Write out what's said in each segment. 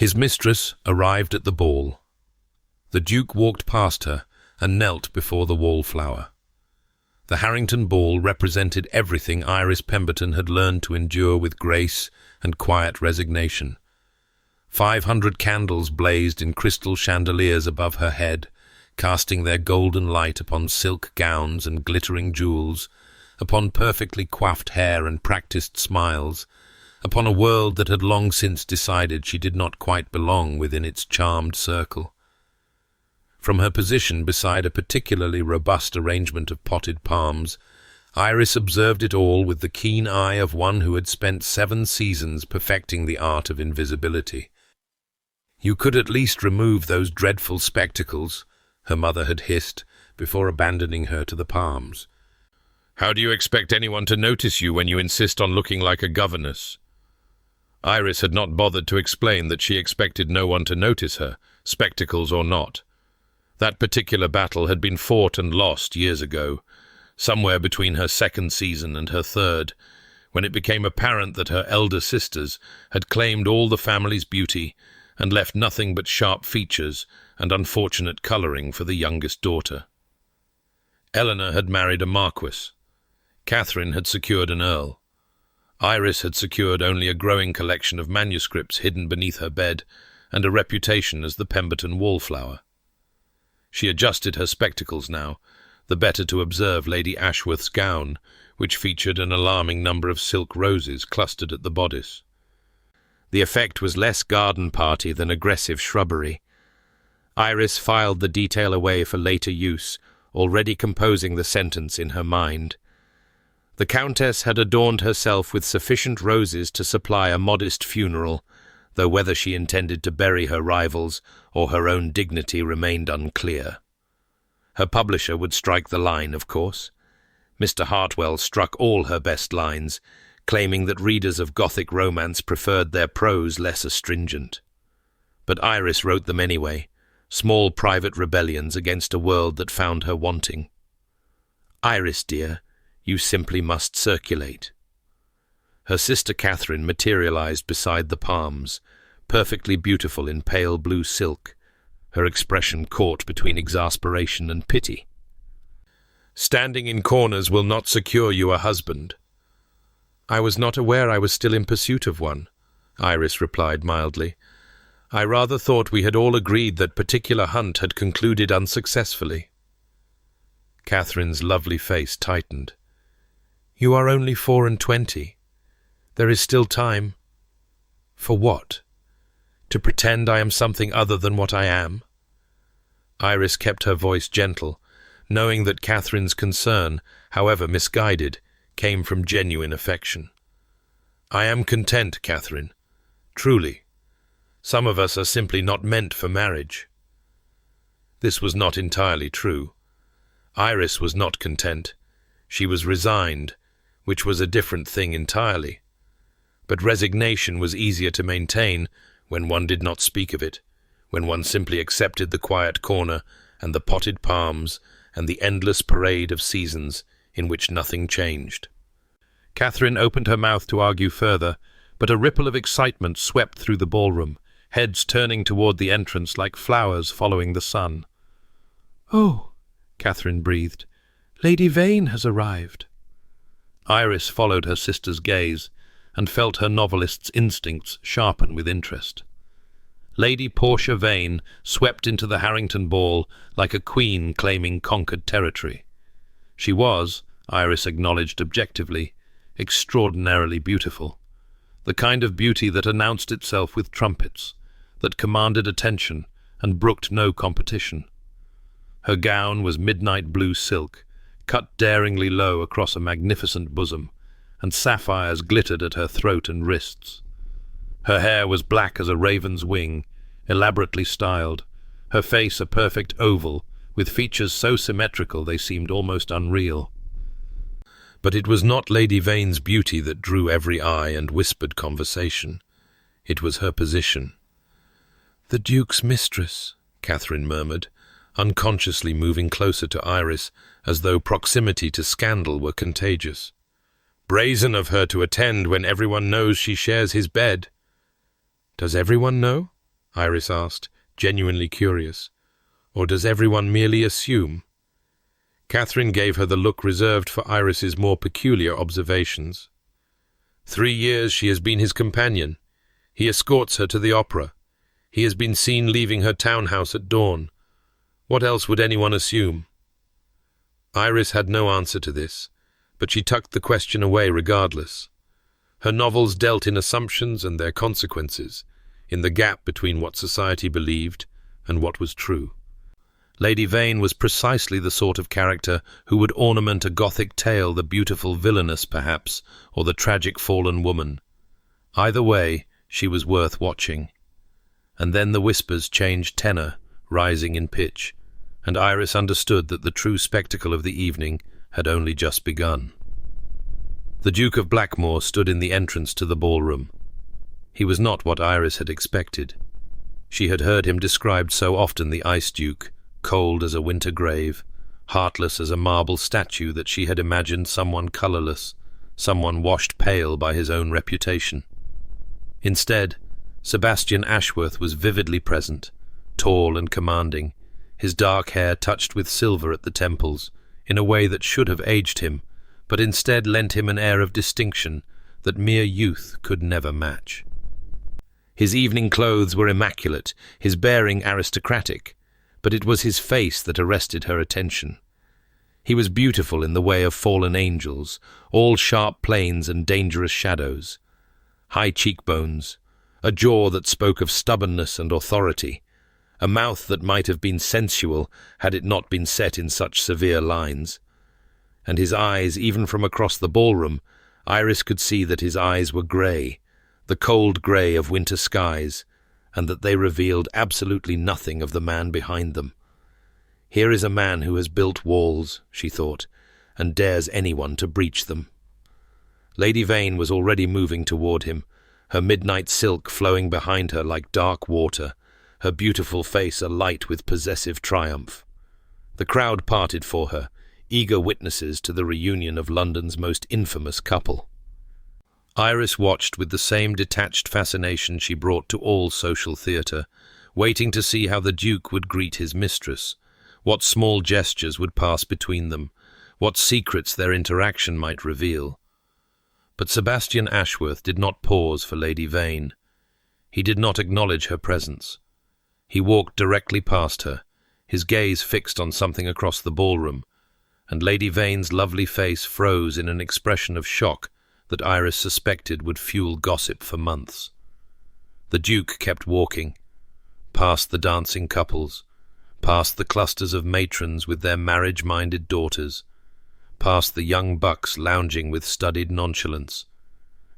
His mistress arrived at the ball. The Duke walked past her and knelt before the Wallflower. The Harrington ball represented everything Iris Pemberton had learned to endure with grace and quiet resignation. 500 candles blazed in crystal chandeliers above her head, casting their golden light upon silk gowns and glittering jewels, upon perfectly coiffed hair and practiced smiles, upon a world that had long since decided she did not quite belong within its charmed circle. From her position beside a particularly robust arrangement of potted palms, Iris observed it all with the keen eye of one who had spent 7 seasons perfecting the art of invisibility. "You could at least remove those dreadful spectacles," her mother had hissed, before abandoning her to the palms. "How do you expect anyone to notice you when you insist on looking like a governess?" Iris had not bothered to explain that she expected no one to notice her, spectacles or not. That particular battle had been fought and lost years ago, somewhere between her 2nd season and her 3rd, when it became apparent that her elder sisters had claimed all the family's beauty and left nothing but sharp features and unfortunate colouring for the youngest daughter. Eleanor had married a marquis. Catherine had secured an earl. Iris had secured only a growing collection of manuscripts hidden beneath her bed and a reputation as the Pemberton Wallflower. She adjusted her spectacles now, the better to observe Lady Ashworth's gown, which featured an alarming number of silk roses clustered at the bodice. The effect was less garden party than aggressive shrubbery. Iris filed the detail away for later use, already composing the sentence in her mind. The Countess had adorned herself with sufficient roses to supply a modest funeral, though whether she intended to bury her rivals or her own dignity remained unclear. Her publisher would strike the line, of course. Mr. Hartwell struck all her best lines, claiming that readers of Gothic romance preferred their prose less astringent. But Iris wrote them anyway, small private rebellions against a world that found her wanting. "Iris, dear, you simply must circulate." Her sister Catherine materialized beside the palms, perfectly beautiful in pale blue silk, her expression caught between exasperation and pity. "Standing in corners will not secure you a husband." "I was not aware I was still in pursuit of one," Iris replied mildly. "I rather thought we had all agreed that particular hunt had concluded unsuccessfully." Catherine's lovely face tightened. "You are only 24. There is still time." "For what? To pretend I am something other than what I am?" Iris kept her voice gentle, knowing that Catherine's concern, however misguided, came from genuine affection. "I am content, Catherine. Truly. Some of us are simply not meant for marriage." This was not entirely true. Iris was not content. She was resigned, which was a different thing entirely. But resignation was easier to maintain when one did not speak of it, when one simply accepted the quiet corner and the potted palms and the endless parade of seasons in which nothing changed. Catherine opened her mouth to argue further, but a ripple of excitement swept through the ballroom, heads turning toward the entrance like flowers following the sun. "Oh," Catherine breathed, "Lady Vane has arrived." Iris followed her sister's gaze and felt her novelist's instincts sharpen with interest. Lady Portia Vane swept into the Harrington ball like a queen claiming conquered territory. She was, Iris acknowledged objectively, extraordinarily beautiful, the kind of beauty that announced itself with trumpets, that commanded attention and brooked no competition. Her gown was midnight blue silk, cut daringly low across a magnificent bosom, and sapphires glittered at her throat and wrists. Her hair was black as a raven's wing, elaborately styled, her face a perfect oval, with features so symmetrical they seemed almost unreal. But it was not Lady Vane's beauty that drew every eye and whispered conversation. It was her position. "The Duke's mistress," Catherine murmured, unconsciously moving closer to Iris, as though proximity to scandal were contagious. "Brazen of her to attend when everyone knows she shares his bed." "Does everyone know?" Iris asked, genuinely curious. Or does everyone merely assume? Catherine gave her the look reserved for Iris's more peculiar observations. 3 years she has been his companion. He escorts her to the opera. He has been seen leaving her townhouse at dawn. What else would anyone assume? Iris had no answer to this, but she tucked the question away regardless. Her novels dealt in assumptions and their consequences, in the gap between what society believed and what was true. Lady Vane was precisely the sort of character who would ornament a Gothic tale, the beautiful villainess, perhaps, or the tragic fallen woman. Either way, she was worth watching. And then the whispers changed tenor, rising in pitch, and Iris understood that the true spectacle of the evening had only just begun. The Duke of Blackmore stood in the entrance to the ballroom. He was not what Iris had expected. She had heard him described so often, the Ice Duke, cold as a winter grave, heartless as a marble statue, that she had imagined someone colourless, someone washed pale by his own reputation. Instead, Sebastian Ashworth was vividly present, tall and commanding, his dark hair touched with silver at the temples, in a way that should have aged him, but instead lent him an air of distinction that mere youth could never match. His evening clothes were immaculate, his bearing aristocratic, but it was his face that arrested her attention. He was beautiful in the way of fallen angels, all sharp planes and dangerous shadows. High cheekbones, a jaw that spoke of stubbornness and authority, a mouth that might have been sensual had it not been set in such severe lines. And his eyes, even from across the ballroom, Iris could see that his eyes were grey, the cold grey of winter skies, and that they revealed absolutely nothing of the man behind them. Here is a man who has built walls, she thought, and dares anyone to breach them. Lady Vane was already moving toward him, her midnight silk flowing behind her like dark water, her beautiful face alight with possessive triumph. The crowd parted for her, eager witnesses to the reunion of London's most infamous couple. Iris watched with the same detached fascination she brought to all social theatre, waiting to see how the Duke would greet his mistress, what small gestures would pass between them, what secrets their interaction might reveal. But Sebastian Ashworth did not pause for Lady Vane. He did not acknowledge her presence. He walked directly past her, his gaze fixed on something across the ballroom, and Lady Vane's lovely face froze in an expression of shock that Iris suspected would fuel gossip for months. The Duke kept walking, past the dancing couples, past the clusters of matrons with their marriage-minded daughters, past the young bucks lounging with studied nonchalance,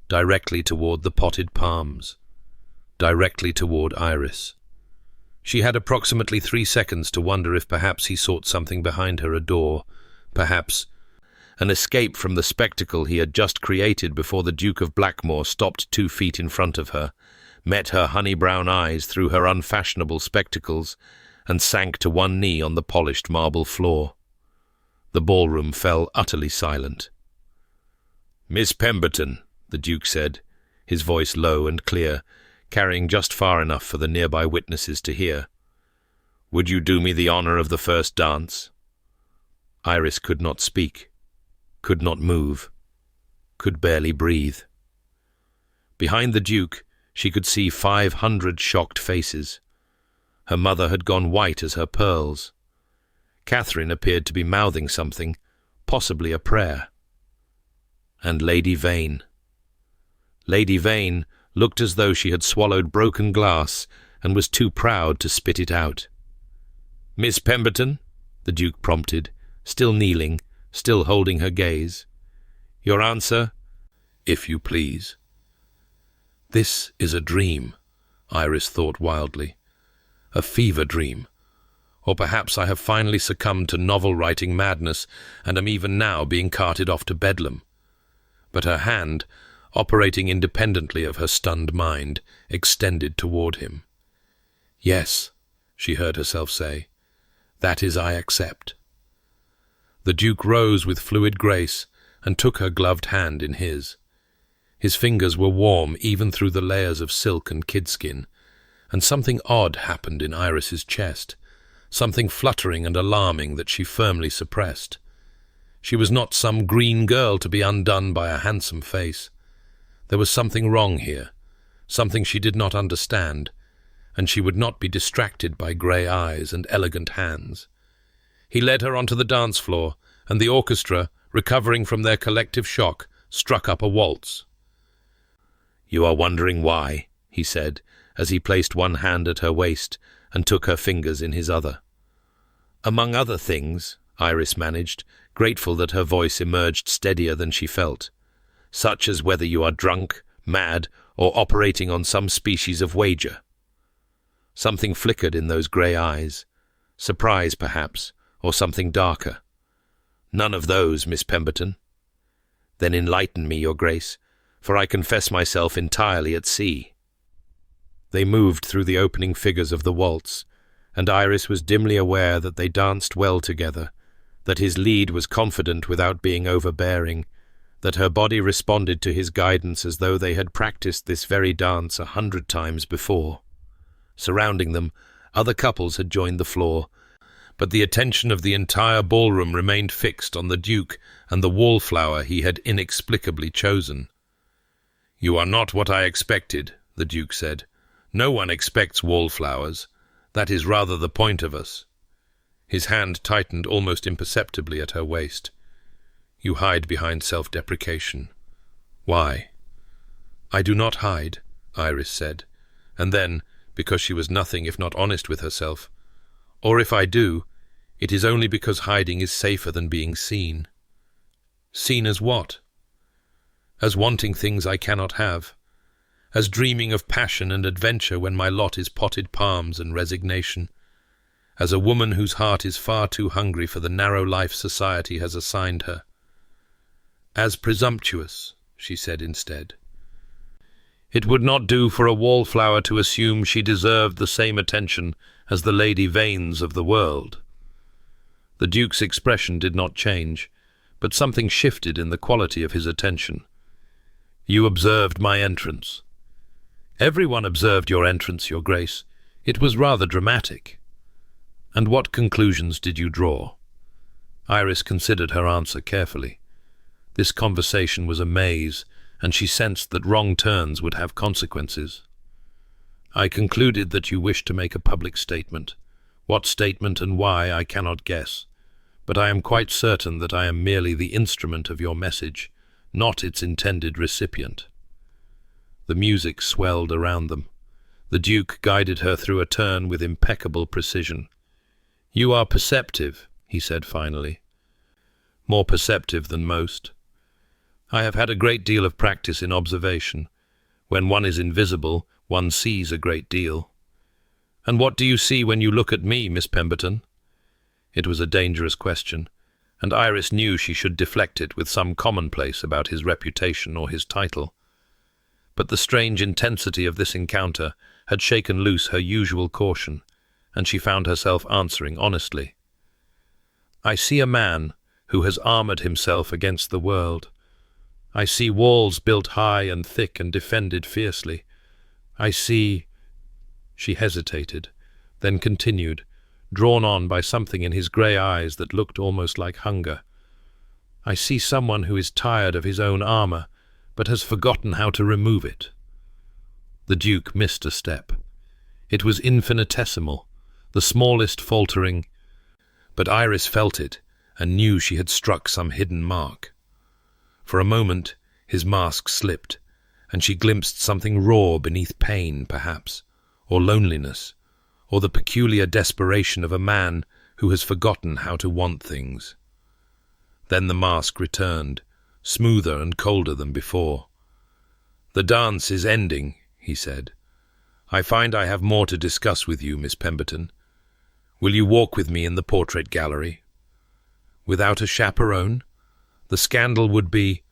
directly toward the potted palms, directly toward Iris. She had approximately 3 seconds to wonder if perhaps he sought something behind her, a door, perhaps an escape from the spectacle he had just created before the Duke of Blackmore stopped 2 feet in front of her, met her honey-brown eyes through her unfashionable spectacles, and sank to one knee on the polished marble floor. The ballroom fell utterly silent. "Miss Pemberton," the Duke said, his voice low and clear, carrying just far enough for the nearby witnesses to hear. "Would you do me the honour of the first dance?" Iris could not speak, could not move, could barely breathe. Behind the Duke, she could see 500 shocked faces. Her mother had gone white as her pearls. Catherine appeared to be mouthing something, possibly a prayer. And Lady Vane. Lady Vane looked as though she had swallowed broken glass and was too proud to spit it out. "Miss Pemberton," the Duke prompted, still kneeling, still holding her gaze. "Your answer?" "If you please." This is a dream, Iris thought wildly. A fever dream. Or perhaps I have finally succumbed to novel-writing madness and am even now being carted off to Bedlam. But her hand, operating independently of her stunned mind, extended toward him. "Yes," she heard herself say, "that is I accept." The Duke rose with fluid grace and took her gloved hand in his. His fingers were warm even through the layers of silk and kidskin, and something odd happened in Iris's chest, something fluttering and alarming that she firmly suppressed. She was not some green girl to be undone by a handsome face. There was something wrong here, something she did not understand, and she would not be distracted by grey eyes and elegant hands. He led her onto the dance floor, and the orchestra, recovering from their collective shock, struck up a waltz. "You are wondering why," he said, as he placed one hand at her waist and took her fingers in his other. "Among other things," Iris managed, grateful that her voice emerged steadier than she felt, "such as whether you are drunk, mad, or operating on some species of wager." Something flickered in those grey eyes. Surprise, perhaps, or something darker. "None of those, Miss Pemberton." "Then enlighten me, Your Grace, for I confess myself entirely at sea." They moved through the opening figures of the waltz, and Iris was dimly aware that they danced well together, that his lead was confident without being overbearing, that her body responded to his guidance as though they had practiced this very dance 100 times before. Surrounding them, other couples had joined the floor, but the attention of the entire ballroom remained fixed on the Duke and the Wallflower he had inexplicably chosen. "You are not what I expected," the Duke said. "No one expects Wallflowers. That is rather the point of us." His hand tightened almost imperceptibly at her waist. "You hide behind self-deprecation." "Why?" "I do not hide," Iris said, and then, because she was nothing if not honest with herself, "or if I do, it is only because hiding is safer than being seen." "Seen as what?" "As wanting things I cannot have, as dreaming of passion and adventure when my lot is potted palms and resignation, as a woman whose heart is far too hungry for the narrow life society has assigned her." "As presumptuous," she said instead. It would not do for a Wallflower to assume she deserved the same attention as the Lady Vanes of the world. The Duke's expression did not change, but something shifted in the quality of his attention. "You observed my entrance." "Everyone observed your entrance, Your Grace. It was rather dramatic." "And what conclusions did you draw?" Iris considered her answer carefully. This conversation was a maze, and she sensed that wrong turns would have consequences. "I concluded that you wished to make a public statement. What statement and why I cannot guess, but I am quite certain that I am merely the instrument of your message, not its intended recipient." The music swelled around them. The Duke guided her through a turn with impeccable precision. "You are perceptive," he said finally. "More perceptive than most. I have had a great deal of practice in observation. When one is invisible, one sees a great deal." "And what do you see when you look at me, Miss Pemberton?" It was a dangerous question, and Iris knew she should deflect it with some commonplace about his reputation or his title. But the strange intensity of this encounter had shaken loose her usual caution, and she found herself answering honestly. "I see a man who has armoured himself against the world. I see walls built high and thick and defended fiercely. I see—" She hesitated, then continued, drawn on by something in his grey eyes that looked almost like hunger. "I see someone who is tired of his own armour, but has forgotten how to remove it." The Duke missed a step. It was infinitesimal, the smallest faltering, but Iris felt it and knew she had struck some hidden mark. For a moment his mask slipped, and she glimpsed something raw beneath pain, perhaps, or loneliness, or the peculiar desperation of a man who has forgotten how to want things. Then the mask returned, smoother and colder than before. "The dance is ending," he said. "I find I have more to discuss with you, Miss Pemberton. Will you walk with me in the portrait gallery?" "Without a chaperone? The scandal would be—"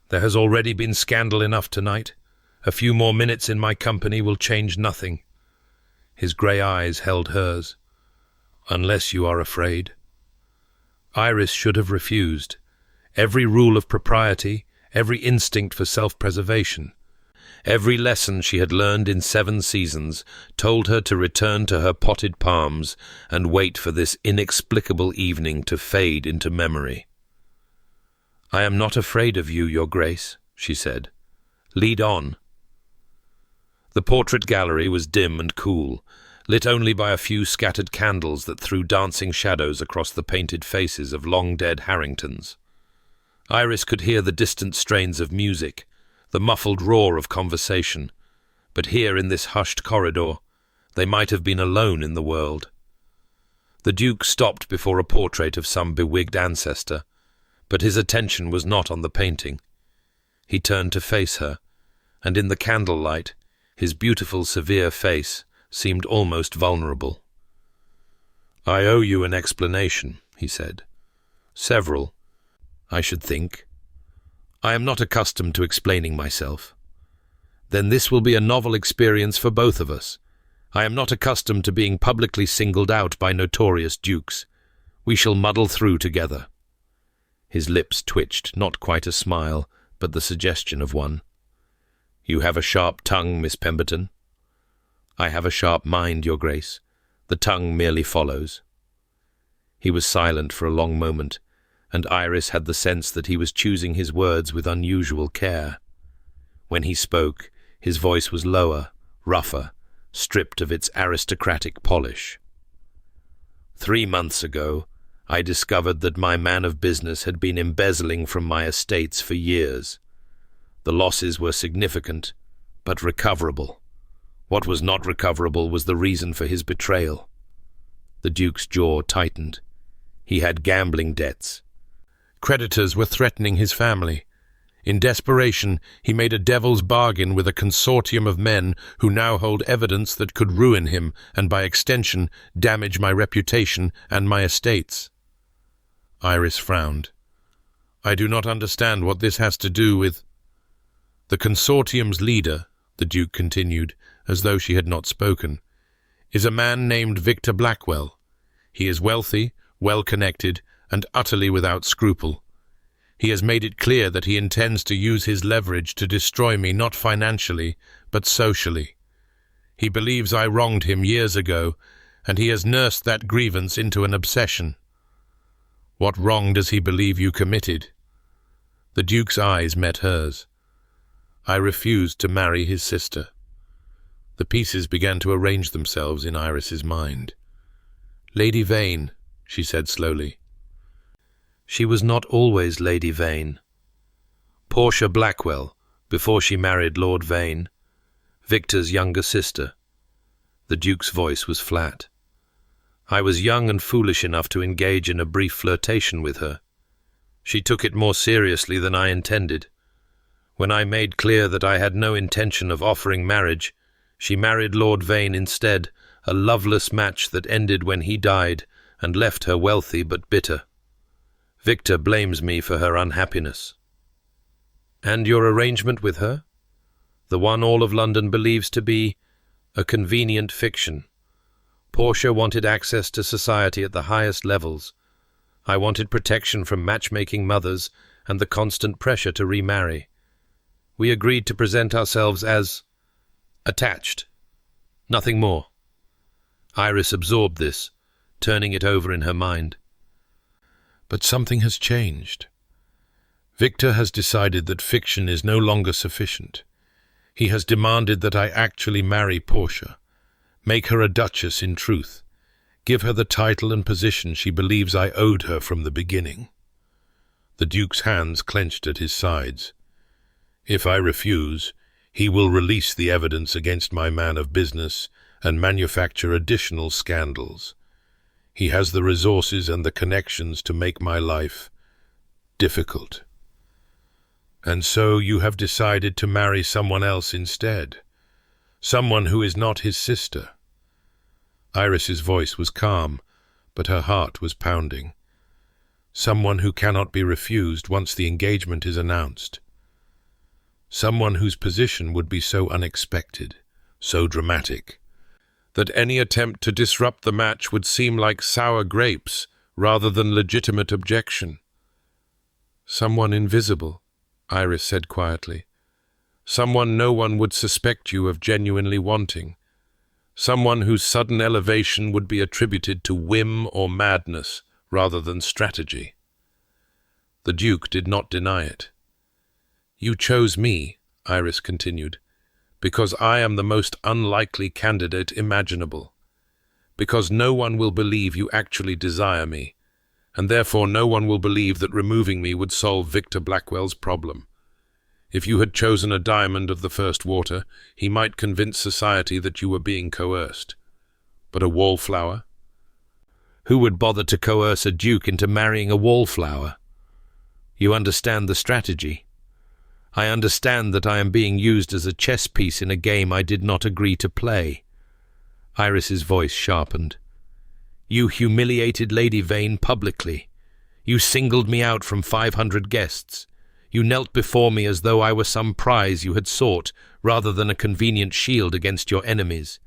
"There has already been scandal enough tonight. A few more minutes in my company will change nothing." His grey eyes held hers. "Unless you are afraid." Iris should have refused. Every rule of propriety, every instinct for self-preservation, Every lesson she had learned in 7 seasons told her to return to her potted palms and wait for this inexplicable evening to fade into memory. "I am not afraid of you, Your Grace," she said. "Lead on." The portrait gallery was dim and cool, lit only by a few scattered candles that threw dancing shadows across the painted faces of long-dead Harringtons. Iris could hear the distant strains of music, the muffled roar of conversation, but here in this hushed corridor, they might have been alone in the world. The Duke stopped before a portrait of some bewigged ancestor, but his attention was not on the painting. He turned to face her, and in the candlelight, his beautiful, severe face seemed almost vulnerable. "I owe you an explanation," he said. "Several, I should think. I am not accustomed to explaining myself. Then this will be a novel experience for both of us. I am not accustomed to being publicly singled out by notorious dukes. We shall muddle through together." His lips twitched, not quite a smile, but the suggestion of one. "You have a sharp tongue, Miss Pemberton." "I have a sharp mind, Your Grace. The tongue merely follows." He was silent for a long moment, and Iris had the sense that he was choosing his words with unusual care. When he spoke, his voice was lower, rougher, stripped of its aristocratic polish. 3 months ago, I discovered that my man of business had been embezzling from my estates for years. The losses were significant, but recoverable. What was not recoverable was the reason for his betrayal. The Duke's jaw tightened. He had gambling debts. Creditors were threatening his family. In desperation, he made a devil's bargain with a consortium of men who now hold evidence that could ruin him and, by extension, damage my reputation and my estates. Iris frowned. "I do not understand what this has to do with—" "The consortium's leader," the Duke continued, as though she had not spoken, "is a man named Victor Blackwell. He is wealthy, well-connected, and utterly without scruple. He has made it clear that he intends to use his leverage to destroy me not financially, but socially. He believes I wronged him years ago, and he has nursed that grievance into an obsession." "What wrong does he believe you committed?" The Duke's eyes met hers. "I refused to marry his sister." The pieces began to arrange themselves in Iris's mind. "Lady Vane," she said slowly. She was not always Lady Vane. Portia Blackwell, before she married Lord Vane, Victor's younger sister. The Duke's voice was flat. "I was young and foolish enough to engage in a brief flirtation with her. She took it more seriously than I intended. When I made clear that I had no intention of offering marriage, she married Lord Vane instead, a loveless match that ended when he died and left her wealthy but bitter. Victor blames me for her unhappiness." "And your arrangement with her? The one all of London believes to be a convenient fiction. Portia wanted access to society at the highest levels. I wanted protection from matchmaking mothers and the constant pressure to remarry. We agreed to present ourselves as attached. Nothing more." Iris absorbed this, turning it over in her mind. "But something has changed. Victor has decided that fiction is no longer sufficient. He has demanded that I actually marry Portia, make her a duchess in truth, give her the title and position she believes I owed her from the beginning." The Duke's hands clenched at his sides. "If I refuse, he will release the evidence against my man of business and manufacture additional scandals. He has the resources and the connections to make my life difficult." "And so you have decided to marry someone else instead? Someone who is not his sister?" Iris's voice was calm, but her heart was pounding. "Someone who cannot be refused once the engagement is announced. Someone whose position would be so unexpected, so dramatic, that any attempt to disrupt the match would seem like sour grapes rather than legitimate objection." "Someone invisible," Iris said quietly. Someone no one would suspect you of genuinely wanting. Someone whose sudden elevation would be attributed to whim or madness rather than strategy. The Duke did not deny it. "You chose me," Iris continued, "because I am the most unlikely candidate imaginable. Because no one will believe you actually desire me, and therefore no one will believe that removing me would solve Victor Blackwell's problem. If you had chosen a diamond of the first water, he might convince society that you were being coerced. But a wallflower? Who would bother to coerce a duke into marrying a wallflower? You understand the strategy. I understand that I am being used as a chess piece in a game I did not agree to play." Iris's voice sharpened. "You humiliated Lady Vane publicly. You singled me out from 500 guests. You knelt before me as though I were some prize you had sought, rather than a convenient shield against your enemies.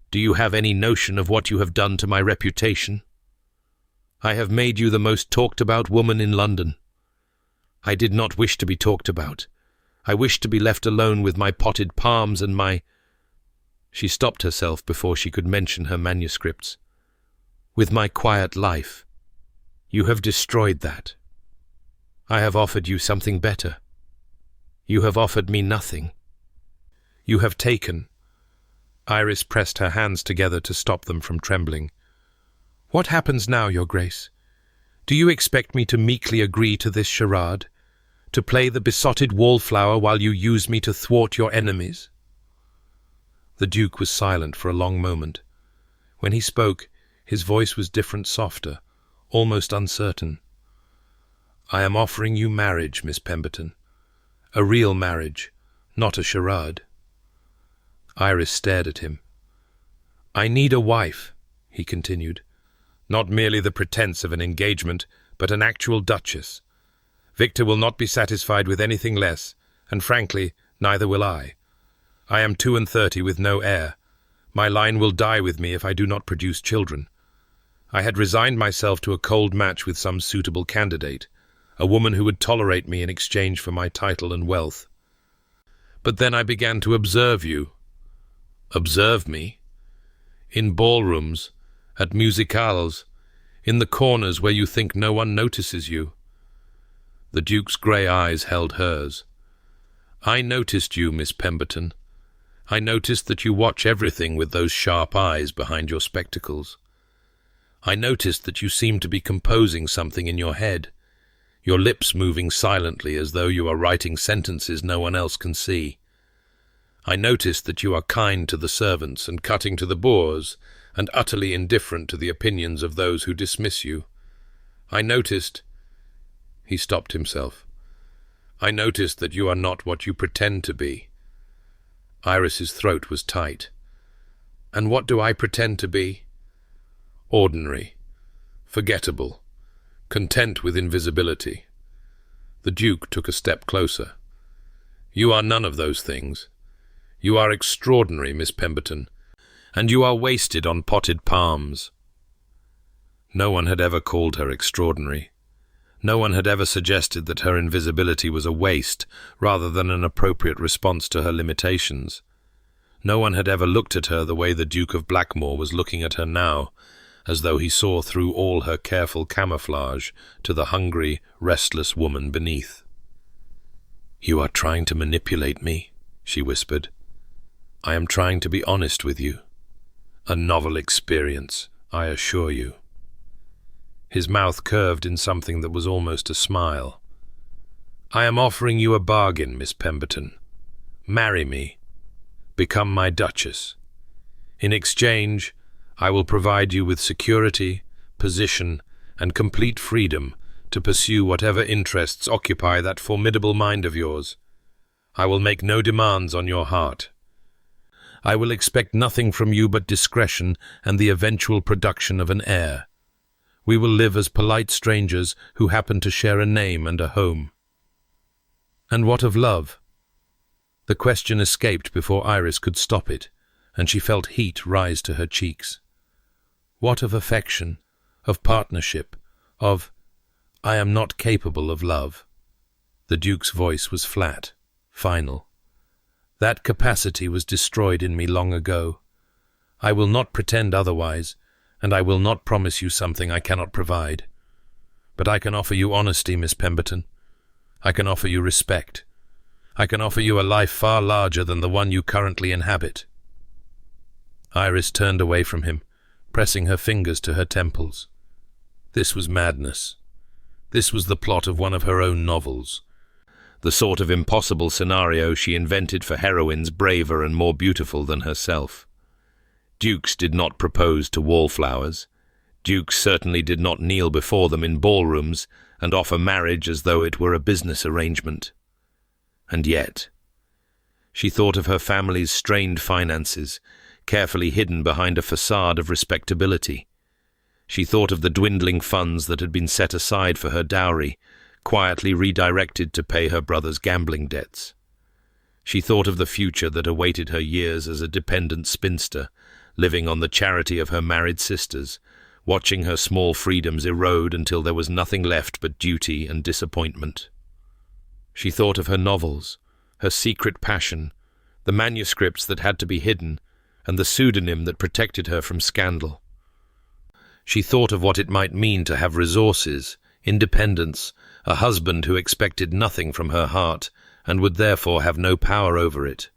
Do you have any notion of what you have done to my reputation? I have made you the most talked-about woman in London. I did not wish to be talked about. I wished to be left alone with my potted palms and my—" She stopped herself before she could mention her manuscripts. "With my quiet life. You have destroyed that. I have offered you something better. You have offered me nothing. You have taken—" Iris pressed her hands together to stop them from trembling. "What happens now, Your Grace? Do you expect me to meekly agree to this charade? To play the besotted wallflower while you use me to thwart your enemies?" The Duke was silent for a long moment. When he spoke, his voice was different, softer, almost uncertain. "I am offering you marriage, Miss Pemberton. A real marriage, not a charade." Iris stared at him. "I need a wife," he continued. "Not merely the pretense of an engagement, but an actual duchess. Victor will not be satisfied with anything less, and frankly, neither will I. I am 32 with no heir. My line will die with me if I do not produce children. I had resigned myself to a cold match with some suitable candidate, a woman who would tolerate me in exchange for my title and wealth. But then I began to observe you. Observe me? In ballrooms, at musicales, in the corners where you think no one notices you." The Duke's grey eyes held hers. "I noticed you, Miss Pemberton. I noticed that you watch everything with those sharp eyes behind your spectacles. I noticed that you seem to be composing something in your head, your lips moving silently as though you are writing sentences no one else can see. I noticed that you are kind to the servants and cutting to the boors, and utterly indifferent to the opinions of those who dismiss you. I noticed—" He stopped himself. "I noticed that you are not what you pretend to be." Iris's throat was tight. "And what do I pretend to be?" "Ordinary, forgettable, content with invisibility." The Duke took a step closer. "You are none of those things. You are extraordinary, Miss Pemberton, and you are wasted on potted palms." No one had ever called her extraordinary. No one had ever suggested that her invisibility was a waste rather than an appropriate response to her limitations. No one had ever looked at her the way the Duke of Blackmore was looking at her now, as though he saw through all her careful camouflage to the hungry, restless woman beneath. "You are trying to manipulate me," she whispered. "I am trying to be honest with you. A novel experience, I assure you." His mouth curved in something that was almost a smile. "I am offering you a bargain, Miss Pemberton. Marry me. Become my Duchess. In exchange, I will provide you with security, position, and complete freedom to pursue whatever interests occupy that formidable mind of yours. I will make no demands on your heart. I will expect nothing from you but discretion and the eventual production of an heir. We will live as polite strangers who happen to share a name and a home." "And what of love?" The question escaped before Iris could stop it, and she felt heat rise to her cheeks. "What of affection, of partnership, of—" "I am not capable of love." The Duke's voice was flat, final. That capacity was destroyed in me long ago. I will not pretend otherwise, and I will not promise you something I cannot provide. But I can offer you honesty, Miss Pemberton. I can offer you respect. I can offer you a life far larger than the one you currently inhabit." Iris turned away from him, pressing her fingers to her temples. This was madness. This was the plot of one of her own novels. The sort of impossible scenario she invented for heroines braver and more beautiful than herself. Dukes did not propose to wallflowers. Dukes certainly did not kneel before them in ballrooms and offer marriage as though it were a business arrangement. And yet, she thought of her family's strained finances, carefully hidden behind a facade of respectability. She thought of the dwindling funds that had been set aside for her dowry, quietly redirected to pay her brother's gambling debts. She thought of the future that awaited her years as a dependent spinster, living on the charity of her married sisters, watching her small freedoms erode until there was nothing left but duty and disappointment. She thought of her novels, her secret passion, the manuscripts that had to be hidden, and the pseudonym that protected her from scandal. She thought of what it might mean to have resources, independence, a husband who expected nothing from her heart and would therefore have no power over it.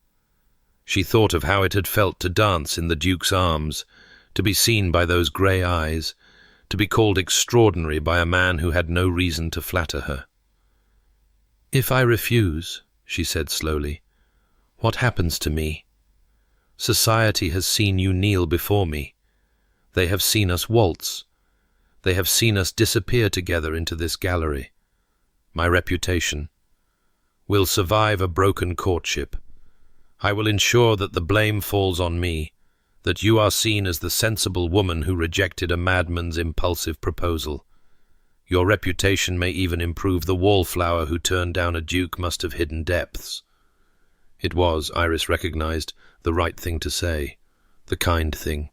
She thought of how it had felt to dance in the Duke's arms, to be seen by those grey eyes, to be called extraordinary by a man who had no reason to flatter her. "If I refuse," she said slowly, "what happens to me? Society has seen you kneel before me. They have seen us waltz. They have seen us disappear together into this gallery. My reputation will survive a broken courtship. I will ensure that the blame falls on me, that you are seen as the sensible woman who rejected a madman's impulsive proposal. Your reputation may even improve the wallflower who turned down a duke must have hidden depths." It was, Iris recognized, the right thing to say, the kind thing.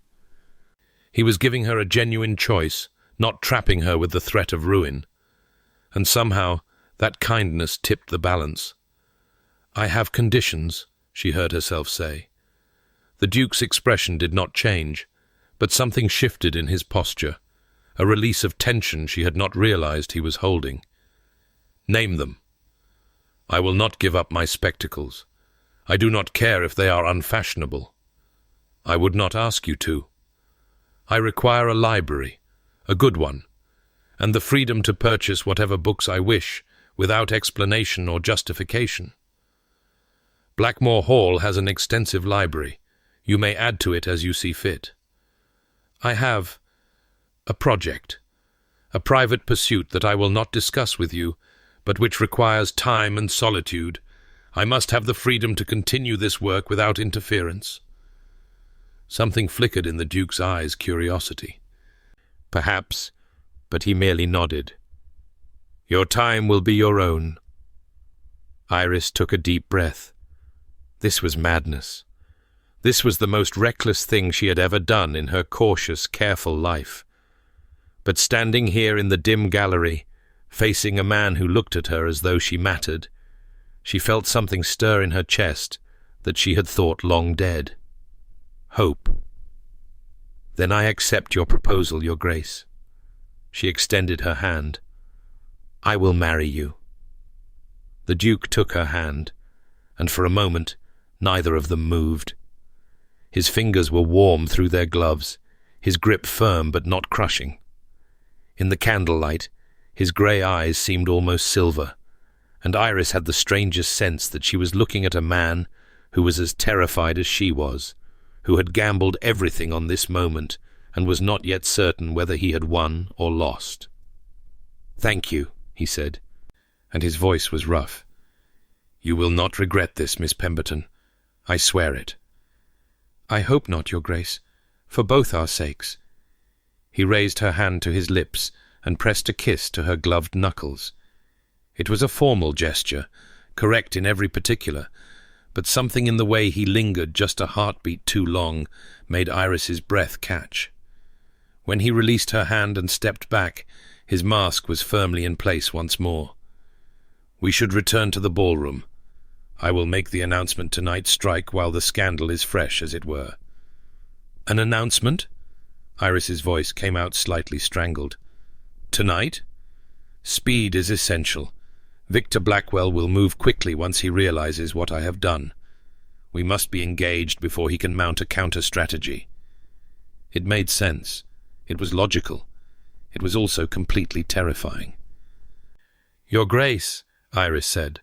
He was giving her a genuine choice, not trapping her with the threat of ruin. And somehow that kindness tipped the balance. "I have conditions," she heard herself say. The Duke's expression did not change, but something shifted in his posture, a release of tension she had not realized he was holding. "Name them." "I will not give up my spectacles. I do not care if they are unfashionable." "I would not ask you to." "I require a library, a good one, and the freedom to purchase whatever books I wish, without explanation or justification." "Blackmore Hall has an extensive library. You may add to it as you see fit." "I have a project, a private pursuit that I will not discuss with you, but which requires time and solitude. I must have the freedom to continue this work without interference." Something flickered in the Duke's eyes, curiosity. "Perhaps," but he merely nodded. "Your time will be your own." Iris took a deep breath. This was madness. This was the most reckless thing she had ever done in her cautious, careful life. But standing here in the dim gallery, facing a man who looked at her as though she mattered, she felt something stir in her chest that she had thought long dead. Hope. "Then I accept your proposal, Your Grace." She extended her hand. "I will marry you." The Duke took her hand, and for a moment neither of them moved. His fingers were warm through their gloves, his grip firm but not crushing. In the candlelight, his grey eyes seemed almost silver, and Iris had the strangest sense that she was looking at a man who was as terrified as she was, who had gambled everything on this moment and was not yet certain whether he had won or lost. "Thank you," he said, and his voice was rough. "You will not regret this, Miss Pemberton. I swear it." "I hope not, Your Grace, for both our sakes." He raised her hand to his lips and pressed a kiss to her gloved knuckles. It was a formal gesture, correct in every particular, but something in the way he lingered just a heartbeat too long made Iris's breath catch. When he released her hand and stepped back, his mask was firmly in place once more. "We should return to the ballroom. I will make the announcement tonight strike while the scandal is fresh, as it were." "An announcement?" Iris's voice came out slightly strangled. "Tonight? Speed is essential. Victor Blackwell will move quickly once he realizes what I have done. We must be engaged before he can mount a counter-strategy." It made sense. It was logical. It was also completely terrifying. "Your Grace," Iris said,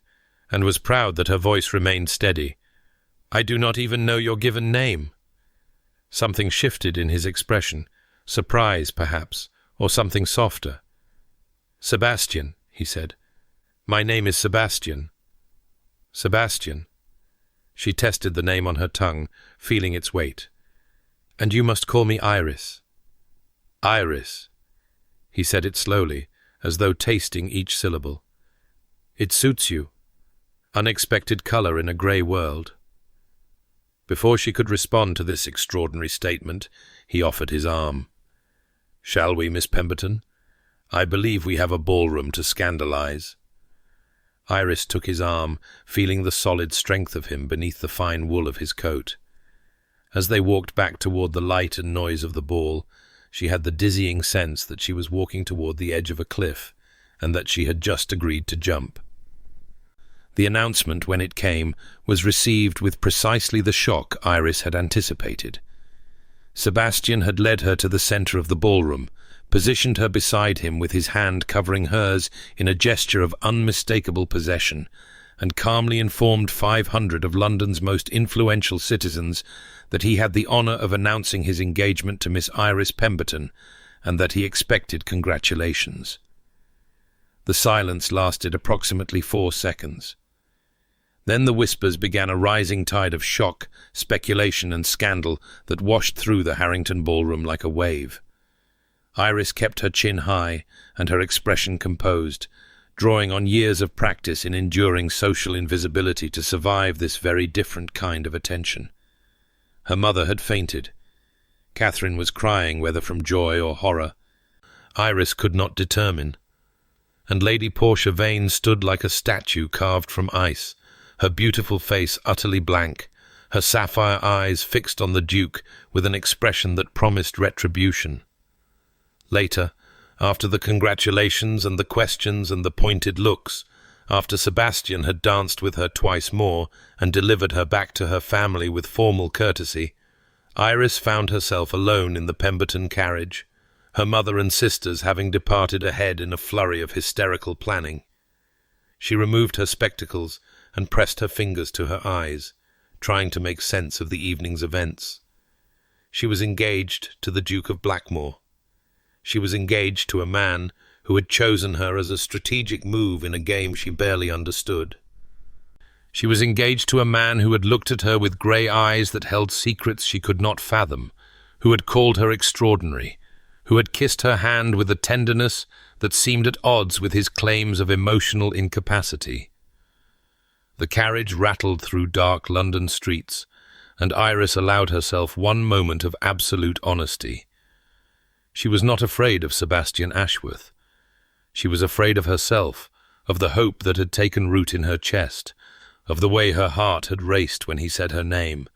and was proud that her voice remained steady, "I do not even know your given name." Something shifted in his expression, surprise, perhaps, or something softer. "Sebastian," he said. "My name is Sebastian." "Sebastian." She tested the name on her tongue, feeling its weight. "And you must call me Iris." "Iris." He said it slowly, as though tasting each syllable. "It suits you. Unexpected color in a grey world." Before she could respond to this extraordinary statement, he offered his arm. "Shall we, Miss Pemberton? I believe we have a ballroom to scandalize." Iris took his arm, feeling the solid strength of him beneath the fine wool of his coat. As they walked back toward the light and noise of the ball, she had the dizzying sense that she was walking toward the edge of a cliff, and that she had just agreed to jump. The announcement, when it came, was received with precisely the shock Iris had anticipated. Sebastian had led her to the center of the ballroom, positioned her beside him with his hand covering hers in a gesture of unmistakable possession, and calmly informed 500 of London's most influential citizens that he had the honor of announcing his engagement to Miss Iris Pemberton, and that he expected congratulations. The silence lasted approximately 4 seconds. Then the whispers began a rising tide of shock, speculation and scandal that washed through the Harrington ballroom like a wave. Iris kept her chin high and her expression composed, drawing on years of practice in enduring social invisibility to survive this very different kind of attention. Her mother had fainted. Catherine was crying, whether from joy or horror. Iris could not determine. And Lady Portia Vane stood like a statue carved from ice, her beautiful face utterly blank, her sapphire eyes fixed on the Duke with an expression that promised retribution. Later, after the congratulations and the questions and the pointed looks, after Sebastian had danced with her twice more and delivered her back to her family with formal courtesy, Iris found herself alone in the Pemberton carriage, her mother and sisters having departed ahead in a flurry of hysterical planning. She removed her spectacles and pressed her fingers to her eyes, trying to make sense of the evening's events. She was engaged to the Duke of Blackmore. She was engaged to a man who had chosen her as a strategic move in a game she barely understood. She was engaged to a man who had looked at her with grey eyes that held secrets she could not fathom, who had called her extraordinary, who had kissed her hand with a tenderness that seemed at odds with his claims of emotional incapacity. The carriage rattled through dark London streets, and Iris allowed herself one moment of absolute honesty. She was not afraid of Sebastian Ashworth. She was afraid of herself, of the hope that had taken root in her chest, of the way her heart had raced when he said her name,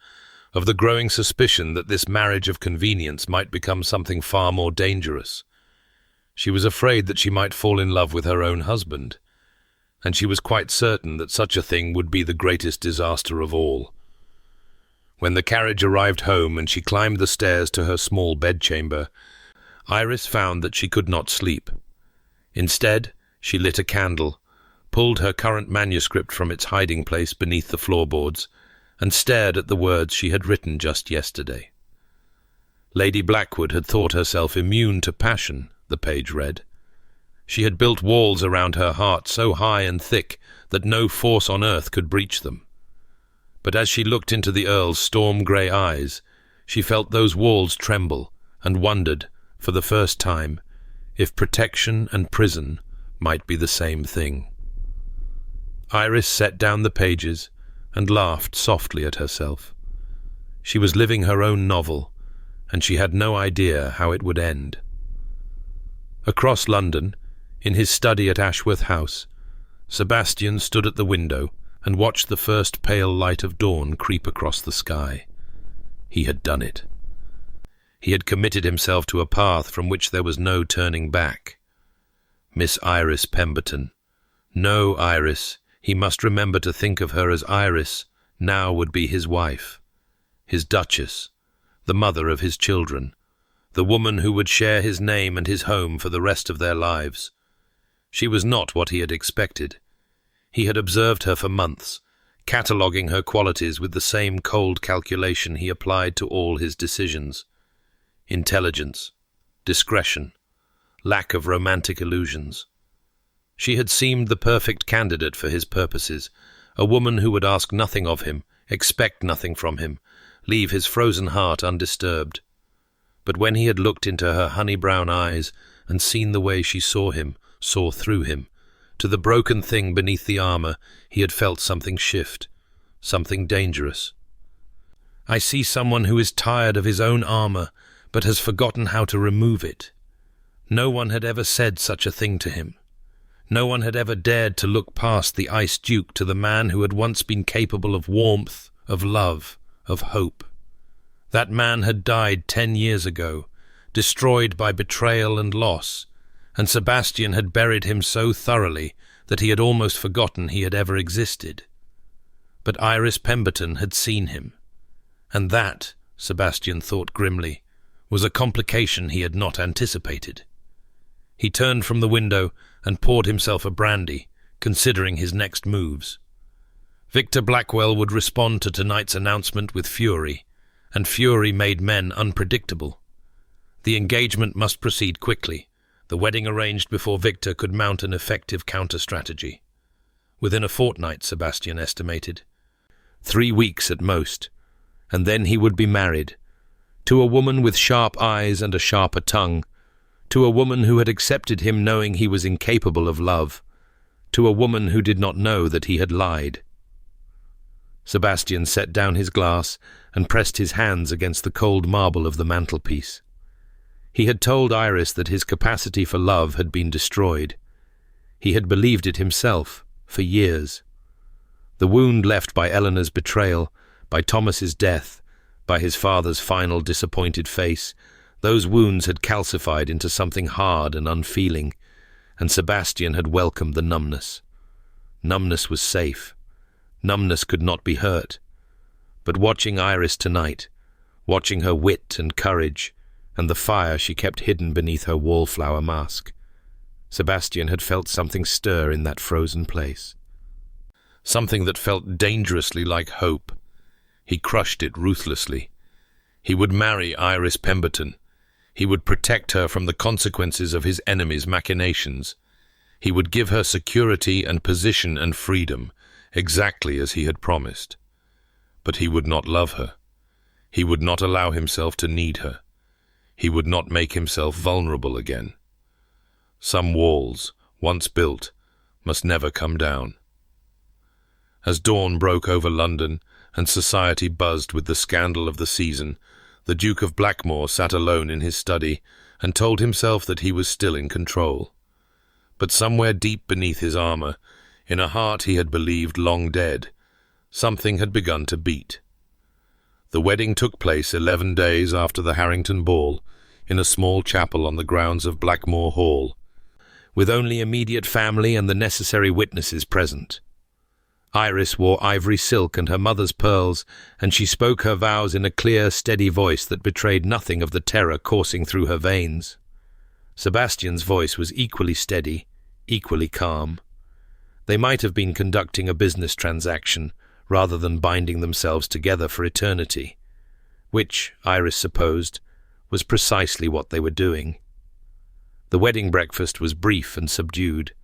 of the growing suspicion that this marriage of convenience might become something far more dangerous. She was afraid that she might fall in love with her own husband, and she was quite certain that such a thing would be the greatest disaster of all. When the carriage arrived home and she climbed the stairs to her small bedchamber, Iris found that she could not sleep. Instead, she lit a candle, pulled her current manuscript from its hiding place beneath the floorboards, and stared at the words she had written just yesterday. Lady Blackwood had thought herself immune to passion, the page read. She had built walls around her heart so high and thick that no force on earth could breach them. But as she looked into the Earl's storm-grey eyes, she felt those walls tremble and wondered, for the first time, if protection and prison might be the same thing. Iris set down the pages and laughed softly at herself. She was living her own novel, and she had no idea how it would end. Across London, in his study at Ashworth House, Sebastian stood at the window, and watched the first pale light of dawn creep across the sky. He had done it. He had committed himself to a path from which there was no turning back. Miss Iris Pemberton. No, Iris. He must remember to think of her as Iris, now would be his wife, his duchess, the mother of his children, the woman who would share his name and his home for the rest of their lives. She was not what he had expected. He had observed her for months, cataloguing her qualities with the same cold calculation he applied to all his decisions. Intelligence, discretion, lack of romantic illusions. She had seemed the perfect candidate for his purposes, a woman who would ask nothing of him, expect nothing from him, leave his frozen heart undisturbed. But when he had looked into her honey-brown eyes and seen the way she saw him, saw through him, to the broken thing beneath the armor, he had felt something shift, something dangerous. I see someone who is tired of his own armor, but has forgotten how to remove it. No one had ever said such a thing to him. No one had ever dared to look past the Ice Duke to the man who had once been capable of warmth, of love, of hope. That man had died 10 years ago, destroyed by betrayal and loss, and Sebastian had buried him so thoroughly that he had almost forgotten he had ever existed. But Iris Pemberton had seen him, and that, Sebastian thought grimly, was a complication he had not anticipated. He turned from the window and poured himself a brandy, considering his next moves. Victor Blackwell would respond to tonight's announcement with fury, and fury made men unpredictable. The engagement must proceed quickly, the wedding arranged before Victor could mount an effective counter-strategy. Within a fortnight, Sebastian estimated. 3 weeks at most, and then he would be married, to a woman with sharp eyes and a sharper tongue, to a woman who had accepted him knowing he was incapable of love, to a woman who did not know that he had lied. Sebastian set down his glass and pressed his hands against the cold marble of the mantelpiece. He had told Iris that his capacity for love had been destroyed. He had believed it himself, for years. The wound left by Eleanor's betrayal, by Thomas's death, by his father's final disappointed face, those wounds had calcified into something hard and unfeeling, and Sebastian had welcomed the numbness. Numbness was safe. Numbness could not be hurt. But watching Iris tonight, watching her wit and courage, and the fire she kept hidden beneath her wallflower mask, Sebastian had felt something stir in that frozen place. Something that felt dangerously like hope. He crushed it ruthlessly. He would marry Iris Pemberton. He would protect her from the consequences of his enemy's machinations. He would give her security and position and freedom, exactly as he had promised. But he would not love her. He would not allow himself to need her. He would not make himself vulnerable again. Some walls, once built, must never come down. As dawn broke over London and society buzzed with the scandal of the season, the Duke of Blackmore sat alone in his study and told himself that he was still in control. But somewhere deep beneath his armor, in a heart he had believed long dead, something had begun to beat. The wedding took place 11 days after the Harrington ball, in a small chapel on the grounds of Blackmore Hall, with only immediate family and the necessary witnesses present. Iris wore ivory silk and her mother's pearls, and she spoke her vows in a clear, steady voice that betrayed nothing of the terror coursing through her veins. Sebastian's voice was equally steady, equally calm. They might have been conducting a business transaction, rather than binding themselves together for eternity, which, Iris supposed, was precisely what they were doing. The wedding breakfast was brief and subdued.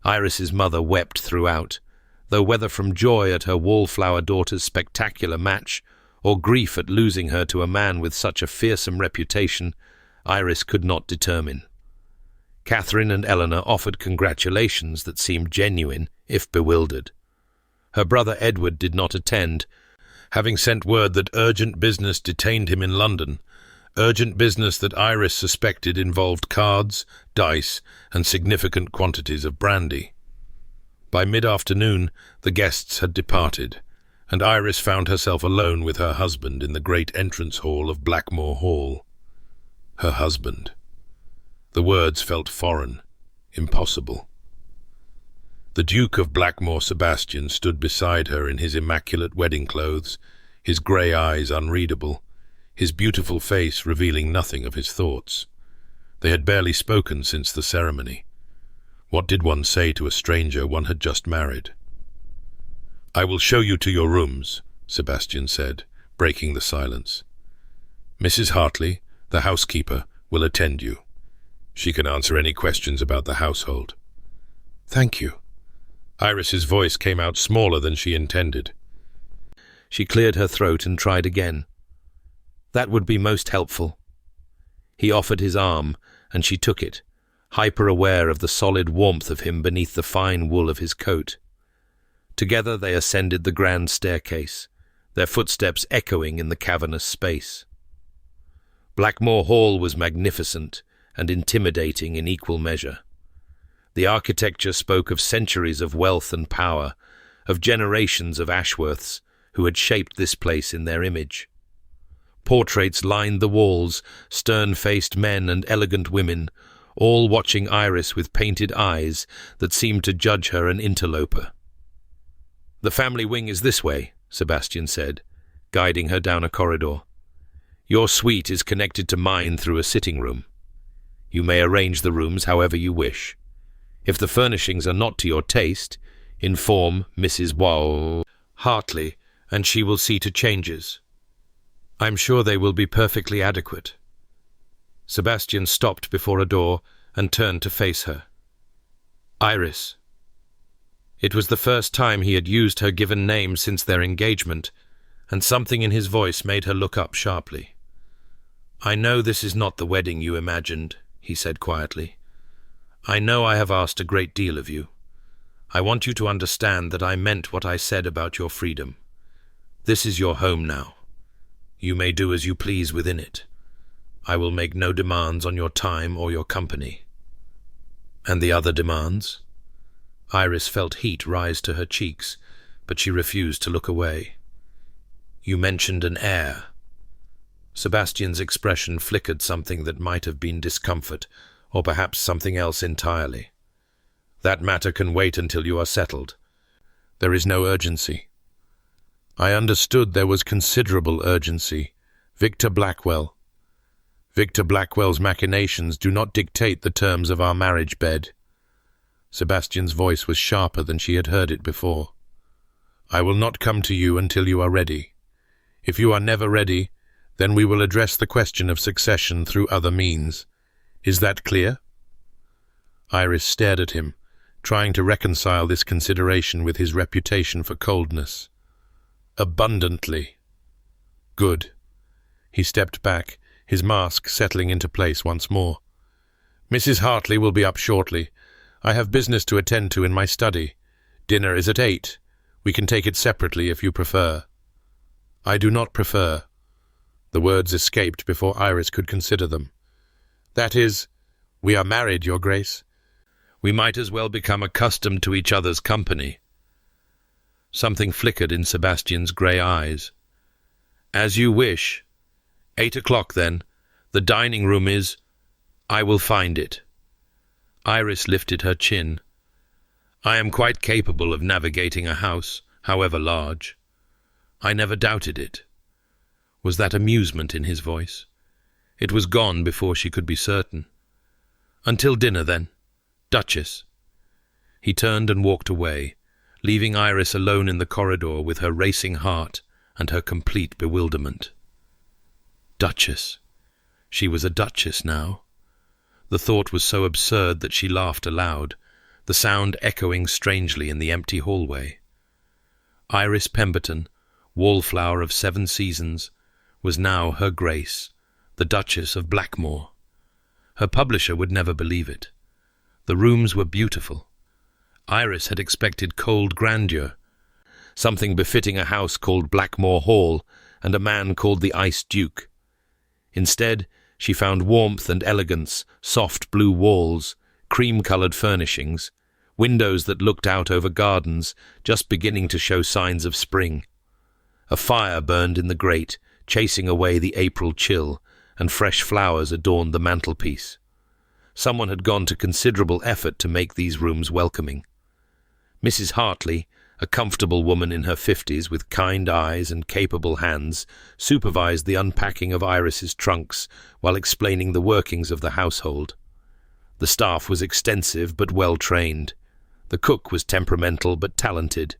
Iris's mother wept throughout, though whether from joy at her Wallflower daughter's spectacular match, or grief at losing her to a man with such a fearsome reputation, Iris could not determine. Catherine and Eleanor offered congratulations that seemed genuine, if bewildered. Her brother Edward did not attend, having sent word that urgent business detained him in London, urgent business that Iris suspected involved cards, dice, and significant quantities of brandy. By mid-afternoon, the guests had departed, and Iris found herself alone with her husband in the great entrance hall of Blackmore Hall. Her husband. The words felt foreign, impossible. The Duke of Blackmore Sebastian stood beside her in his immaculate wedding clothes, his grey eyes unreadable, his beautiful face revealing nothing of his thoughts. They had barely spoken since the ceremony. What did one say to a stranger one had just married? "I will show you to your rooms," Sebastian said, breaking the silence. "Mrs. Hartley, the housekeeper, will attend you. She can answer any questions about the household." "Thank you." Iris's voice came out smaller than she intended. She cleared her throat and tried again. "That would be most helpful." He offered his arm, and she took it, hyper-aware of the solid warmth of him beneath the fine wool of his coat. Together they ascended the grand staircase, their footsteps echoing in the cavernous space. Blackmore Hall was magnificent and intimidating in equal measure. The architecture spoke of centuries of wealth and power, of generations of Ashworths who had shaped this place in their image. Portraits lined the walls, stern-faced men and elegant women, all watching Iris with painted eyes that seemed to judge her an interloper. "The family wing is this way," Sebastian said, guiding her down a corridor. "Your suite is connected to mine through a sitting room. You may arrange the rooms however you wish. If the furnishings are not to your taste, inform Mrs. Hartley, and she will see to changes. I'm sure they will be perfectly adequate." Sebastian stopped before a door and turned to face her. "Iris." It was the first time he had used her given name since their engagement, and something in his voice made her look up sharply. "I know this is not the wedding you imagined," he said quietly. "I know I have asked a great deal of you. I want you to understand that I meant what I said about your freedom. This is your home now. You may do as you please within it. I will make no demands on your time or your company." "And the other demands?" Iris felt heat rise to her cheeks, but she refused to look away. "You mentioned an heir." Sebastian's expression flickered something that might have been discomfort, or perhaps something else entirely. "That matter can wait until you are settled. There is no urgency." "I understood there was considerable urgency. Victor Blackwell. Victor Blackwell's machinations do not dictate the terms of our marriage bed." Sebastian's voice was sharper than she had heard it before. "I will not come to you until you are ready. If you are never ready, then we will address the question of succession through other means. Is that clear?" Iris stared at him, trying to reconcile this consideration with his reputation for coldness. "Abundantly." "Good." He stepped back, his mask settling into place once more. "Mrs. Hartley will be up shortly. I have business to attend to in my study. Dinner is at 8. We can take it separately if you prefer." "I do not prefer." The words escaped before Iris could consider them. "That is, we are married, Your Grace. We might as well become accustomed to each other's company." Something flickered in Sebastian's grey eyes. "As you wish. 8 o'clock, then. The dining room is— I will find it." Iris lifted her chin. "I am quite capable of navigating a house, however large." "I never doubted it." Was that amusement in his voice? It was gone before she could be certain. "Until dinner, then. Duchess." He turned and walked away, leaving Iris alone in the corridor with her racing heart and her complete bewilderment. Duchess. She was a duchess now. The thought was so absurd that she laughed aloud, the sound echoing strangely in the empty hallway. Iris Pemberton, Wallflower of 7 seasons, was now her Grace, the Duchess of Blackmore. Her publisher would never believe it. The rooms were beautiful. Iris had expected cold grandeur, something befitting a house called Blackmore Hall and a man called the Ice Duke. Instead, she found warmth and elegance, soft blue walls, cream-coloured furnishings, windows that looked out over gardens just beginning to show signs of spring. A fire burned in the grate, chasing away the April chill, and fresh flowers adorned the mantelpiece. Someone had gone to considerable effort to make these rooms welcoming. Mrs. Hartley, a comfortable woman in her 50s with kind eyes and capable hands, supervised the unpacking of Iris's trunks while explaining the workings of the household. The staff was extensive but well-trained. The cook was temperamental but talented.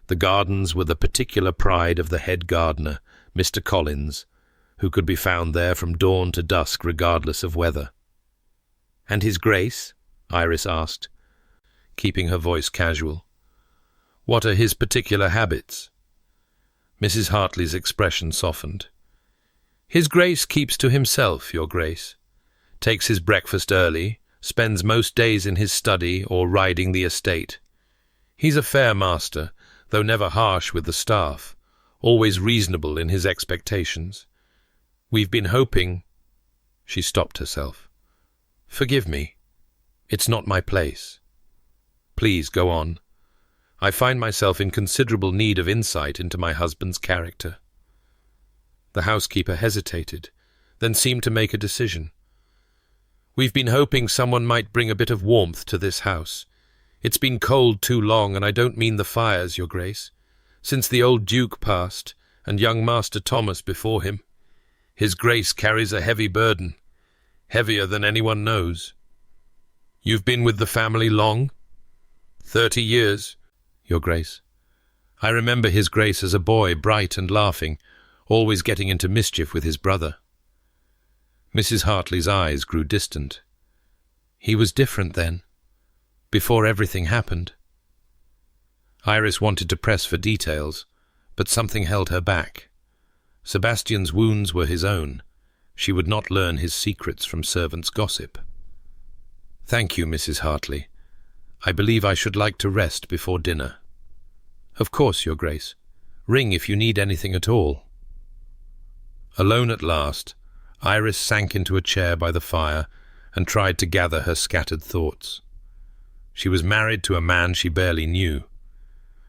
The gardens were the particular pride of the head gardener, Mr. Collins, who could be found there from dawn to dusk regardless of weather. "And His Grace?" Iris asked, keeping her voice casual. "What are his particular habits?" Mrs. Hartley's expression softened. "His Grace keeps to himself, Your Grace. Takes his breakfast early, spends most days in his study or riding the estate. He's a fair master, though never harsh with the staff, always reasonable in his expectations. We've been hoping—" She stopped herself. "Forgive me. It's not my place. Please go on. I find myself in considerable need of insight into my husband's character." The housekeeper hesitated, then seemed to make a decision. "We've been hoping someone might bring a bit of warmth to this house. It's been cold too long, and I don't mean the fires, Your Grace. Since the old Duke passed, and young Master Thomas before him, His Grace carries a heavy burden, heavier than anyone knows." "You've been with the family long?" 30 years, Your Grace. I remember His Grace as a boy, bright and laughing, always getting into mischief with his brother." Mrs. Hartley's eyes grew distant. "He was different then, before everything happened." Iris wanted to press for details, but something held her back. Sebastian's wounds were his own. She would not learn his secrets from servants' gossip. "Thank you, Mrs. Hartley. I believe I should like to rest before dinner." "Of course, Your Grace. Ring if you need anything at all." Alone at last, Iris sank into a chair by the fire and tried to gather her scattered thoughts. She was married to a man she barely knew.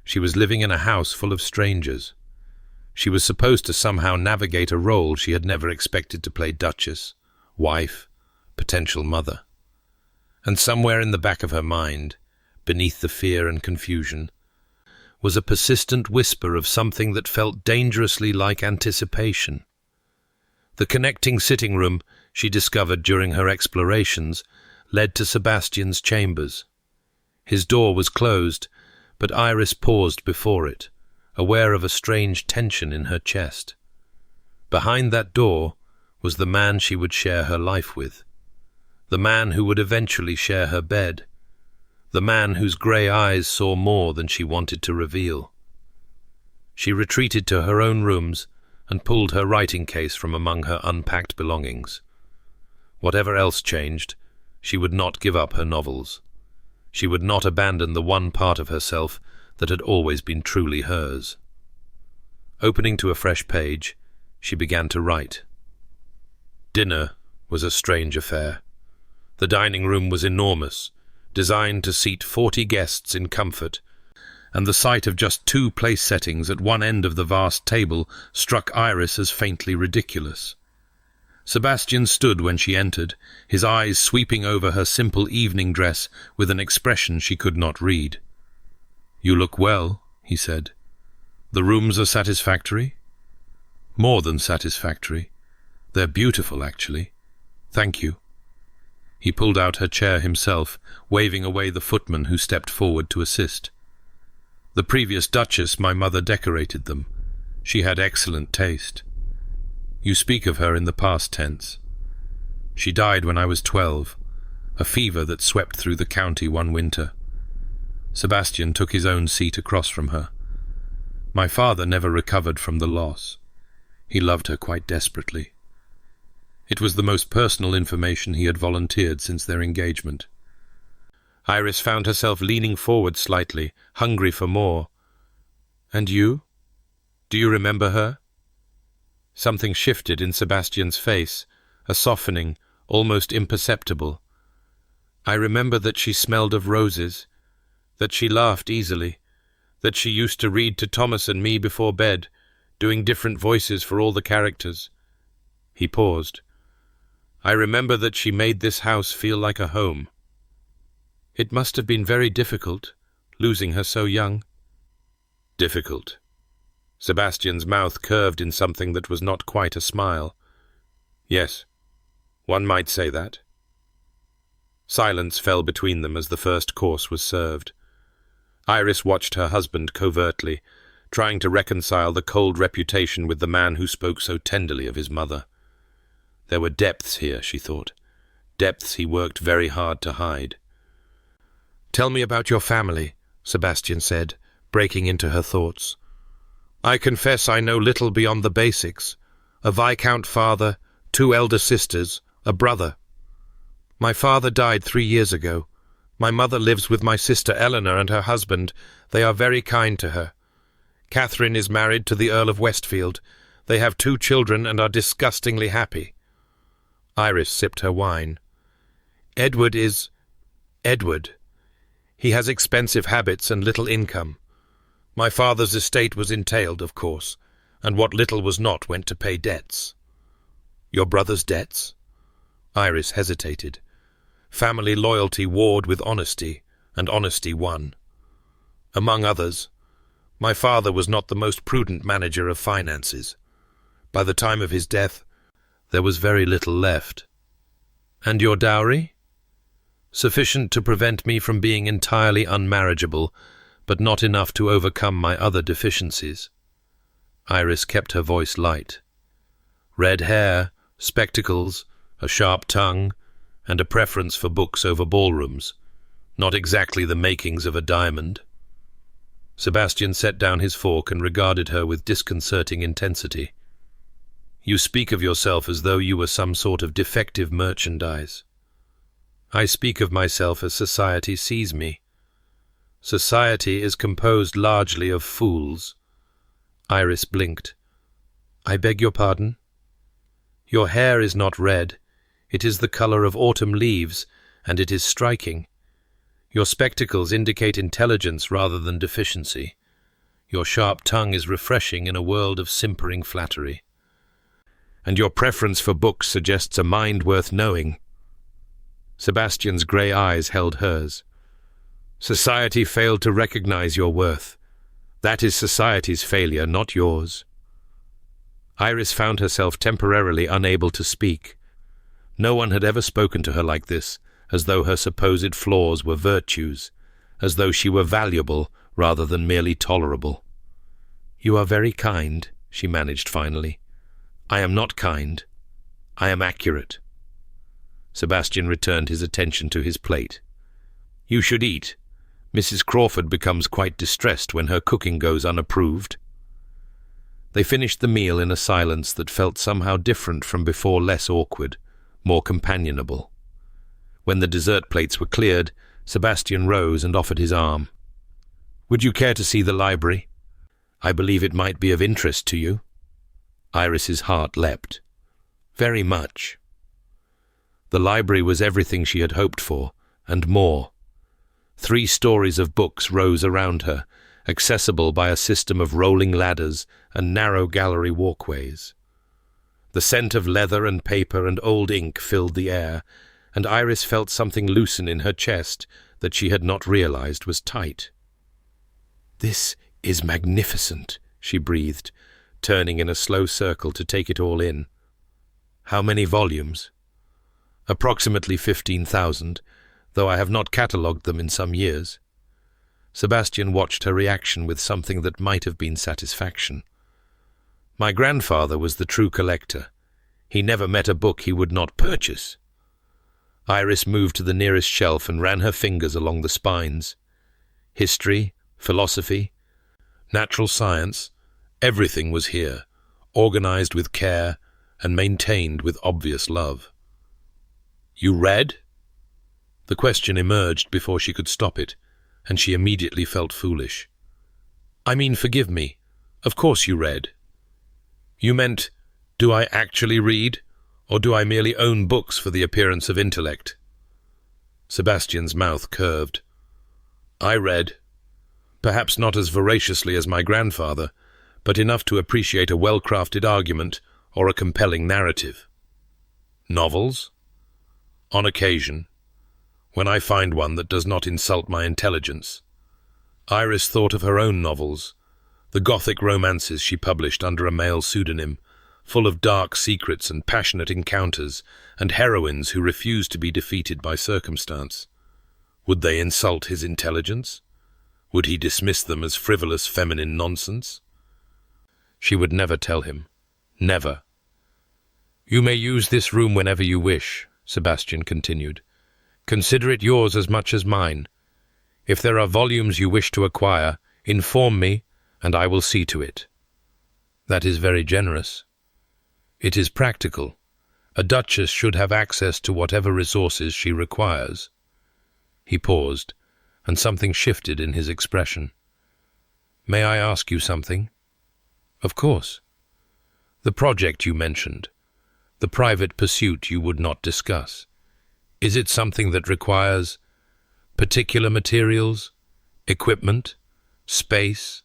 She was living in a house full of strangers. She was supposed to somehow navigate a role she had never expected to play: duchess, wife, potential mother. And somewhere in the back of her mind, beneath the fear and confusion, was a persistent whisper of something that felt dangerously like anticipation. The connecting sitting room, she discovered during her explorations, led to Sebastian's chambers. His door was closed, but Iris paused before it, aware of a strange tension in her chest. Behind that door was the man she would share her life with, the man who would eventually share her bed, the man whose grey eyes saw more than she wanted to reveal. She retreated to her own rooms and pulled her writing case from among her unpacked belongings. Whatever else changed, she would not give up her novels. She would not abandon the one part of herself that had always been truly hers. Opening to a fresh page, she began to write. Dinner was a strange affair. The dining room was enormous, designed to seat 40 guests in comfort, and the sight of just 2 place settings at one end of the vast table struck Iris as faintly ridiculous. Sebastian stood when she entered, his eyes sweeping over her simple evening dress with an expression she could not read. "You look well," he said. "The rooms are satisfactory?" "More than satisfactory. They're beautiful, actually. Thank you." He pulled out her chair himself, waving away the footman who stepped forward to assist. "The previous Duchess, my mother, decorated them. She had excellent taste. You speak of her in the past tense. She died when I was 12, a fever that swept through the county one winter." Sebastian took his own seat across from her. "My father never recovered from the loss. He loved her quite desperately." It was the most personal information he had volunteered since their engagement. Iris found herself leaning forward slightly, hungry for more. "And you? Do you remember her?" Something shifted in Sebastian's face, a softening, almost imperceptible. "I remember that she smelled of roses. that she laughed easily, that she used to read to Thomas and me before bed, doing different voices for all the characters. He paused. I remember that she made this house feel like a home. It must have been very difficult, losing her so young. Difficult. Sebastian's mouth curved in something that was not quite a smile. Yes, one might say that. Silence fell between them as the first course was served. Iris watched her husband covertly, trying to reconcile the cold reputation with the man who spoke so tenderly of his mother. There were depths here, she thought, depths he worked very hard to hide. "Tell me about your family," Sebastian said, breaking into her thoughts. "I confess I know little beyond the basics. A Viscount father, 2 elder sisters, a brother. My father died 3 years ago. My mother lives with my sister Eleanor and her husband. They are very kind to her. Catherine is married to the Earl of Westfield. They have 2 children and are disgustingly happy." Iris sipped her wine. Edward. He has expensive habits and little income. My father's estate was entailed, of course, and what little was not went to pay debts." "Your brother's debts?" Iris hesitated. Family loyalty warred with honesty, and honesty won. Among others, my father was not the most prudent manager of finances. By the time of his death, there was very little left. "And your dowry?" "Sufficient to prevent me from being entirely unmarriageable, but not enough to overcome my other deficiencies." Iris kept her voice light. "Red hair, spectacles, a sharp tongue, and a preference for books over ballrooms. Not exactly the makings of a diamond." Sebastian set down his fork and regarded her with disconcerting intensity. "You speak of yourself as though you were some sort of defective merchandise." "I speak of myself as society sees me. Society is composed largely of fools." Iris blinked. "I beg your pardon?" "Your hair is not red. It is the colour of autumn leaves, and it is striking. Your spectacles indicate intelligence rather than deficiency. Your sharp tongue is refreshing in a world of simpering flattery. And your preference for books suggests a mind worth knowing." Sebastian's grey eyes held hers. "Society failed to recognize your worth. That is society's failure, not yours." Iris found herself temporarily unable to speak. No one had ever spoken to her like this, as though her supposed flaws were virtues, as though she were valuable rather than merely tolerable. "You are very kind," she managed finally. "I am not kind. I am accurate." Sebastian returned his attention to his plate. "You should eat. Mrs. Crawford becomes quite distressed when her cooking goes unapproved." They finished the meal in a silence that felt somehow different from before, less awkward, more companionable. When the dessert plates were cleared, Sebastian rose and offered his arm. "Would you care to see the library? I believe it might be of interest to you." Iris's heart leapt. "Very much." The library was everything she had hoped for, and more. 3 stories of books rose around her, accessible by a system of rolling ladders and narrow gallery walkways. The scent of leather and paper and old ink filled the air, and Iris felt something loosen in her chest that she had not realized was tight. "This is magnificent," she breathed, turning in a slow circle to take it all in. "How many volumes?" "Approximately 15,000, though I have not catalogued them in some years." Sebastian watched her reaction with something that might have been satisfaction. "My grandfather was the true collector. He never met a book he would not purchase." Iris moved to the nearest shelf and ran her fingers along the spines. History, philosophy, natural science, everything was here, organized with care and maintained with obvious love. "You read?" The question emerged before she could stop it, and she immediately felt foolish. "I mean, forgive me. Of course you read." "You meant, do I actually read, or do I merely own books for the appearance of intellect?" Sebastian's mouth curved. I read, perhaps not as voraciously as my grandfather, but enough to appreciate a well-crafted argument or a compelling narrative. Novels? On occasion, when I find one that does not insult my intelligence. Iris thought of her own novels, the Gothic romances she published under a male pseudonym, full of dark secrets and passionate encounters, and heroines who refused to be defeated by circumstance. Would they insult his intelligence? Would he dismiss them as frivolous feminine nonsense? She would never tell him. Never. "You may use this room whenever you wish," Sebastian continued. "Consider it yours as much as mine. If there are volumes you wish to acquire, inform me, and I will see to it." "That is very generous." "It is practical. A duchess should have access to whatever resources she requires." He paused, and something shifted in his expression. "May I ask you something?" "Of course." "The project you mentioned, the private pursuit you would not discuss, is it something that requires particular materials, equipment, space?"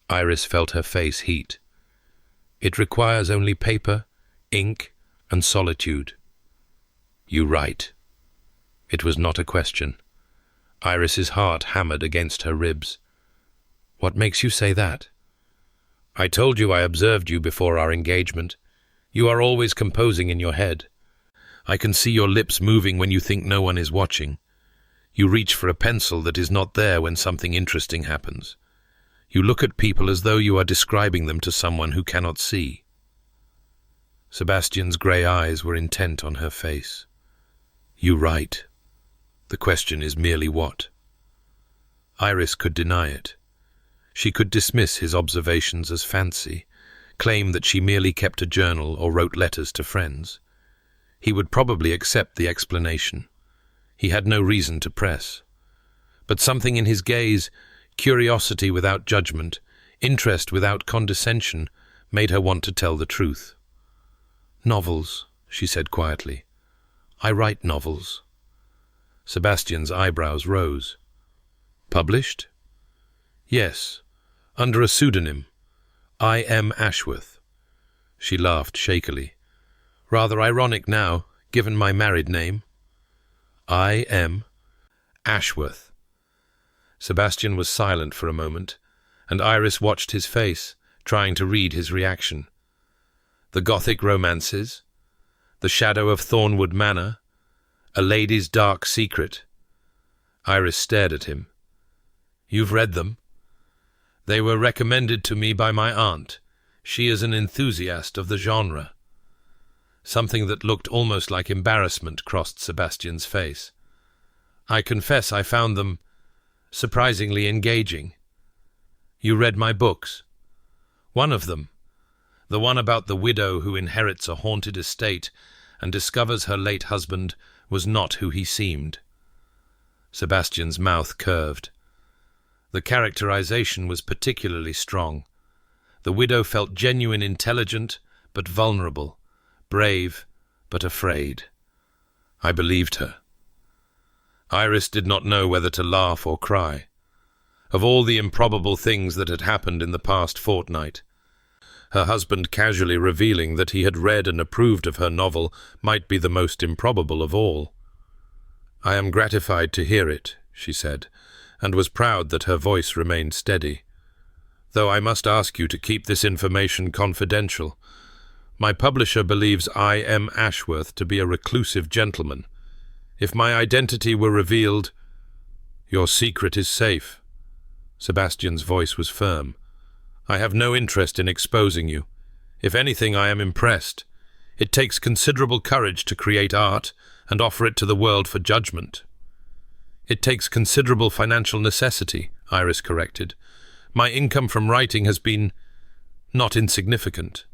Iris felt her face heat. "It requires only paper, ink, and solitude." "You write." It was not a question. Iris's heart hammered against her ribs. "What makes you say that?" "I told you I observed you before our engagement. You are always composing in your head. I can see your lips moving when you think no one is watching. You reach for a pencil that is not there when something interesting happens. You look at people as though you are describing them to someone who cannot see." Sebastian's grey eyes were intent on her face. "You write. The question is merely what?" Iris could deny it. She could dismiss his observations as fancy, claim that she merely kept a journal or wrote letters to friends. He would probably accept the explanation. He had no reason to press. But something in his gaze, curiosity without judgment, interest without condescension, made her want to tell the truth. "Novels," she said quietly. "I write novels." Sebastian's eyebrows rose. "Published?" "Yes, under a pseudonym. I am Ashworth." She laughed shakily. "Rather ironic now, given my married name." "I am Ashworth." Sebastian was silent for a moment, and Iris watched his face, trying to read his reaction. The Gothic romances, the shadow of Thornwood Manor, a lady's dark secret. Iris stared at him. "You've read them?" "They were recommended to me by my aunt. She is an enthusiast of the genre." Something that looked almost like embarrassment crossed Sebastian's face. "I confess I found them surprisingly engaging." "You read my books?" "One of them. The one about the widow who inherits a haunted estate and discovers her late husband was not who he seemed." Sebastian's mouth curved. The characterization was particularly strong. The widow felt genuine, intelligent, but vulnerable, brave, but afraid. I believed her. Iris did not know whether to laugh or cry. Of all the improbable things that had happened in the past fortnight, her husband casually revealing that he had read and approved of her novel might be the most improbable of all. "I am gratified to hear it," she said, and was proud that her voice remained steady. "Though I must ask you to keep this information confidential. My publisher believes I am Ashworth to be a reclusive gentleman. If my identity were revealed—" "Your secret is safe." Sebastian's voice was firm. "I have no interest in exposing you. If anything, I am impressed. It takes considerable courage to create art and offer it to the world for judgment." "It takes considerable financial necessity," Iris corrected. "My income from writing has been not insignificant.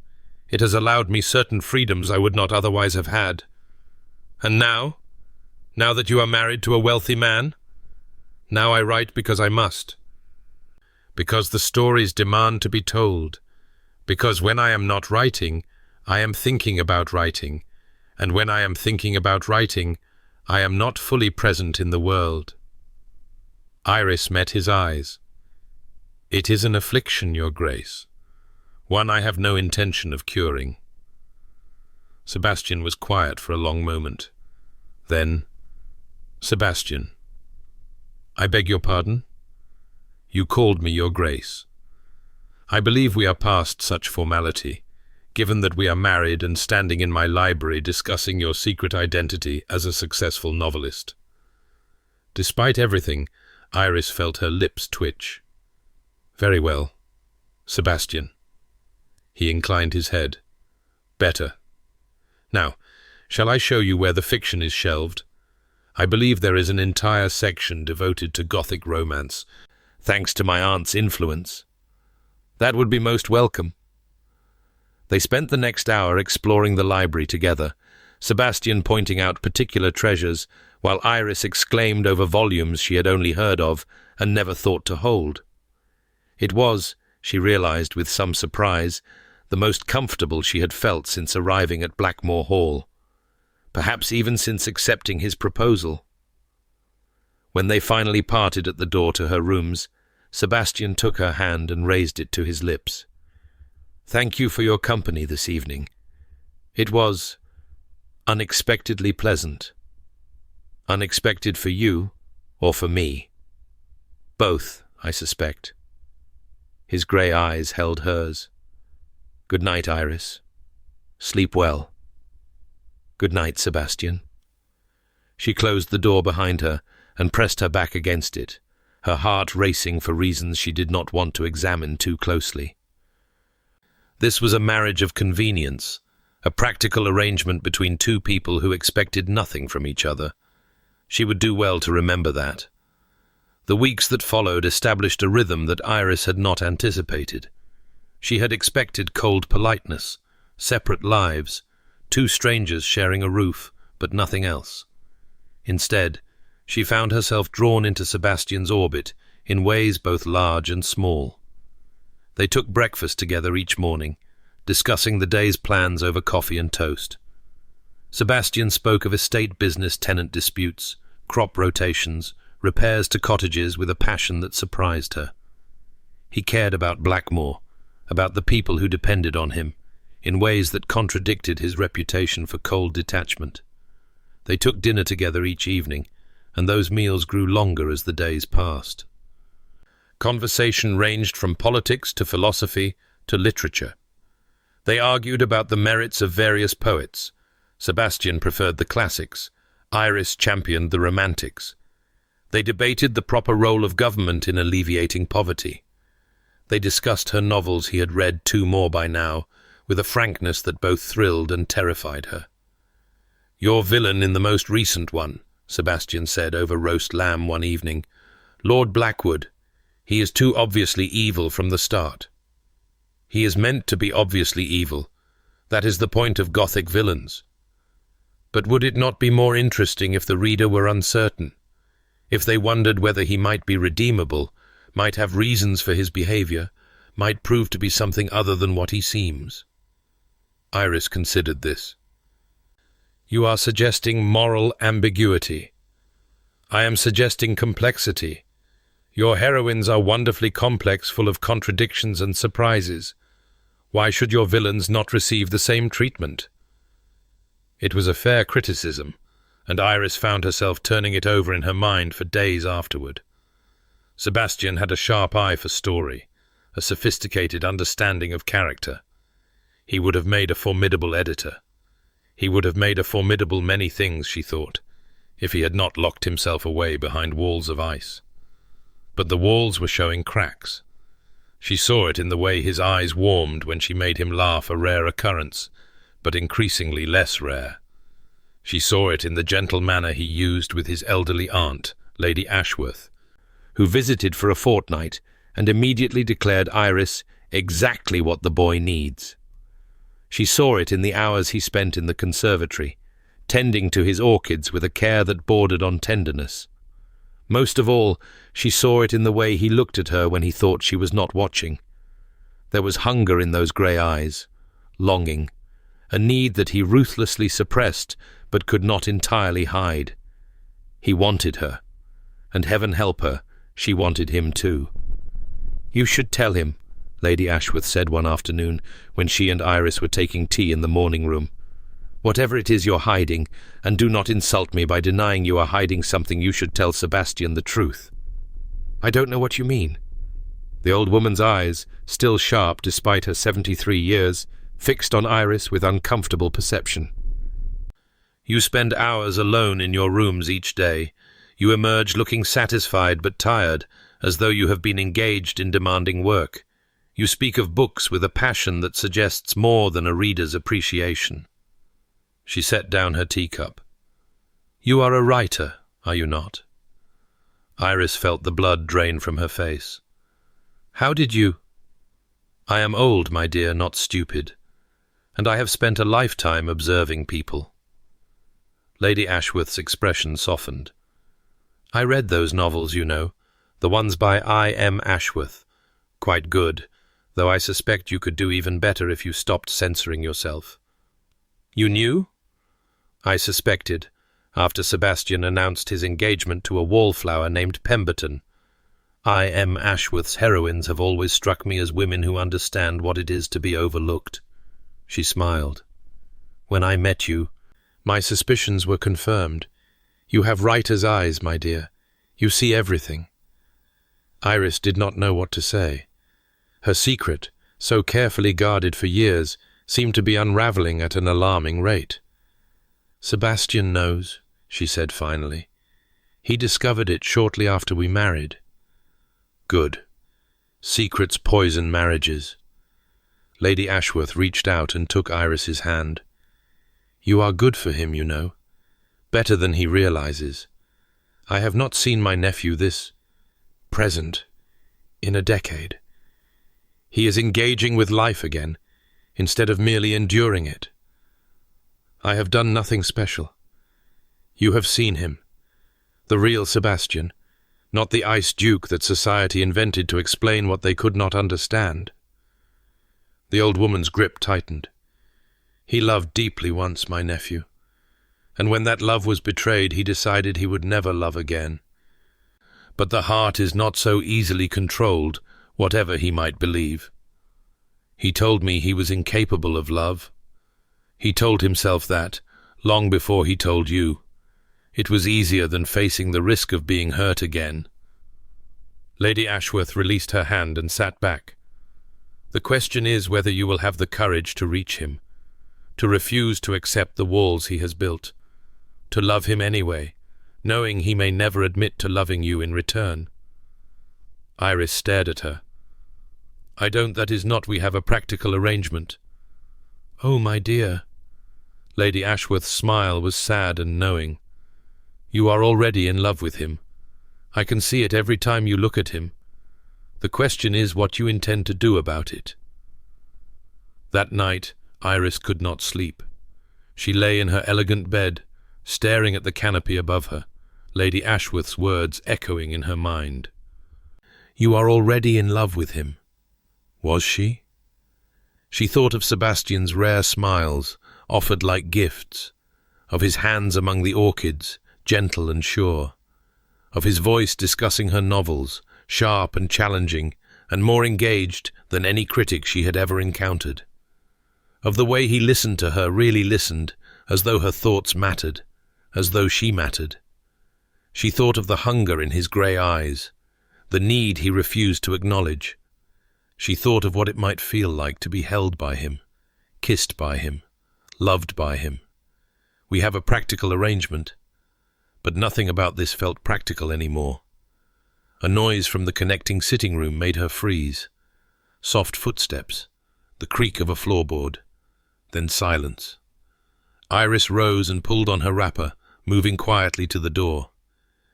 It has allowed me certain freedoms I would not otherwise have had." "And now? Now that you are married to a wealthy man?" "Now I write because I must. Because the stories demand to be told. Because when I am not writing, I am thinking about writing. And when I am thinking about writing, I am not fully present in the world." Iris met his eyes. "It is an affliction, Your Grace, one I have no intention of curing." Sebastian was quiet for a long moment. Then, "Sebastian, I beg your pardon? You called me Your Grace. I believe we are past such formality, given that we are married and standing in my library discussing your secret identity as a successful novelist." Despite everything, Iris felt her lips twitch. "Very well, Sebastian." He inclined his head. "Better. Now, shall I show you where the fiction is shelved? I believe there is an entire section devoted to Gothic romance, thanks to my aunt's influence." "That would be most welcome." They spent the next hour exploring the library together, Sebastian pointing out particular treasures, while Iris exclaimed over volumes she had only heard of and never thought to hold. It was, she realized with some surprise, the most comfortable she had felt since arriving at Blackmore Hall, perhaps even since accepting his proposal. When they finally parted at the door to her rooms, Sebastian took her hand and raised it to his lips. "Thank you for your company this evening. It was unexpectedly pleasant. Unexpected for you, or for me? Both, I suspect." His grey eyes held hers. "Good night, Iris. Sleep well." "Good night, Sebastian." She closed the door behind her and pressed her back against it, her heart racing for reasons she did not want to examine too closely. This was a marriage of convenience, a practical arrangement between two people who expected nothing from each other. She would do well to remember that. The weeks that followed established a rhythm that Iris had not anticipated. She had expected cold politeness, separate lives, two strangers sharing a roof, but nothing else. Instead, she found herself drawn into Sebastian's orbit in ways both large and small. They took breakfast together each morning, discussing the day's plans over coffee and toast. Sebastian spoke of estate business tenant disputes, crop rotations, repairs to cottages with a passion that surprised her. He cared about Blackmore, about the people who depended on him, in ways that contradicted his reputation for cold detachment. They took dinner together each evening, and those meals grew longer as the days passed. Conversation ranged from politics to philosophy to literature. They argued about the merits of various poets. Sebastian preferred the classics. Iris championed the romantics. They debated the proper role of government in alleviating poverty. They discussed her novels he had read 2 more by now, with a frankness that both thrilled and terrified her. "Your villain in the most recent one," Sebastian said over roast lamb one evening. "Lord Blackwood. He is too obviously evil from the start." "He is meant to be obviously evil. That is the point of Gothic villains. But would it not be more interesting if the reader were uncertain? If they wondered whether he might be redeemable, might have reasons for his behavior, might prove to be something other than what he seems?" Iris considered this. "You are suggesting moral ambiguity. I am suggesting complexity. Your heroines are wonderfully complex, full of contradictions and surprises. Why should your villains not receive the same treatment?" It was a fair criticism, and Iris found herself turning it over in her mind for days afterward. Sebastian had a sharp eye for story, a sophisticated understanding of character. He would have made a formidable editor. He would have made a formidable many things, she thought, if he had not locked himself away behind walls of ice. But the walls were showing cracks. She saw it in the way his eyes warmed when she made him laugh, a rare occurrence, but increasingly less rare. She saw it in the gentle manner he used with his elderly aunt, Lady Ashworth, who visited for a fortnight and immediately declared Iris exactly what the boy needs. She saw it in the hours he spent in the conservatory, tending to his orchids with a care that bordered on tenderness. Most of all, she saw it in the way he looked at her when he thought she was not watching. There was hunger in those grey eyes, longing, a need that he ruthlessly suppressed but could not entirely hide. He wanted her, and heaven help her, She wanted him too. "You should tell him," Lady Ashworth said one afternoon when she and Iris were taking tea in the morning room. "Whatever it is you're hiding, and do not insult me by denying you are hiding something, you should tell Sebastian the truth." "I don't know what you mean." The old woman's eyes, still sharp despite her 73 years, fixed on Iris with uncomfortable perception. "You spend hours alone in your rooms each day. You emerge looking satisfied but tired, as though you have been engaged in demanding work. You speak of books with a passion that suggests more than a reader's appreciation." She set down her teacup. "You are a writer, are you not?" Iris felt the blood drain from her face. "How did you—" "I am old, my dear, not stupid, and I have spent a lifetime observing people." Lady Ashworth's expression softened. "I read those novels, you know, the ones by I.M. Ashworth. Quite good, though I suspect you could do even better if you stopped censoring yourself." "You knew?" "I suspected, after Sebastian announced his engagement to a wallflower named Pemberton. I.M. Ashworth's heroines have always struck me as women who understand what it is to be overlooked." She smiled. "When I met you, my suspicions were confirmed. You have writer's eyes, my dear. You see everything." Iris did not know what to say. Her secret, so carefully guarded for years, seemed to be unravelling at an alarming rate. "Sebastian knows," she said finally. "He discovered it shortly after we married." "Good. Secrets poison marriages." Lady Ashworth reached out and took Iris's hand. "You are good for him, you know. Better than he realizes. I have not seen my nephew this present in a decade. He is engaging with life again, instead of merely enduring it. I have done nothing special. You have seen him. The real Sebastian, not the ice duke that society invented to explain what they could not understand." The old woman's grip tightened. "He loved deeply once, my nephew, and when that love was betrayed, he decided he would never love again. But the heart is not so easily controlled, whatever he might believe. He told me he was incapable of love. He told himself that, long before he told you. It was easier than facing the risk of being hurt again." Lady Ashworth released her hand and sat back. "The question is whether you will have the courage to reach him, to refuse to accept the walls he has built, to love him anyway, knowing he may never admit to loving you in return." Iris stared at her. That is not we have a practical arrangement." "Oh, my dear." Lady Ashworth's smile was sad and knowing. "You are already in love with him. I can see it every time you look at him. The question is what you intend to do about it." That night, Iris could not sleep. She lay in her elegant bed, staring at the canopy above her, Lady Ashworth's words echoing in her mind. "You are already in love with him." Was she? She thought of Sebastian's rare smiles, offered like gifts, of his hands among the orchids, gentle and sure, of his voice discussing her novels, sharp and challenging, and more engaged than any critic she had ever encountered, of the way he listened to her, really listened, as though her thoughts mattered, as though she mattered. She thought of the hunger in his grey eyes, the need he refused to acknowledge. She thought of what it might feel like to be held by him, kissed by him, loved by him. We have a practical arrangement, but nothing about this felt practical anymore. A noise from the connecting sitting room made her freeze. Soft footsteps, the creak of a floorboard, then silence. Iris rose and pulled on her wrapper, moving quietly to the door.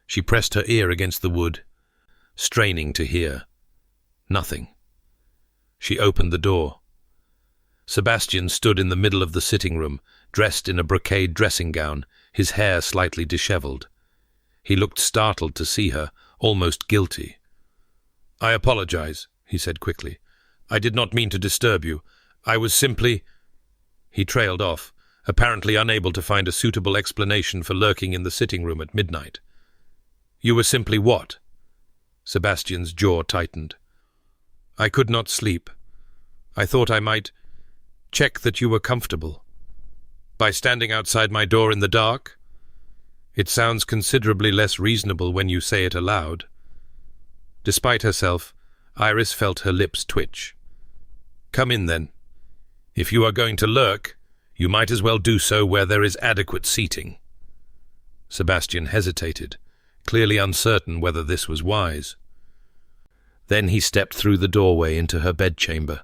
She pressed her ear against the wood, straining to hear. Nothing. She opened the door. Sebastian stood in the middle of the sitting room, dressed in a brocade dressing gown, his hair slightly dishevelled. He looked startled to see her, almost guilty. "I apologize," he said quickly. "I did not mean to disturb you. I was simply—" He trailed off, apparently unable to find a suitable explanation for lurking in the sitting room at midnight. "You were simply what?" Sebastian's jaw tightened. "I could not sleep. I thought I might check that you were comfortable. By standing outside my door in the dark? It sounds considerably less reasonable when you say it aloud." Despite herself, Iris felt her lips twitch. "Come in, then. If you are going to lurk, you might as well do so where there is adequate seating." Sebastian hesitated, clearly uncertain whether this was wise. Then he stepped through the doorway into her bedchamber.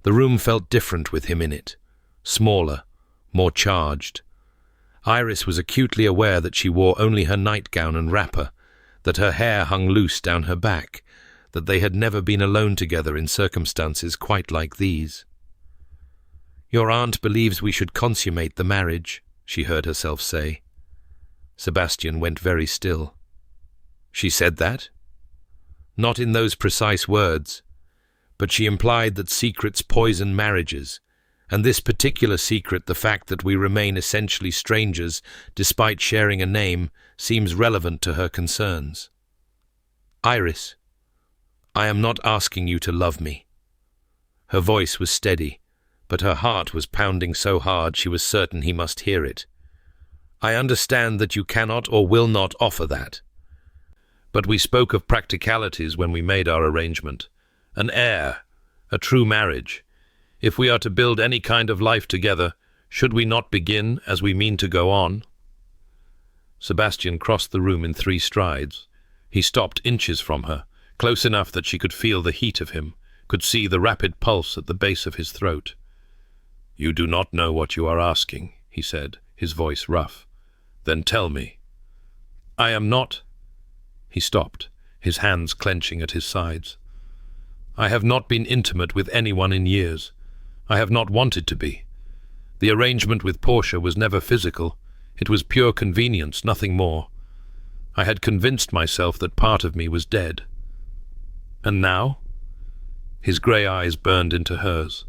The room felt different with him in it, smaller, more charged. Iris was acutely aware that she wore only her nightgown and wrapper, that her hair hung loose down her back, that they had never been alone together in circumstances quite like these. "Your aunt believes we should consummate the marriage," she heard herself say. Sebastian went very still. She said that? Not in those precise words, but she implied that secrets poison marriages, and this particular secret, the fact that we remain essentially strangers despite sharing a name, seems relevant to her concerns. "Iris, I am not asking you to love me." Her voice was steady, but her heart was pounding so hard she was certain he must hear it. "I understand that you cannot or will not offer that. But we spoke of practicalities when we made our arrangement. An heir, a true marriage. If we are to build any kind of life together, should we not begin as we mean to go on?" Sebastian crossed the room in 3 strides. He stopped inches from her, close enough that she could feel the heat of him, could see the rapid pulse at the base of his throat. "You do not know what you are asking," he said, his voice rough. "Then tell me." "I am not—" He stopped, his hands clenching at his sides. "I have not been intimate with anyone in years. I have not wanted to be. The arrangement with Portia was never physical. It was pure convenience, nothing more. I had convinced myself that part of me was dead. And now?" His grey eyes burned into hers.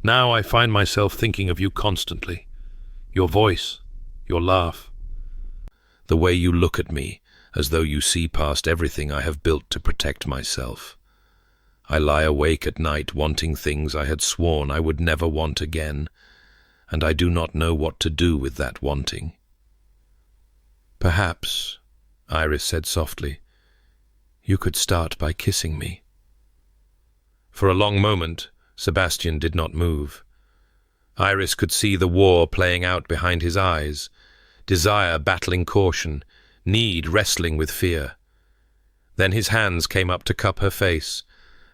"Now I find myself thinking of you constantly. Your voice, your laugh. The way you look at me, as though you see past everything I have built to protect myself. I lie awake at night wanting things I had sworn I would never want again, and I do not know what to do with that wanting." "Perhaps," Iris said softly, "you could start by kissing me." For a long moment, Sebastian did not move. Iris could see the war playing out behind his eyes, desire battling caution, need wrestling with fear. Then his hands came up to cup her face,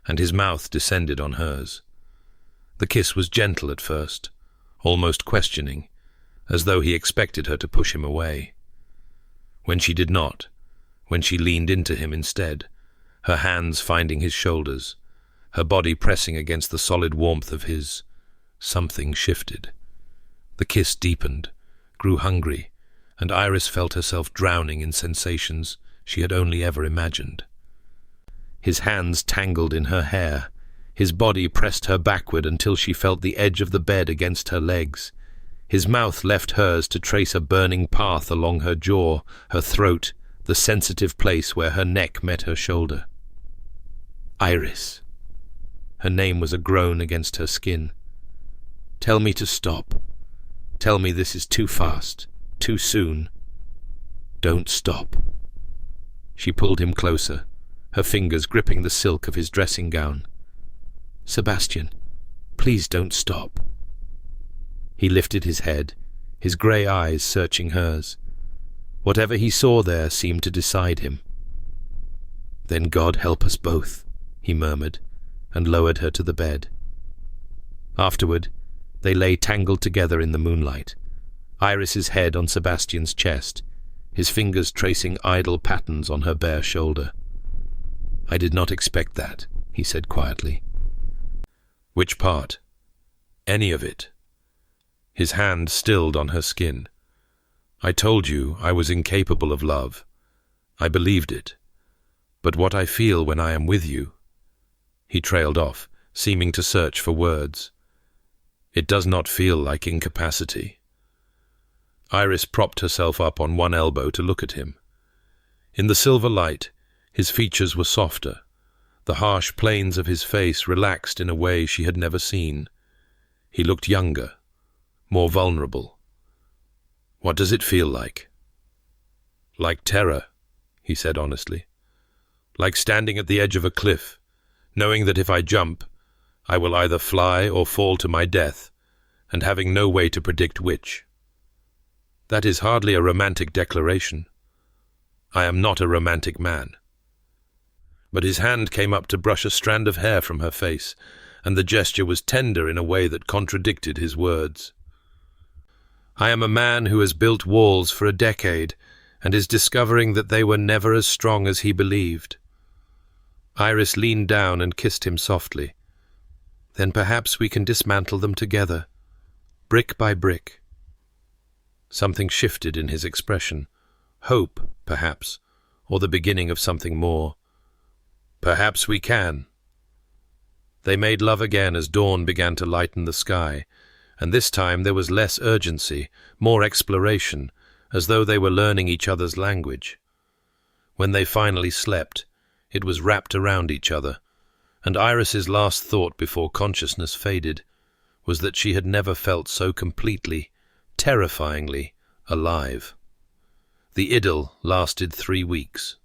and his mouth descended on hers. The kiss was gentle at first, almost questioning, as though he expected her to push him away. When she did not, when she leaned into him instead, her hands finding his shoulders, her body pressing against the solid warmth of his, something shifted. The kiss deepened, grew hungry, and Iris felt herself drowning in sensations she had only ever imagined. His hands tangled in her hair. His body pressed her backward until she felt the edge of the bed against her legs. His mouth left hers to trace a burning path along her jaw, her throat, the sensitive place where her neck met her shoulder. "Iris." Her name was a groan against her skin. "Tell me to stop. Tell me this is too fast, too soon. Don't stop." She pulled him closer, her fingers gripping the silk of his dressing gown. "Sebastian, please don't stop." He lifted his head, his grey eyes searching hers. Whatever he saw there seemed to decide him. "Then God help us both," he murmured, and lowered her to the bed. Afterward, they lay tangled together in the moonlight, Iris's head on Sebastian's chest, his fingers tracing idle patterns on her bare shoulder. "I did not expect that," he said quietly. "Which part? Any of it?" His hand stilled on her skin. "I told you I was incapable of love. I believed it. But what I feel when I am with you—" He trailed off, seeming to search for words. "It does not feel like incapacity." Iris propped herself up on one elbow to look at him. In the silver light, His features were softer. The harsh planes of his face relaxed in a way she had never seen. He looked younger, more vulnerable. "What does it feel like?" "Like terror," he said honestly. "Like standing at the edge of a cliff, knowing that if I jump, I will either fly or fall to my death, and having no way to predict which. That is hardly a romantic declaration. I am not a romantic man." But his hand came up to brush a strand of hair from her face, and the gesture was tender in a way that contradicted his words. "I am a man who has built walls for a decade and is discovering that they were never as strong as he believed." Iris leaned down and kissed him softly. "Then perhaps we can dismantle them together, brick by brick." Something shifted in his expression. Hope, perhaps, or the beginning of something more. "Perhaps we can." They made love again as dawn began to lighten the sky, and this time there was less urgency, more exploration, as though they were learning each other's language. When they finally slept, it was wrapped around each other, and Iris's last thought before consciousness faded was that she had never felt so completely, terrifyingly alive. The idyll lasted 3 weeks.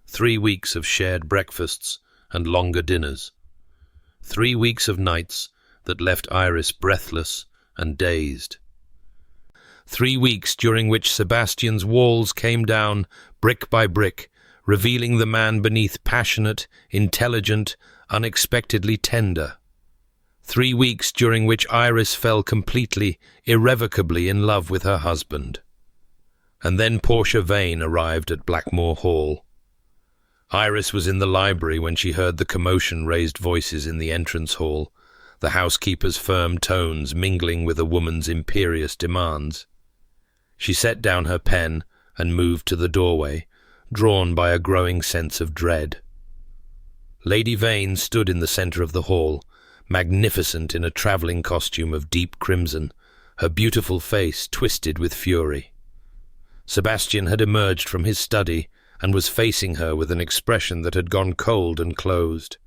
3 weeks of shared breakfasts and longer dinners. 3 weeks of nights that left Iris breathless and dazed. 3 weeks during which Sebastian's walls came down brick by brick, revealing the man beneath passionate, intelligent, unexpectedly tender. 3 weeks during which Iris fell completely, irrevocably in love with her husband. And then Portia Vane arrived at Blackmore Hall. Iris was in the library when she heard the commotion-raised voices in the entrance hall, the housekeeper's firm tones mingling with a woman's imperious demands. She set down her pen and moved to the doorway, drawn by a growing sense of dread. Lady Vane stood in the centre of the hall, magnificent in a travelling costume of deep crimson, her beautiful face twisted with fury. Sebastian had emerged from his study and was facing her with an expression that had gone cold and closed.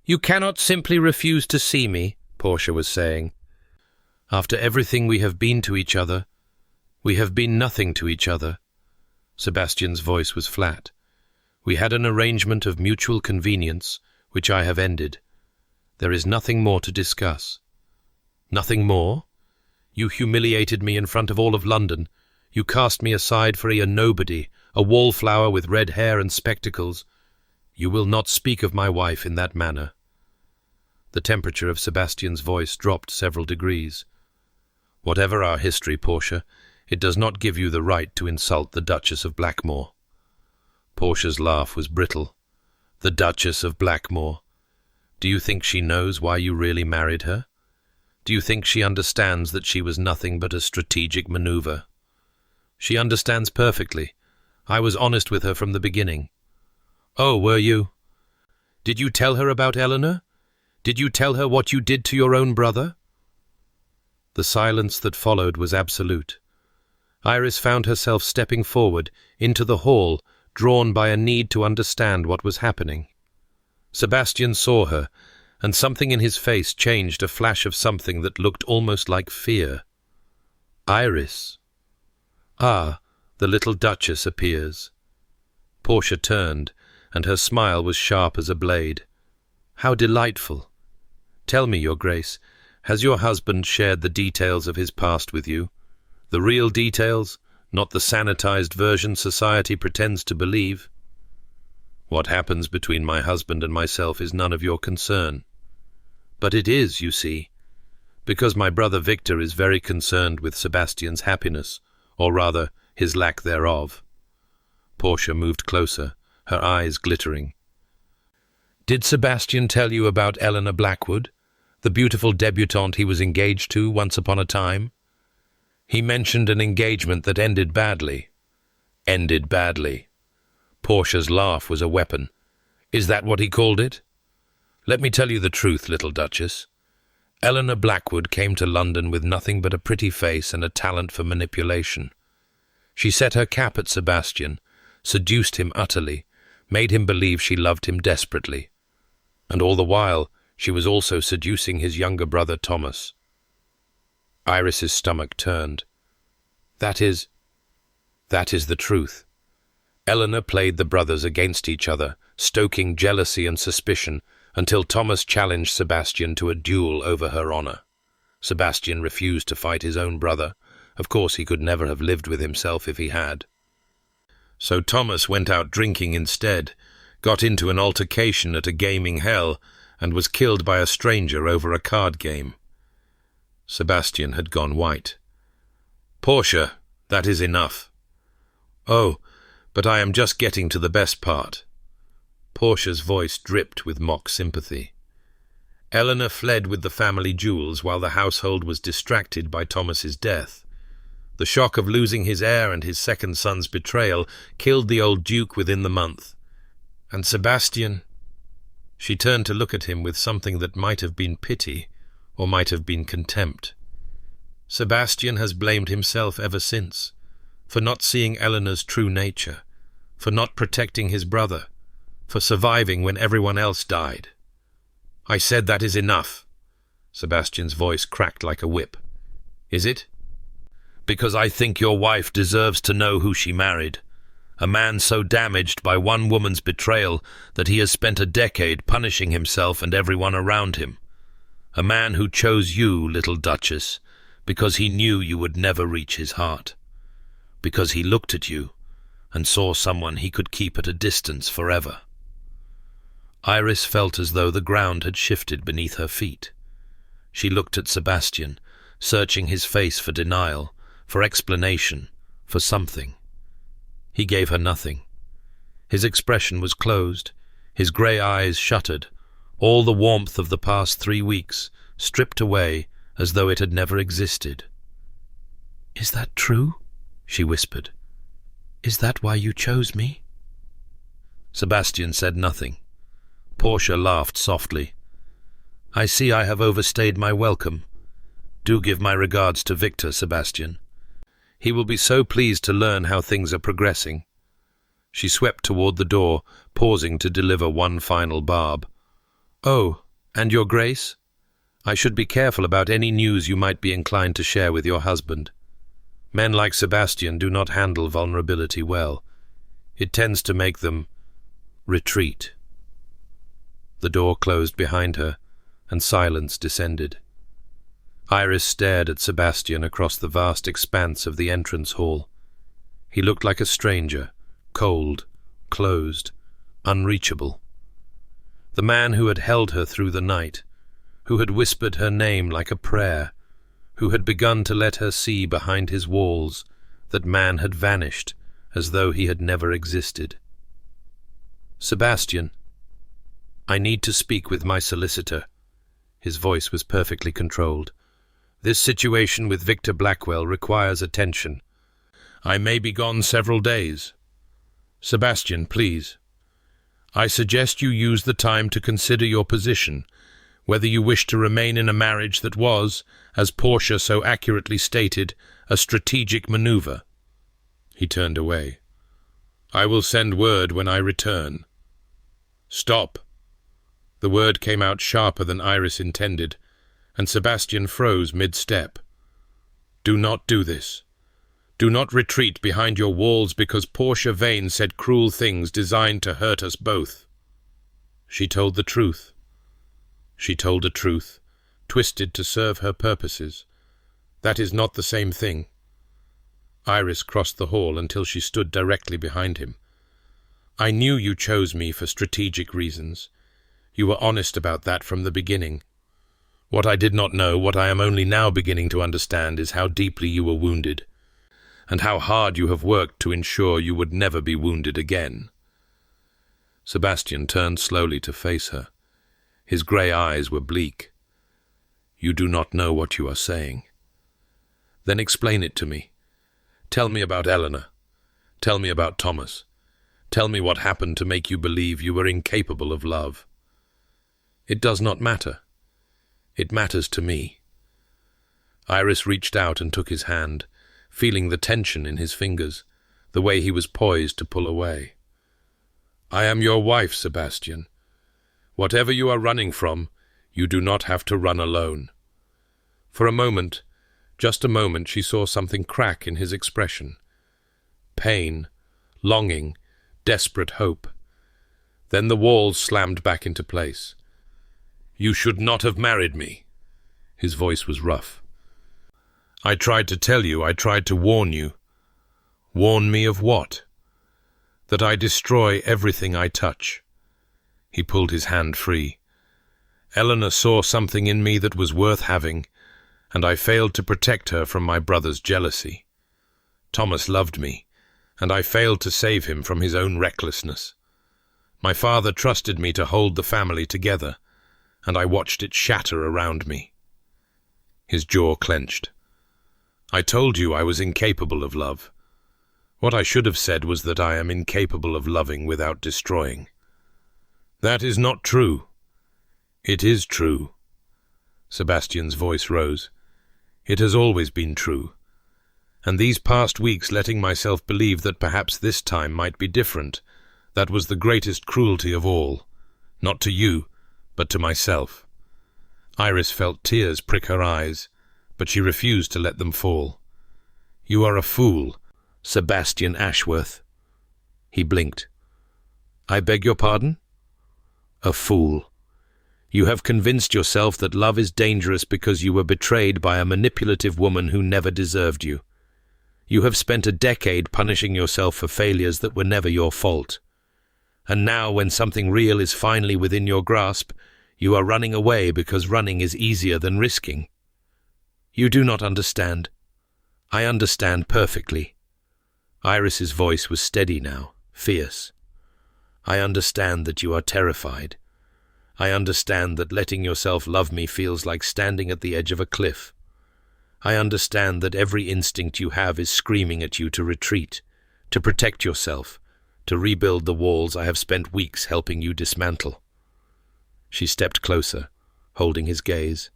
"You cannot simply refuse to see me," Portia was saying. "After everything we have been to each other, we have been nothing to each other." Sebastian's voice was flat. "We had an arrangement of mutual convenience, which I have ended. There is nothing more to discuss." "Nothing more? You humiliated me in front of all of London. You cast me aside for a nobody, a wallflower with red hair and spectacles. You will not speak of my wife in that manner." The temperature of Sebastian's voice dropped several degrees. "Whatever our history, Portia, it does not give you the right to insult the Duchess of Blackmore." Portia's laugh was brittle. "The Duchess of Blackmore? Do you think she knows why you really married her? Do you think she understands that she was nothing but a strategic maneuver? She understands perfectly. I was honest with her from the beginning." "Oh, were you? Did you tell her about Eleanor? Did you tell her what you did to your own brother?" The silence that followed was absolute. Iris found herself stepping forward into the hall, drawn by a need to understand what was happening. Sebastian saw her, and something in his face changed, a flash of something that looked almost like fear. "Iris. Ah, the little Duchess appears." Portia turned, and her smile was sharp as a blade. "How delightful! Tell me, Your Grace, has your husband shared the details of his past with you? The real details, not the sanitized version society pretends to believe?" "What happens between my husband and myself is none of your concern." "But it is, you see, because my brother Victor is very concerned with Sebastian's happiness, or rather, his lack thereof." Portia moved closer, her eyes glittering. "Did Sebastian tell you about Eleanor Blackwood, the beautiful debutante he was engaged to once upon a time? He mentioned an engagement that ended badly." "Ended badly." Portia's laugh was a weapon. "Is that what he called it? Let me tell you the truth, little Duchess. Eleanor Blackwood came to London with nothing but a pretty face and a talent for manipulation. She set her cap at Sebastian, seduced him utterly, made him believe she loved him desperately. And all the while, she was also seducing his younger brother Thomas. Iris's stomach turned. That is the truth. Eleanor played the brothers against each other, stoking jealousy and suspicion, until Thomas challenged Sebastian to a duel over her honor. Sebastian refused to fight his own brother. Of course, he could never have lived with himself if he had. So Thomas went out drinking instead, got into an altercation at a gaming hell, and was killed by a stranger over a card game. Sebastian had gone white. Portia, that is enough. Oh, but I am just getting to the best part. Portia's voice dripped with mock sympathy. Eleanor fled with the family jewels while the household was distracted by Thomas's death. The shock of losing his heir and his second son's betrayal killed the old duke within the month. And Sebastian... She turned to look at him with something that might have been pity, or might have been contempt. Sebastian has blamed himself ever since, for not seeing Eleanor's true nature, for not protecting his brother, for surviving when everyone else died. I said that is enough. Sebastian's voice cracked like a whip. Is it? Because I think your wife deserves to know who she married. A man so damaged by one woman's betrayal that he has spent a decade punishing himself and everyone around him. A man who chose you, little Duchess, because he knew you would never reach his heart. Because he looked at you and saw someone he could keep at a distance forever. Iris felt as though the ground had shifted beneath her feet. She looked at Sebastian, searching his face for denial, for explanation, for something. He gave her nothing. His expression was closed, his grey eyes shuttered, all the warmth of the past 3 weeks stripped away as though it had never existed. "Is that true?" she whispered. "Is that why you chose me?" Sebastian said nothing. Portia laughed softly. "I see I have overstayed my welcome. Do give my regards to Victor, Sebastian. He will be so pleased to learn how things are progressing." She swept toward the door, pausing to deliver one final barb. "Oh, and your Grace? I should be careful about any news you might be inclined to share with your husband. Men like Sebastian do not handle vulnerability well. It tends to make them retreat." The door closed behind her, and silence descended. Iris stared at Sebastian across the vast expanse of the entrance hall. He looked like a stranger, cold, closed, unreachable. The man who had held her through the night, who had whispered her name like a prayer, who had begun to let her see behind his walls that man had vanished as though he had never existed. "Sebastian, I need to speak with my solicitor." His voice was perfectly controlled. "This situation with Victor Blackwell requires attention. I may be gone several days. Sebastian, please. I suggest you use the time to consider your position, whether you wish to remain in a marriage that was, as Portia so accurately stated, a strategic maneuver." He turned away. "I will send word when I return." "Stop." The word came out sharper than Iris intended, and Sebastian froze mid-step. "Do not do this. Do not retreat behind your walls because Portia Vane said cruel things designed to hurt us both. She told the truth. She told a truth, twisted to serve her purposes. That is not the same thing." Iris crossed the hall until she stood directly behind him. "I knew you chose me for strategic reasons. You were honest about that from the beginning. What I did not know, what I am only now beginning to understand, is how deeply you were wounded, and how hard you have worked to ensure you would never be wounded again." Sebastian turned slowly to face her. His grey eyes were bleak. "You do not know what you are saying." "Then explain it to me. Tell me about Eleanor. Tell me about Thomas. Tell me what happened to make you believe you were incapable of love." "It does not matter. It matters to me." Iris reached out and took his hand, feeling the tension in his fingers, the way he was poised to pull away. I am your wife, Sebastian. Whatever you are running from, you do not have to run alone. For a moment, just a moment, she saw something crack in his expression. Pain, longing, desperate hope. Then the walls slammed back into place. You should not have married me. His voice was rough. I tried to tell you, I tried to warn you. Warn me of what? That I destroy everything I touch. He pulled his hand free. Eleanor saw something in me that was worth having, and I failed to protect her from my brother's jealousy. Thomas loved me, and I failed to save him from his own recklessness. My father trusted me to hold the family together, and I watched it shatter around me. His jaw clenched. I told you I was incapable of love. What I should have said was that I am incapable of loving without destroying. That is not true. It is true. Sebastian's voice rose. It has always been true. And these past weeks letting myself believe that perhaps this time might be different, that was the greatest cruelty of all. Not to you, but to myself. Iris felt tears prick her eyes, but she refused to let them fall. You are a fool, Sebastian Ashworth. He blinked. I beg your pardon? A fool. You have convinced yourself that love is dangerous because you were betrayed by a manipulative woman who never deserved you. You have spent a decade punishing yourself for failures that were never your fault. And now, when something real is finally within your grasp, you are running away because running is easier than risking. You do not understand. I understand perfectly. Iris's voice was steady now, fierce. I understand that you are terrified. I understand that letting yourself love me feels like standing at the edge of a cliff. I understand that every instinct you have is screaming at you to retreat, to protect yourself, to rebuild the walls I have spent weeks helping you dismantle. She stepped closer, holding his gaze.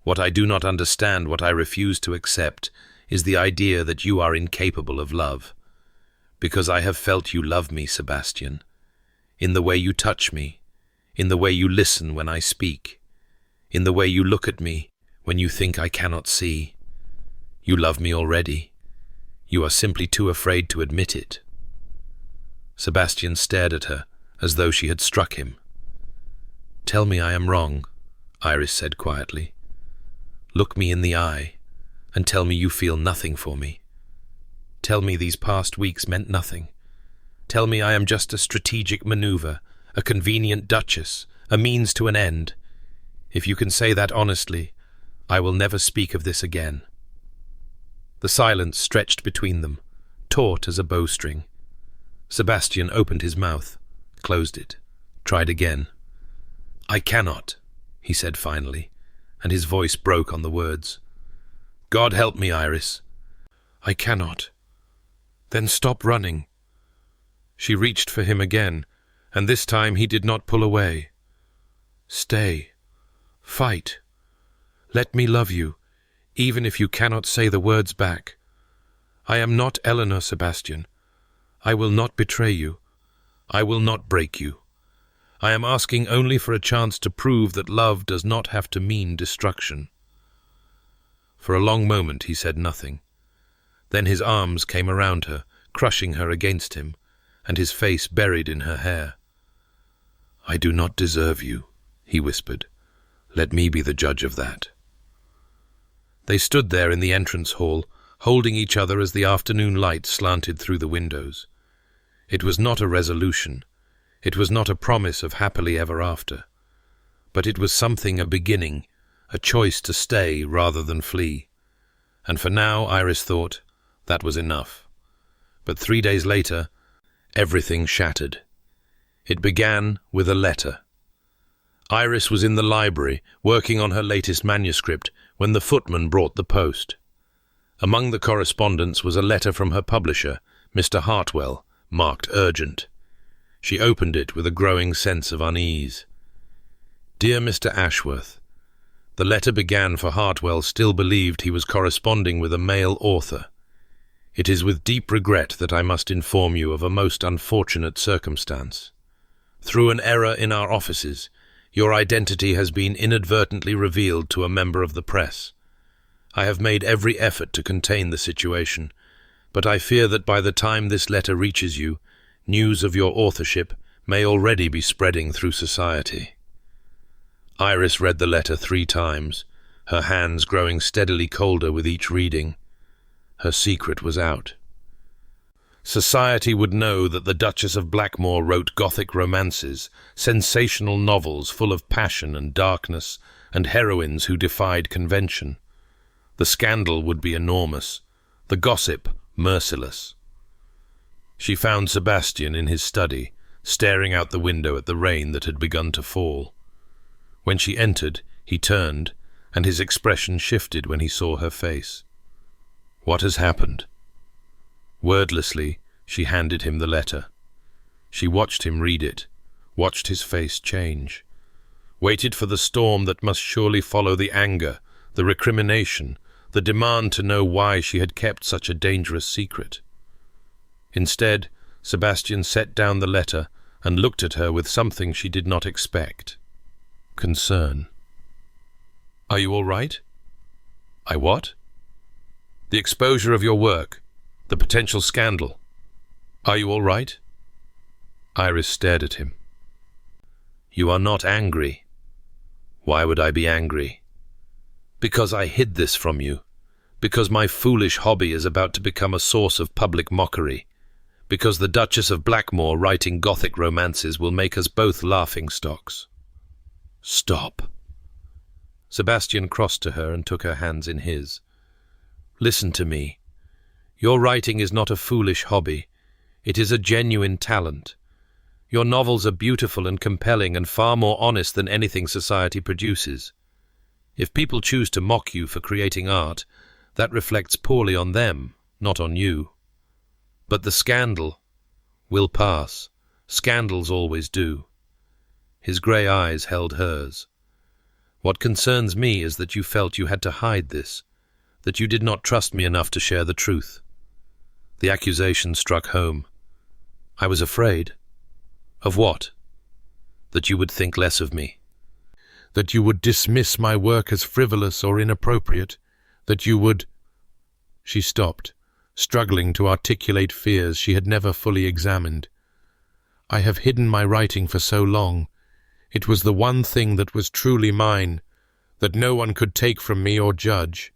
What I do not understand, what I refuse to accept, is the idea that you are incapable of love. Because I have felt you love me, Sebastian. In the way you touch me, in the way you listen when I speak, in the way you look at me when you think I cannot see. You love me already. You are simply too afraid to admit it. Sebastian stared at her, as though she had struck him. Tell me I am wrong, Iris said quietly. Look me in the eye, and tell me you feel nothing for me. Tell me these past weeks meant nothing. Tell me I am just a strategic maneuver, a convenient duchess, a means to an end. If you can say that honestly, I will never speak of this again. The silence stretched between them, taut as a bowstring. Sebastian opened his mouth, closed it, tried again. I cannot, he said finally, and his voice broke on the words. God help me, Iris. I cannot. Then stop running. She reached for him again, and this time he did not pull away. Stay. Fight. Let me love you, even if you cannot say the words back. I am not Eleanor, Sebastian. I will not betray you. I will not break you. I am asking only for a chance to prove that love does not have to mean destruction. For a long moment he said nothing. Then his arms came around her, crushing her against him, and his face buried in her hair. I do not deserve you, he whispered. Let me be the judge of that. They stood there in the entrance hall, holding each other as the afternoon light slanted through the windows. It was not a resolution. It was not a promise of happily ever after. But it was something, a beginning, a choice to stay rather than flee. And for now, Iris thought, that was enough. But 3 days later, everything shattered. It began with a letter. Iris was in the library, working on her latest manuscript, when the footman brought the post. Among the correspondence was a letter from her publisher, Mr. Hartwell, marked urgent. She opened it with a growing sense of unease. Dear Mr. Ashworth, the letter began, for Hartwell still believed he was corresponding with a male author. It is with deep regret that I must inform you of a most unfortunate circumstance. Through an error in our offices, your identity has been inadvertently revealed to a member of the press. I have made every effort to contain the situation, but I fear that by the time this letter reaches you, news of your authorship may already be spreading through society. Iris read the letter 3 times, her hands growing steadily colder with each reading. Her secret was out. Society would know that the Duchess of Blackmore wrote Gothic romances, sensational novels full of passion and darkness, and heroines who defied convention. The scandal would be enormous, the gossip merciless. She found Sebastian in his study, staring out the window at the rain that had begun to fall. When she entered, he turned, and his expression shifted when he saw her face. "What has happened?" Wordlessly, she handed him the letter. She watched him read it, watched his face change, waited for the storm that must surely follow the anger, the recrimination, the demand to know why she had kept such a dangerous secret. Instead, Sebastian set down the letter and looked at her with something she did not expect. Concern. "Are you all right?" "I what?" "The exposure of your work, the potential scandal. Are you all right?" Iris stared at him. "You are not angry." "Why would I be angry?" "Because I hid this from you. Because my foolish hobby is about to become a source of public mockery. Because the Duchess of Blackmore writing Gothic romances will make us both laughingstocks." "Stop." Sebastian crossed to her and took her hands in his. "Listen to me. Your writing is not a foolish hobby. It is a genuine talent. Your novels are beautiful and compelling and far more honest than anything society produces. If people choose to mock you for creating art, that reflects poorly on them, not on you. But the scandal will pass. Scandals always do." His grey eyes held hers. "What concerns me is that you felt you had to hide this, that you did not trust me enough to share the truth." The accusation struck home. "I was afraid." "Of what?" "That you would think less of me. That you would dismiss my work as frivolous or inappropriate. That you would—" She stopped, struggling to articulate fears she had never fully examined. "I have hidden my writing for so long. It was the one thing that was truly mine, that no one could take from me or judge.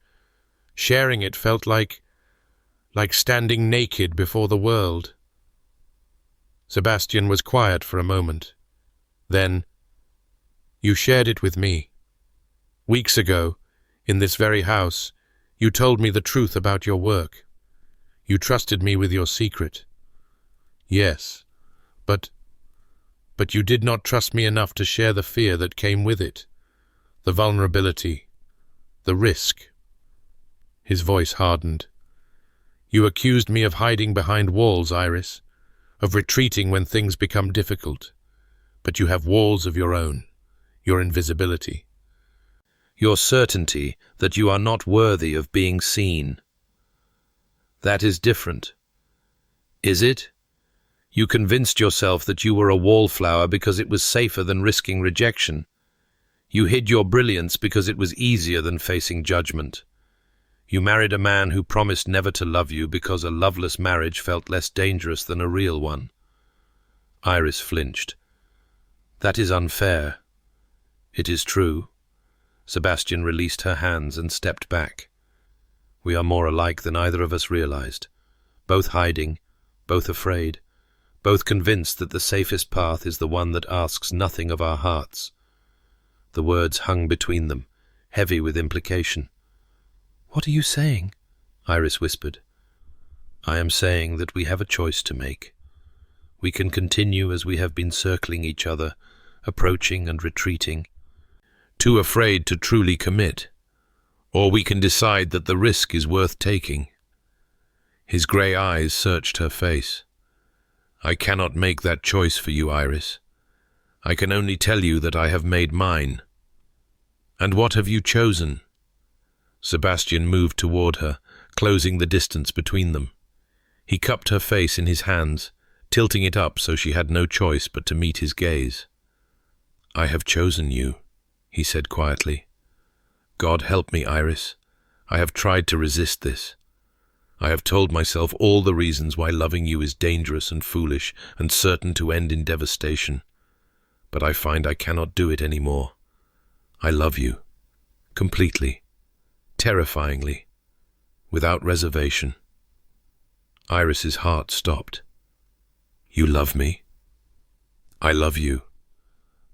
Sharing it felt like standing naked before the world." Sebastian was quiet for a moment. Then, "You shared it with me. Weeks ago, in this very house, you told me the truth about your work. You trusted me with your secret." "Yes, but you did not trust me enough to share the fear that came with it, the vulnerability, the risk." His voice hardened. "You accused me of hiding behind walls, Iris, of retreating when things become difficult. But you have walls of your own, your invisibility. Your certainty that you are not worthy of being seen. That is different. Is it? You convinced yourself that you were a wallflower because it was safer than risking rejection. You hid your brilliance because it was easier than facing judgment. You married a man who promised never to love you because a loveless marriage felt less dangerous than a real one." Iris flinched. "That is unfair." "It is true." Sebastian released her hands and stepped back. "We are more alike than either of us realized. Both hiding, both afraid, both convinced that the safest path is the one that asks nothing of our hearts." The words hung between them, heavy with implication. "What are you saying?" Iris whispered. "I am saying that we have a choice to make. We can continue as we have been circling each other, approaching and retreating, too afraid to truly commit. Or we can decide that the risk is worth taking." His grey eyes searched her face. "I cannot make that choice for you, Iris. I can only tell you that I have made mine." "And what have you chosen?" Sebastian moved toward her, closing the distance between them. He cupped her face in his hands, tilting it up so she had no choice but to meet his gaze. "I have chosen you," he said quietly. "God help me, Iris. I have tried to resist this. I have told myself all the reasons why loving you is dangerous and foolish and certain to end in devastation. But I find I cannot do it anymore. I love you. Completely. Terrifyingly. Without reservation." Iris's heart stopped. "You love me?" "I love you.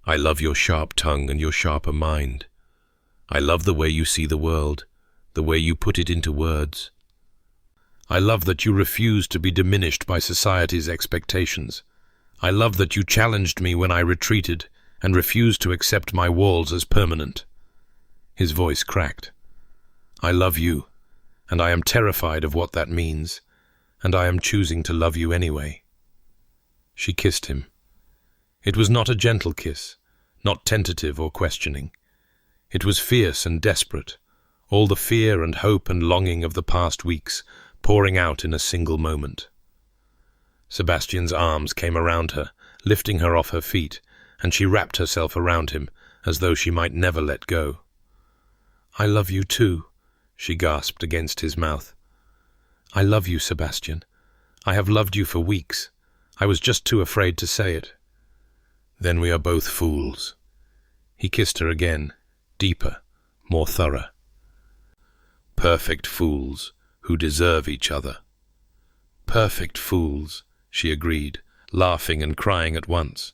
I love your sharp tongue and your sharper mind. I love the way you see the world, the way you put it into words. I love that you refuse to be diminished by society's expectations. I love that you challenged me when I retreated and refused to accept my walls as permanent." His voice cracked. "I love you, and I am terrified of what that means, and I am choosing to love you anyway." She kissed him. It was not a gentle kiss, not tentative or questioning. It was fierce and desperate, all the fear and hope and longing of the past weeks pouring out in a single moment. Sebastian's arms came around her, lifting her off her feet, and she wrapped herself around him as though she might never let go. "I love you too," she gasped against his mouth. "I love you, Sebastian. I have loved you for weeks. I was just too afraid to say it." "Then we are both fools." He kissed her again, deeper, more thorough. "Perfect fools who deserve each other." "Perfect fools," she agreed, laughing and crying at once.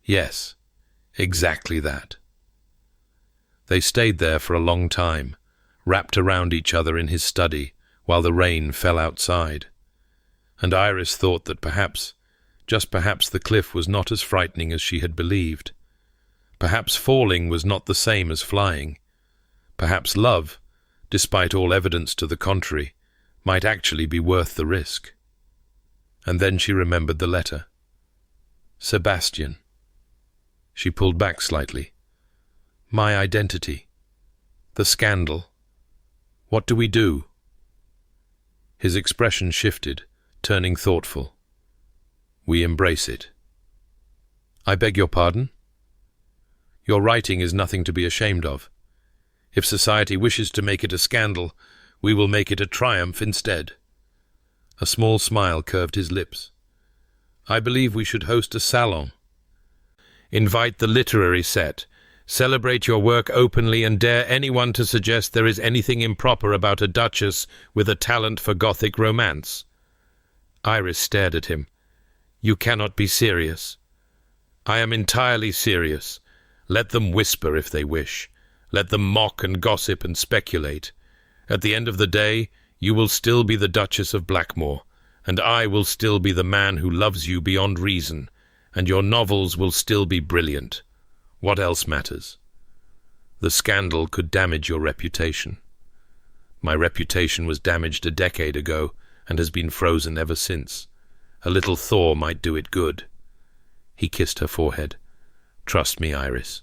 "Yes, exactly that." They stayed there for a long time, wrapped around each other in his study, while the rain fell outside. And Iris thought that perhaps, just perhaps, the cliff was not as frightening as she had believed. Perhaps falling was not the same as flying. Perhaps love, despite all evidence to the contrary, might actually be worth the risk. And then she remembered the letter. Sebastian. She pulled back slightly. My identity. The scandal. What do we do? His expression shifted, turning thoughtful. We embrace it. I beg your pardon? Your writing is nothing to be ashamed of. If society wishes to make it a scandal, we will make it a triumph instead. A small smile curved his lips. I believe we should host a salon. Invite the literary set. Celebrate your work openly and dare anyone to suggest there is anything improper about a duchess with a talent for Gothic romance. Iris stared at him. You cannot be serious. I am entirely serious. Let them whisper if they wish. Let them mock and gossip and speculate. At the end of the day, you will still be the Duchess of Blackmore, and I will still be the man who loves you beyond reason, and your novels will still be brilliant. What else matters? The scandal could damage your reputation. My reputation was damaged a decade ago and has been frozen ever since. A little thaw might do it good. He kissed her forehead. Trust me, Iris.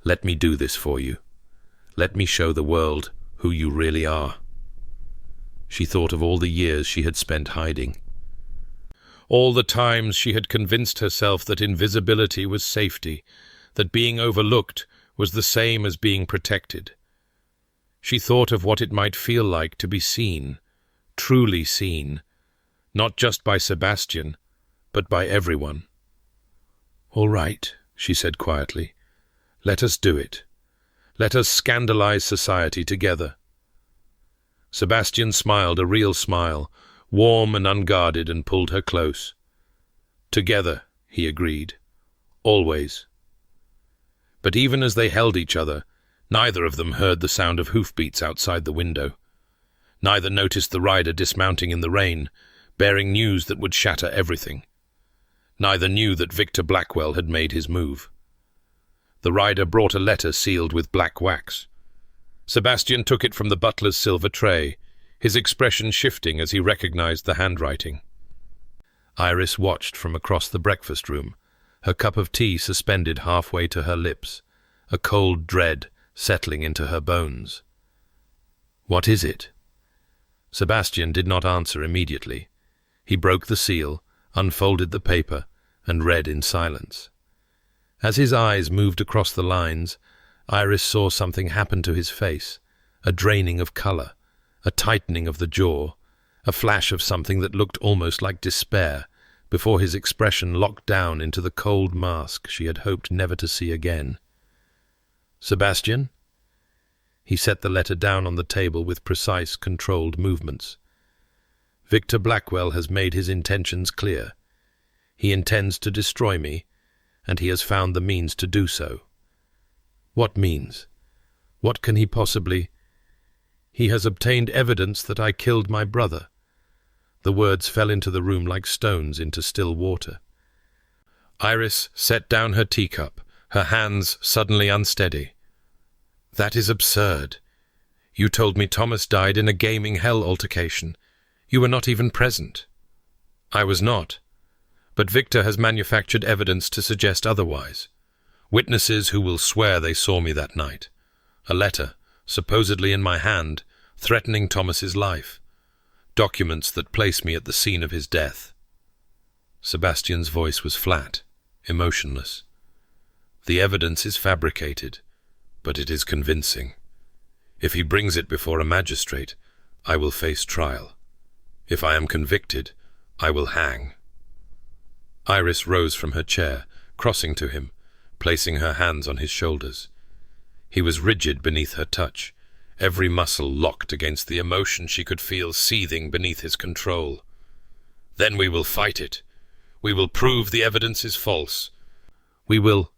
Let me do this for you. Let me show the world who you really are. She thought of all the years she had spent hiding. All the times she had convinced herself that invisibility was safety, that being overlooked was the same as being protected. She thought of what it might feel like to be seen, truly seen, not just by Sebastian, but by everyone. All right, she said quietly. Let us do it. Let us scandalize society together. Sebastian smiled a real smile, warm and unguarded, and pulled her close. Together, he agreed. Always. But even as they held each other, neither of them heard the sound of hoofbeats outside the window. Neither noticed the rider dismounting in the rain, bearing news that would shatter everything. Neither knew that Victor Blackwell had made his move. The rider brought a letter sealed with black wax. Sebastian took it from the butler's silver tray, his expression shifting as he recognized the handwriting. Iris watched from across the breakfast room, her cup of tea suspended halfway to her lips, a cold dread settling into her bones. What is it? Sebastian did not answer immediately. He broke the seal, unfolded the paper, and read in silence. As his eyes moved across the lines, Iris saw something happen to his face, a draining of colour, a tightening of the jaw, a flash of something that looked almost like despair, before his expression locked down into the cold mask she had hoped never to see again. "Sebastian?" He set the letter down on the table with precise, controlled movements. "Victor Blackwell has made his intentions clear. He intends to destroy me, and he has found the means to do so." "What means? What can he possibly—" "He has obtained evidence that I killed my brother." The words fell into the room like stones into still water. Iris set down her teacup, her hands suddenly unsteady. "That is absurd. You told me Thomas died in a gaming hell altercation. You were not even present." "I was not. But Victor has manufactured evidence to suggest otherwise. Witnesses who will swear they saw me that night. A letter, supposedly in my hand, threatening Thomas's life. Documents that place me at the scene of his death." Sebastian's voice was flat, emotionless. "The evidence is fabricated, but it is convincing. If he brings it before a magistrate, I will face trial. If I am convicted, I will hang." Iris rose from her chair, crossing to him, placing her hands on his shoulders. He was rigid beneath her touch, every muscle locked against the emotion she could feel seething beneath his control. "Then we will fight it. We will prove the evidence is false. We will—"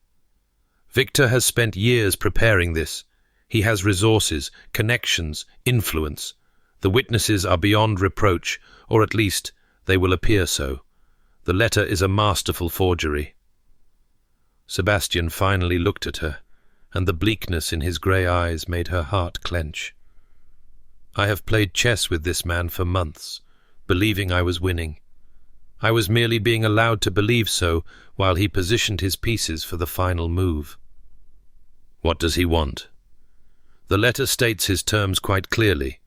"Victor has spent years preparing this. He has resources, connections, influence. The witnesses are beyond reproach, or at least they will appear so. The letter is a masterful forgery." Sebastian finally looked at her, and the bleakness in his grey eyes made her heart clench. "I have played chess with this man for months, believing I was winning. I was merely being allowed to believe so while he positioned his pieces for the final move." "What does he want?" "The letter states his terms quite clearly.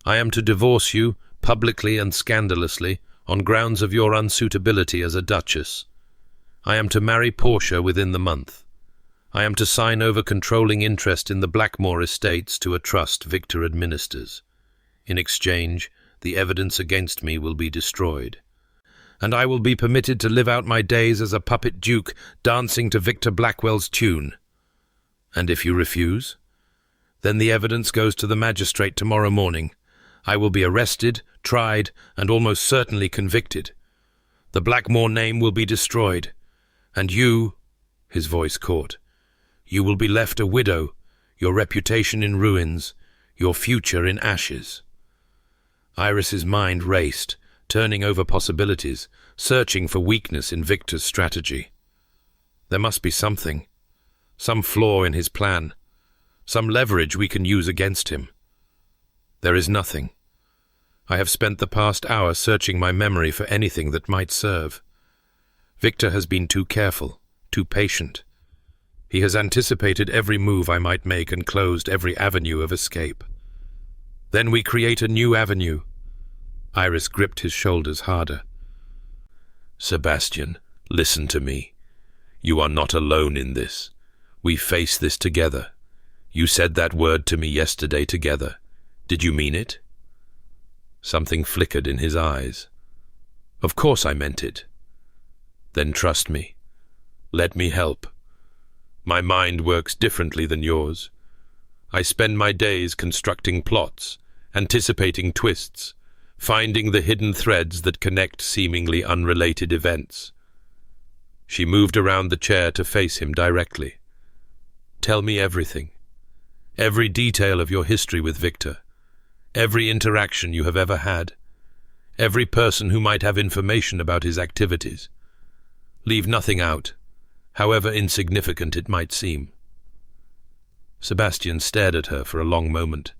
I am to divorce you, publicly and scandalously, on grounds of your unsuitability as a duchess. I am to marry Portia within the month. I am to sign over controlling interest in the Blackmore estates to a trust Victor administers. In exchange, the evidence against me will be destroyed. And I will be permitted to live out my days as a puppet duke dancing to Victor Blackwell's tune. And if you refuse? Then the evidence goes to the magistrate tomorrow morning. I will be arrested, tried, and almost certainly convicted. The Blackmore name will be destroyed. And you," his voice caught, "you will be left a widow, your reputation in ruins, your future in ashes." Iris's mind raced, turning over possibilities, searching for weakness in Victor's strategy. There must be something, some flaw in his plan, some leverage we can use against him. There is nothing. I have spent the past hour searching my memory for anything that might serve. Victor has been too careful, too patient. He has anticipated every move I might make and closed every avenue of escape. Then we create a new avenue. Iris gripped his shoulders harder. "Sebastian, listen to me. You are not alone in this. We face this together. You said that word to me yesterday together. Did you mean it?" Something flickered in his eyes. "Of course I meant it." "Then trust me. Let me help. My mind works differently than yours. I spend my days constructing plots, anticipating twists, finding the hidden threads that connect seemingly unrelated events." She moved around the chair to face him directly. "Tell me everything. Every detail of your history with Victor. Every interaction you have ever had. Every person who might have information about his activities. Leave nothing out, however insignificant it might seem." Sebastian stared at her for a long moment.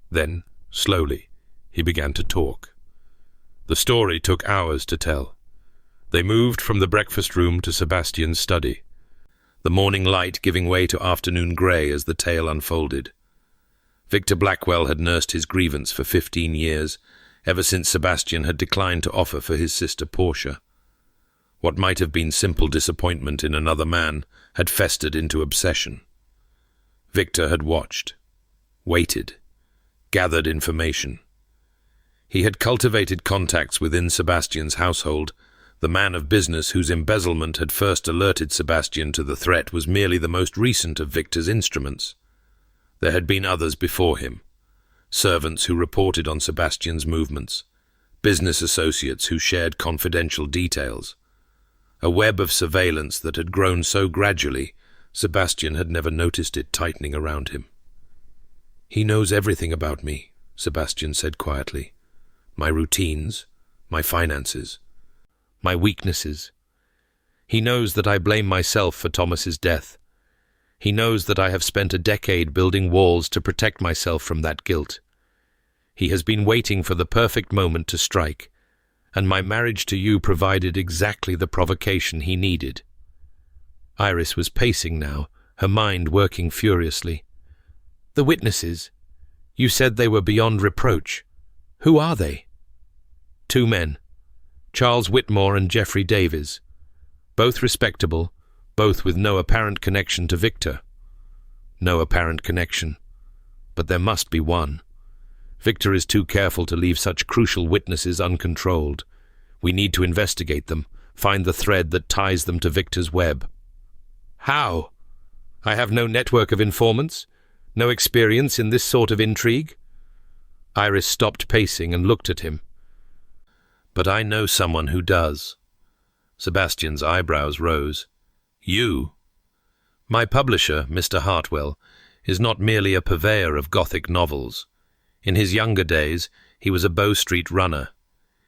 Then, slowly, he began to talk. The story took hours to tell. They moved from the breakfast room to Sebastian's study, the morning light giving way to afternoon grey as the tale unfolded. Victor Blackwell had nursed his grievance for 15 years, ever since Sebastian had declined to offer for his sister Portia. What might have been simple disappointment in another man had festered into obsession. Victor had watched, waited, gathered information. He had cultivated contacts within Sebastian's household. The man of business whose embezzlement had first alerted Sebastian to the threat was merely the most recent of Victor's instruments. There had been others before him, servants who reported on Sebastian's movements, business associates who shared confidential details. A web of surveillance that had grown so gradually, Sebastian had never noticed it tightening around him. "He knows everything about me," Sebastian said quietly. "My routines, my finances, my weaknesses. He knows that I blame myself for Thomas's death. He knows that I have spent a decade building walls to protect myself from that guilt. He has been waiting for the perfect moment to strike, and my marriage to you provided exactly the provocation he needed." Iris was pacing now, her mind working furiously. "The witnesses. You said they were beyond reproach. Who are they?" "Two men, Charles Whitmore and Geoffrey Davies. Both respectable, both with no apparent connection to Victor." "No apparent connection. But there must be one. Victor is too careful to leave such crucial witnesses uncontrolled. We need to investigate them, find the thread that ties them to Victor's web." "How? I have no network of informants, no experience in this sort of intrigue." Iris stopped pacing and looked at him. "But I know someone who does." Sebastian's eyebrows rose. "You?" "My publisher, Mr. Hartwell, is not merely a purveyor of Gothic novels. In his younger days, he was a Bow Street runner.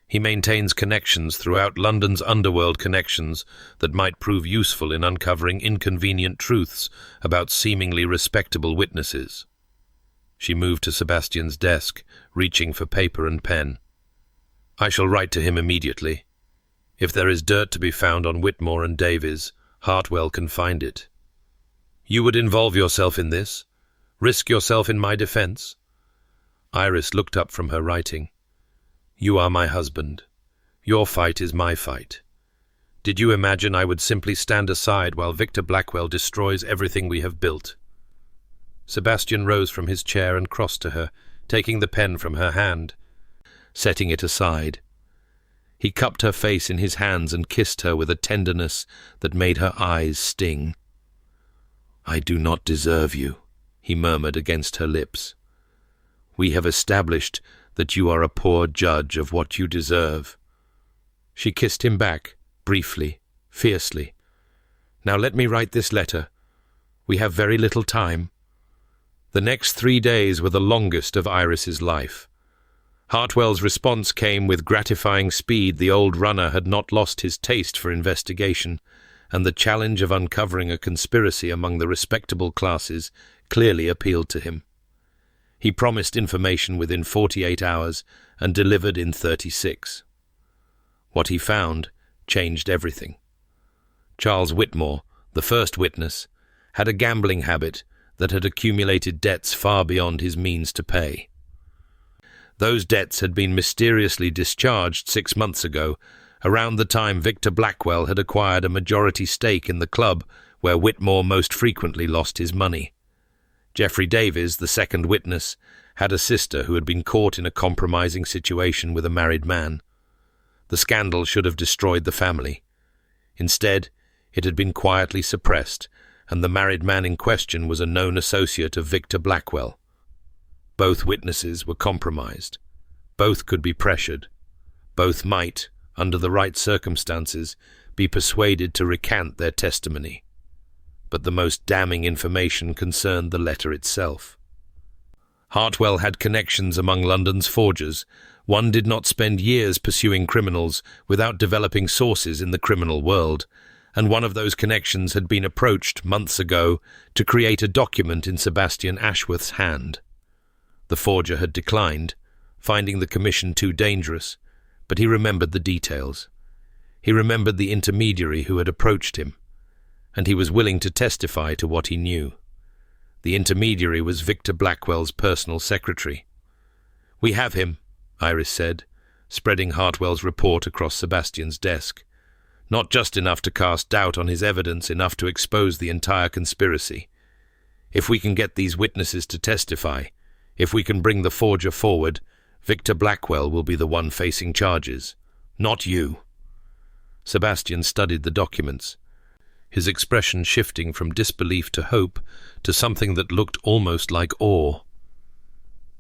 He maintains connections throughout London's underworld connections that might prove useful in uncovering inconvenient truths about seemingly respectable witnesses." She moved to Sebastian's desk, reaching for paper and pen. "I shall write to him immediately. If there is dirt to be found on Whitmore and Davies, Hartwell can find it. You would involve yourself in this? Risk yourself in my defense?" Iris looked up from her writing. "You are my husband. Your fight is my fight. Did you imagine I would simply stand aside while Victor Blackwell destroys everything we have built?" Sebastian rose from his chair and crossed to her, taking the pen from her hand, setting it aside. He cupped her face in his hands and kissed her with a tenderness that made her eyes sting. "I do not deserve you," he murmured against her lips. "We have established that you are a poor judge of what you deserve." She kissed him back, briefly, fiercely. "Now let me write this letter. We have very little time." The next 3 days were the longest of Iris's life. Hartwell's response came with gratifying speed. The old runner had not lost his taste for investigation, and the challenge of uncovering a conspiracy among the respectable classes clearly appealed to him. He promised information within 48 hours and delivered in 36. What he found changed everything. Charles Whitmore, the first witness, had a gambling habit that had accumulated debts far beyond his means to pay. Those debts had been mysteriously discharged 6 months ago, around the time Victor Blackwell had acquired a majority stake in the club where Whitmore most frequently lost his money. Geoffrey Davies, the second witness, had a sister who had been caught in a compromising situation with a married man. The scandal should have destroyed the family. Instead, it had been quietly suppressed, and the married man in question was a known associate of Victor Blackwell. Both witnesses were compromised. Both could be pressured. Both might, under the right circumstances, be persuaded to recant their testimony. But the most damning information concerned the letter itself. Hartwell had connections among London's forgers. One did not spend years pursuing criminals without developing sources in the criminal world, and one of those connections had been approached months ago to create a document in Sebastian Ashworth's hand. The forger had declined, finding the commission too dangerous, but he remembered the details. He remembered the intermediary who had approached him, and he was willing to testify to what he knew. The intermediary was Victor Blackwell's personal secretary. "We have him," Iris said, spreading Hartwell's report across Sebastian's desk. Not just enough to cast doubt on his evidence, enough to expose the entire conspiracy. If we can get these witnesses to testify, if we can bring the forger forward, Victor Blackwell will be the one facing charges, not you. Sebastian studied the documents, his expression shifting from disbelief to hope to something that looked almost like awe.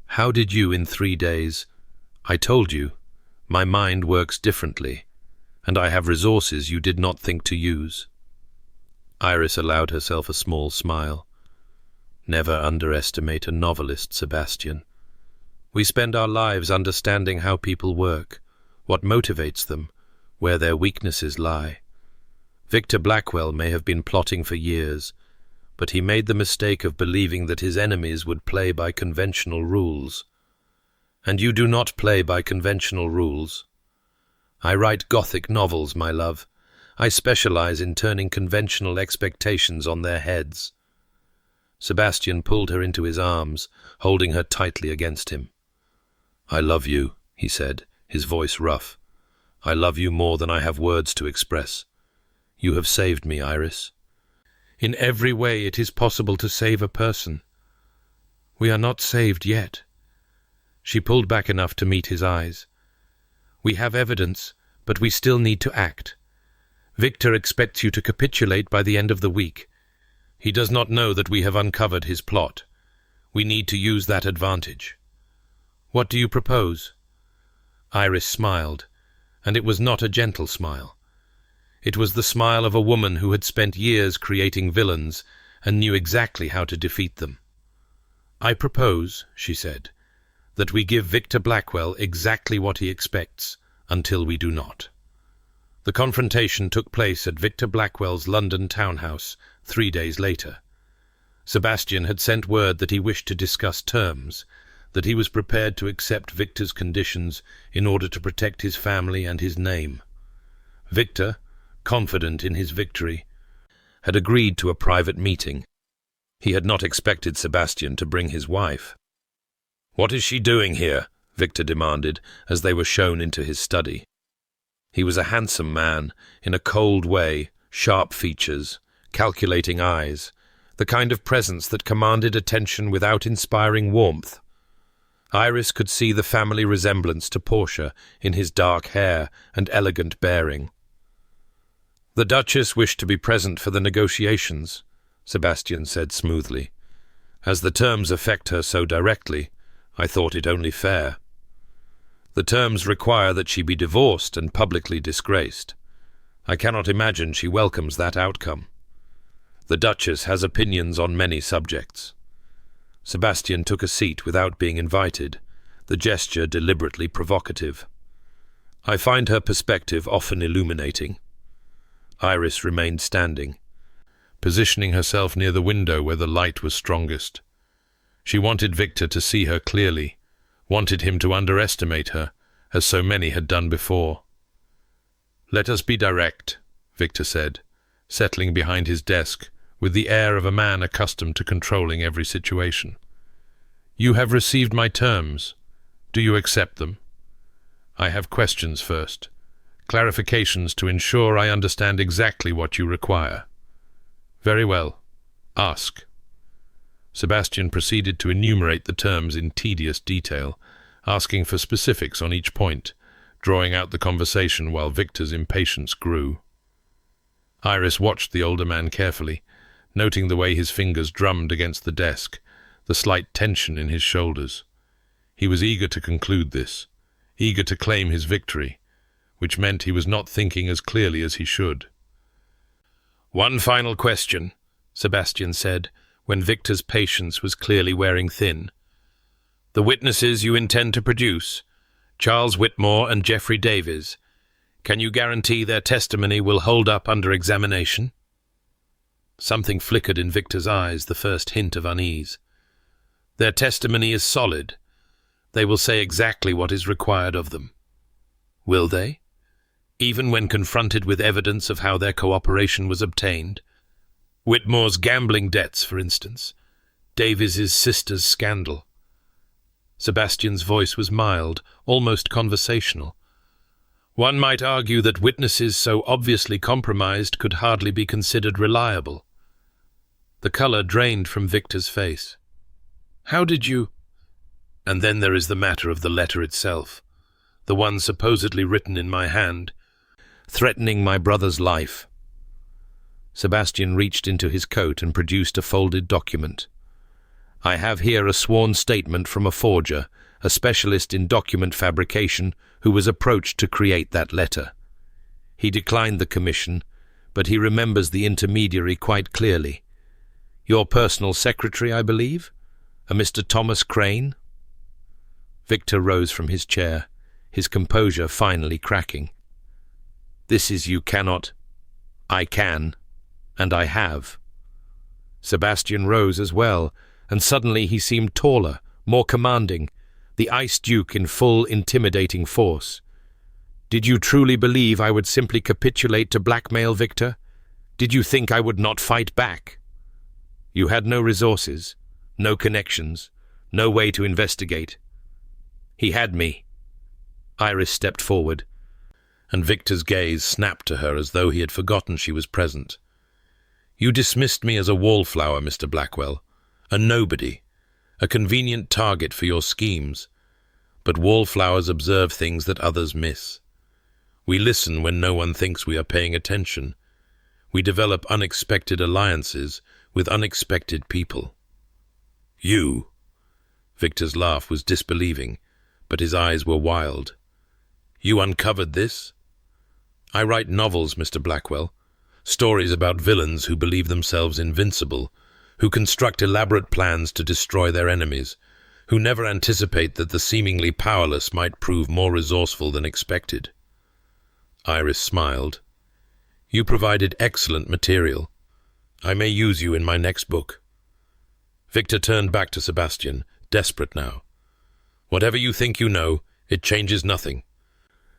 How did you in 3 days? I told you, my mind works differently, and I have resources you did not think to use. Iris allowed herself a small smile. Never underestimate a novelist, Sebastian. We spend our lives understanding how people work, what motivates them, where their weaknesses lie. Victor Blackwell may have been plotting for years, but he made the mistake of believing that his enemies would play by conventional rules. And you do not play by conventional rules. I write Gothic novels, my love. I specialize in turning conventional expectations on their heads. Sebastian pulled her into his arms, holding her tightly against him. I love you, he said, his voice rough. I love you more than I have words to express. You have saved me, Iris. In every way it is possible to save a person. We are not saved yet. She pulled back enough to meet his eyes. We have evidence, but we still need to act. Victor expects you to capitulate by the end of the week. He does not know that we have uncovered his plot. We need to use that advantage. What do you propose? Iris smiled, and it was not a gentle smile. It was the smile of a woman who had spent years creating villains and knew exactly how to defeat them. I propose, she said, that we give Victor Blackwell exactly what he expects until we do not. The confrontation took place at Victor Blackwell's London townhouse 3 days later. Sebastian had sent word that he wished to discuss terms, that he was prepared to accept Victor's conditions in order to protect his family and his name. Victor, confident in his victory, had agreed to a private meeting. He had not expected Sebastian to bring his wife. What is she doing here? Victor demanded as they were shown into his study. He was a handsome man, in a cold way, sharp features, calculating eyes, the kind of presence that commanded attention without inspiring warmth. Iris could see the family resemblance to Portia in his dark hair and elegant bearing. The Duchess wished to be present for the negotiations, Sebastian said smoothly. As the terms affect her so directly, I thought it only fair. The terms require that she be divorced and publicly disgraced. I cannot imagine she welcomes that outcome. The Duchess has opinions on many subjects. Sebastian took a seat without being invited, the gesture deliberately provocative. I find her perspective often illuminating. Iris remained standing, positioning herself near the window where the light was strongest. She wanted Victor to see her clearly, wanted him to underestimate her, as so many had done before. Let us be direct, Victor said, settling behind his desk with the air of a man accustomed to controlling every situation. You have received my terms. Do you accept them? I have questions first, clarifications to ensure I understand exactly what you require. Very well. Ask. Sebastian proceeded to enumerate the terms in tedious detail, asking for specifics on each point, drawing out the conversation while Victor's impatience grew. Iris watched the older man carefully, noting the way his fingers drummed against the desk, the slight tension in his shoulders. He was eager to conclude this, eager to claim his victory, which meant he was not thinking as clearly as he should. One final question, Sebastian said, when Victor's patience was clearly wearing thin. The witnesses you intend to produce, Charles Whitmore and Geoffrey Davies, can you guarantee their testimony will hold up under examination? Something flickered in Victor's eyes, the first hint of unease. Their testimony is solid. They will say exactly what is required of them. Will they? Even when confronted with evidence of how their cooperation was obtained? Whitmore's gambling debts, for instance. Davies's sister's scandal. Sebastian's voice was mild, almost conversational. One might argue that witnesses so obviously compromised could hardly be considered reliable. The colour drained from Victor's face. How did you— And then there is the matter of the letter itself, the one supposedly written in my hand, threatening my brother's life. Sebastian reached into his coat and produced a folded document. I have here a sworn statement from a forger, a specialist in document fabrication, who was approached to create that letter. He declined the commission, but he remembers the intermediary quite clearly. Your personal secretary, I believe? A Mr. Thomas Crane? Victor rose from his chair, his composure finally cracking. This is you cannot— I can, and I have. Sebastian rose as well, and suddenly he seemed taller, more commanding, the Ice Duke in full intimidating force. Did you truly believe I would simply capitulate to blackmail, Victor? Did you think I would not fight back? You had no resources, no connections, no way to investigate. He had me. Iris stepped forward, and Victor's gaze snapped to her as though he had forgotten she was present. You dismissed me as a wallflower, Mr. Blackwell, a nobody, a convenient target for your schemes. But wallflowers observe things that others miss. We listen when no one thinks we are paying attention. We develop unexpected alliances with unexpected people. You— Victor's laugh was disbelieving, but his eyes were wild. You uncovered this? I write novels, Mr. Blackwell, stories about villains who believe themselves invincible, who construct elaborate plans to destroy their enemies, who never anticipate that the seemingly powerless might prove more resourceful than expected. Iris smiled. You provided excellent material. I may use you in my next book. Victor turned back to Sebastian, desperate now. Whatever you think you know, it changes nothing.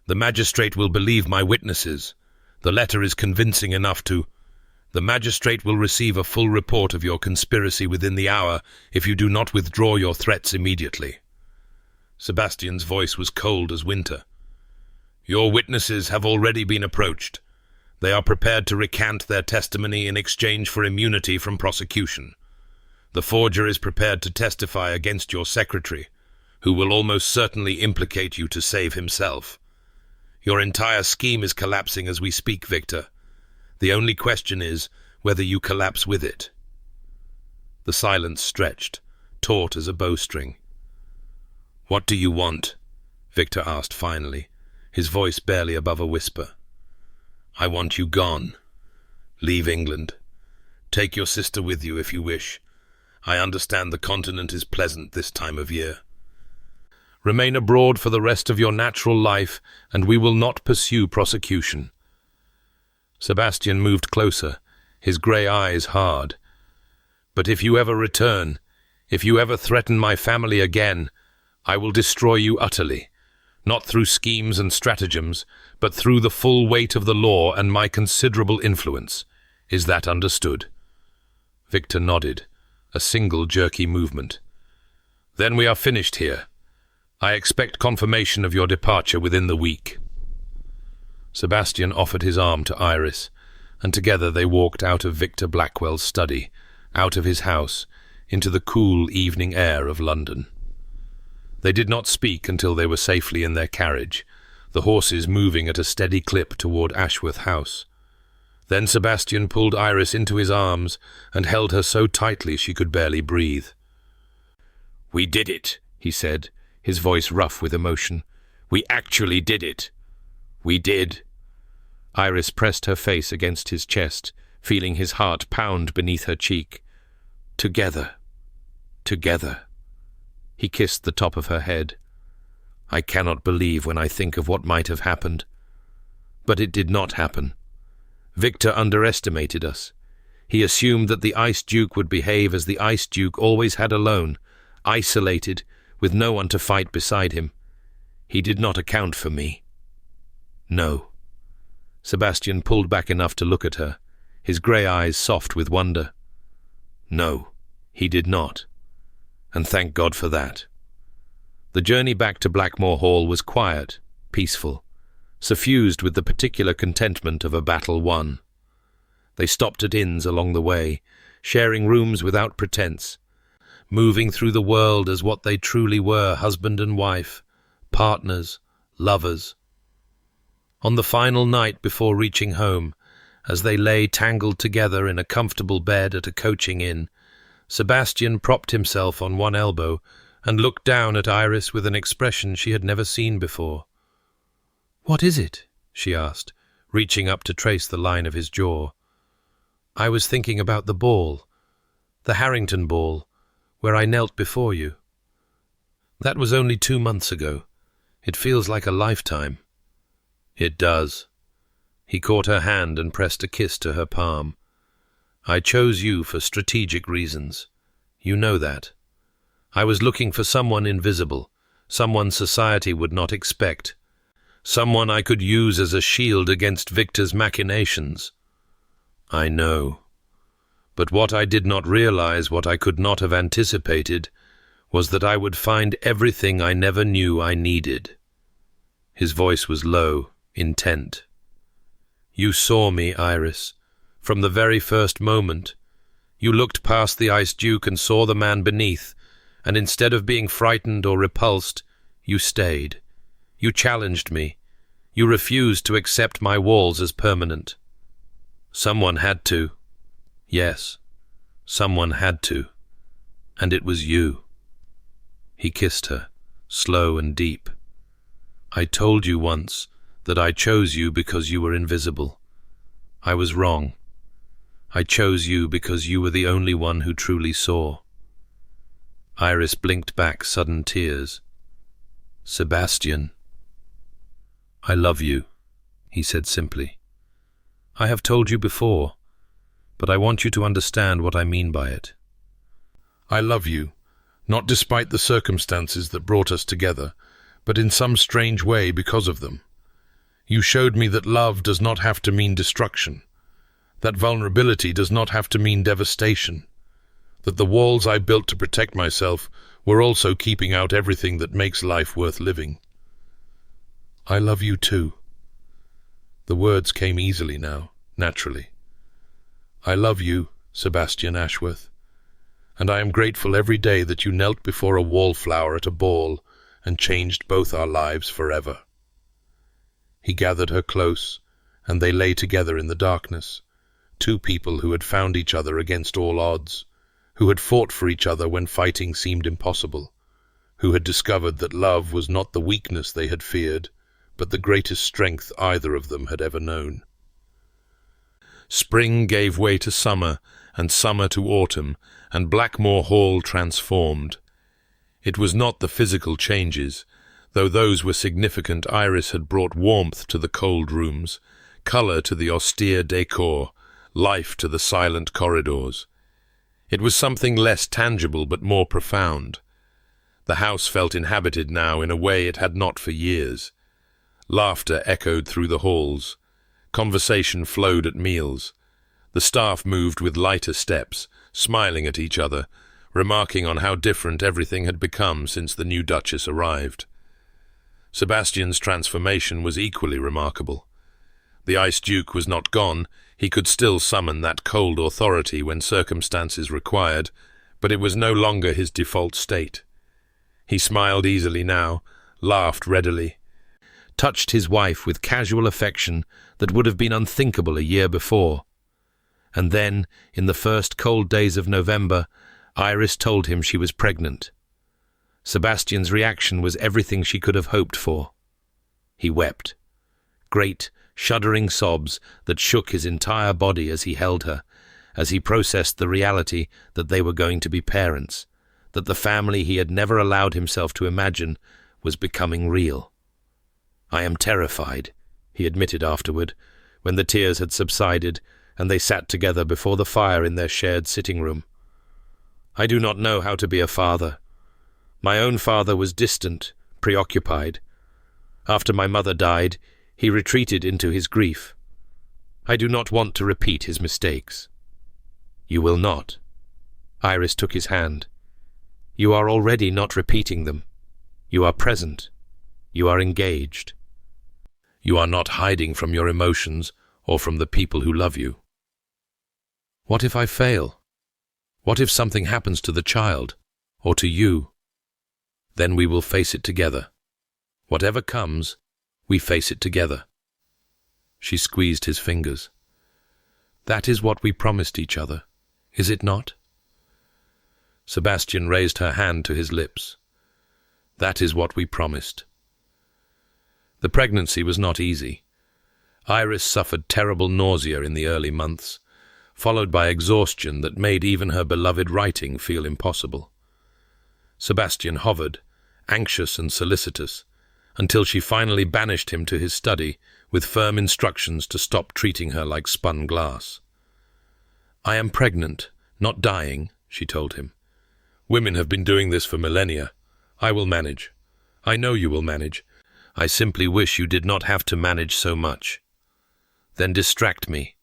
The magistrate will believe my witnesses. The letter is convincing enough to— The magistrate will receive a full report of your conspiracy within the hour if you do not withdraw your threats immediately. Sebastian's voice was cold as winter. Your witnesses have already been approached. They are prepared to recant their testimony in exchange for immunity from prosecution. The forger is prepared to testify against your secretary, who will almost certainly implicate you to save himself. Your entire scheme is collapsing as we speak, Victor. The only question is whether you collapse with it. The silence stretched, taut as a bowstring. What do you want? Victor asked finally, his voice barely above a whisper. I want you gone. Leave England. Take your sister with you if you wish. I understand the continent is pleasant this time of year. Remain abroad for the rest of your natural life, and we will not pursue prosecution. Sebastian moved closer, his grey eyes hard. But if you ever return, if you ever threaten my family again, I will destroy you utterly, not through schemes and stratagems, but through the full weight of the law and my considerable influence. Is that understood? Victor nodded, a single jerky movement. Then we are finished here. I expect confirmation of your departure within the week. Sebastian offered his arm to Iris, and together they walked out of Victor Blackwell's study, out of his house, into the cool evening air of London. They did not speak until they were safely in their carriage, the horses moving at a steady clip toward Ashworth House. Then Sebastian pulled Iris into his arms and held her so tightly she could barely breathe. "We did it," he said, his voice rough with emotion. "We actually did it. We did." Iris pressed her face against his chest, feeling his heart pound beneath her cheek. "Together. Together." He kissed the top of her head. "I cannot believe when I think of what might have happened. But it did not happen. Victor underestimated us. He assumed that the Ice Duke would behave as the Ice Duke always had alone, isolated, with no one to fight beside him. He did not account for me." "No." Sebastian pulled back enough to look at her, his grey eyes soft with wonder. "No, he did not. And thank God for that." The journey back to Blackmore Hall was quiet, peaceful, suffused with the particular contentment of a battle won. They stopped at inns along the way, sharing rooms without pretense, moving through the world as what they truly were, husband and wife, partners, lovers. On the final night before reaching home, as they lay tangled together in a comfortable bed at a coaching inn, Sebastian propped himself on one elbow and looked down at Iris with an expression she had never seen before. "What is it?" she asked, reaching up to trace the line of his jaw. "I was thinking about the ball, the Harrington ball, where I knelt before you. That was only 2 months ago. It feels like a lifetime." "It does." He caught her hand and pressed a kiss to her palm. "I chose you for strategic reasons. You know that. I was looking for someone invisible, someone society would not expect, someone I could use as a shield against Victor's machinations." "I know. But what I did not realize, what I could not have anticipated, was that I would find everything I never knew I needed." His voice was low, intent. "You saw me, Iris, from the very first moment. You looked past the Ice Duke and saw the man beneath, and instead of being frightened or repulsed, you stayed. You challenged me. You refused to accept my walls as permanent. Someone had to. Yes, someone had to. And it was you." He kissed her, slow and deep. "I told you once that I chose you because you were invisible. I was wrong. I chose you because you were the only one who truly saw." Iris blinked back sudden tears. "Sebastian." "I love you," he said simply. "I have told you before, but I want you to understand what I mean by it. I love you, not despite the circumstances that brought us together, but in some strange way because of them. You showed me that love does not have to mean destruction, that vulnerability does not have to mean devastation, that the walls I built to protect myself were also keeping out everything that makes life worth living. I love you too." The words came easily now, naturally. "I love you, Sebastian Ashworth, and I am grateful every day that you knelt before a wallflower at a ball and changed both our lives forever." He gathered her close, and they lay together in the darkness, two people who had found each other against all odds, who had fought for each other when fighting seemed impossible, who had discovered that love was not the weakness they had feared, but the greatest strength either of them had ever known. Spring gave way to summer, and summer to autumn, and Blackmore Hall transformed. It was not the physical changes. Though those were significant, Iris had brought warmth to the cold rooms, colour to the austere decor, life to the silent corridors. It was something less tangible but more profound. The house felt inhabited now in a way it had not for years. Laughter echoed through the halls. Conversation flowed at meals. The staff moved with lighter steps, smiling at each other, remarking on how different everything had become since the new Duchess arrived. Sebastian's transformation was equally remarkable. The Ice Duke was not gone. He could still summon that cold authority when circumstances required, but it was no longer his default state. He smiled easily now, laughed readily, touched his wife with casual affection that would have been unthinkable a year before. And then, in the first cold days of November, Iris told him she was pregnant. Sebastian's reaction was everything she could have hoped for. He wept. Great, shuddering sobs that shook his entire body as he held her, as he processed the reality that they were going to be parents, that the family he had never allowed himself to imagine was becoming real. "I am terrified," he admitted afterward, when the tears had subsided and they sat together before the fire in their shared sitting room. "I do not know how to be a father. My own father was distant, preoccupied. After my mother died, he retreated into his grief. I do not want to repeat his mistakes." "You will not." Iris took his hand. "You are already not repeating them." You are present. You are engaged. You are not hiding from your emotions or from the people who love you. What if I fail? What if something happens to the child or to you? Then we will face it together. Whatever comes, we face it together. She squeezed his fingers. That is what we promised each other, is it not? Sebastian raised her hand to his lips. That is what we promised. The pregnancy was not easy. Iris suffered terrible nausea in the early months, followed by exhaustion that made even her beloved writing feel impossible. Sebastian hovered, anxious and solicitous, until she finally banished him to his study with firm instructions to stop treating her like spun glass. I am pregnant, not dying, she told him. Women have been doing this for millennia. I will manage. I know you will manage. I simply wish you did not have to manage so much. Then distract me,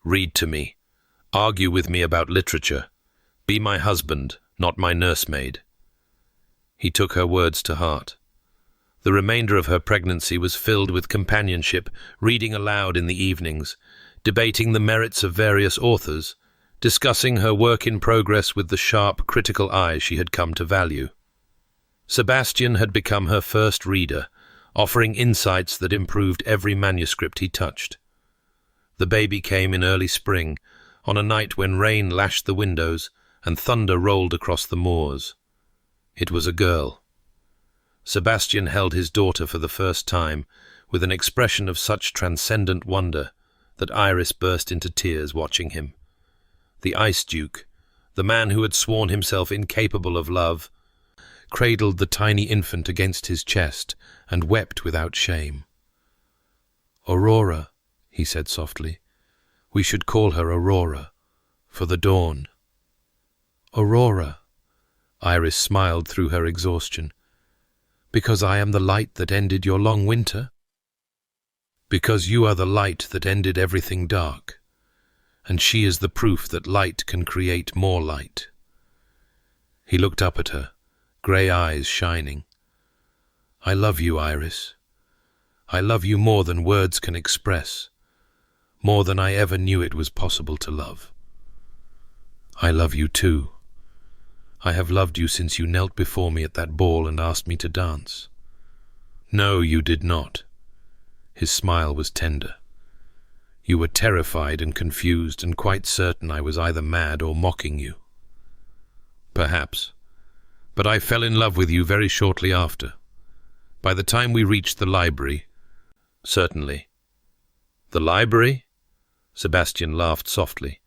read to me, argue with me about literature. Be my husband, not my nursemaid. He took her words to heart. The remainder of her pregnancy was filled with companionship, reading aloud in the evenings, debating the merits of various authors, discussing her work in progress with the sharp, critical eye she had come to value. Sebastian had become her first reader, offering insights that improved every manuscript he touched. The baby came in early spring, on a night when rain lashed the windows and thunder rolled across the moors. It was a girl. Sebastian held his daughter for the first time, with an expression of such transcendent wonder that Iris burst into tears watching him. The Ice Duke, the man who had sworn himself incapable of love, cradled the tiny infant against his chest and wept without shame. "Aurora," he said softly. "We should call her Aurora, for the dawn." "Aurora," Iris smiled through her exhaustion. "Because I am the light that ended your long winter?" "Because you are the light that ended everything dark, and she is the proof that light can create more light." He looked up at her, grey eyes shining. "I love you, Iris. I love you more than words can express, more than I ever knew it was possible to love. I love you too. I have loved you since you knelt before me at that ball and asked me to dance." "No, you did not." His smile was tender. "You were terrified and confused and quite certain I was either mad or mocking you." "Perhaps. But I fell in love with you very shortly after. By the time we reached the library—" "Certainly." "The library?" Sebastian laughed softly.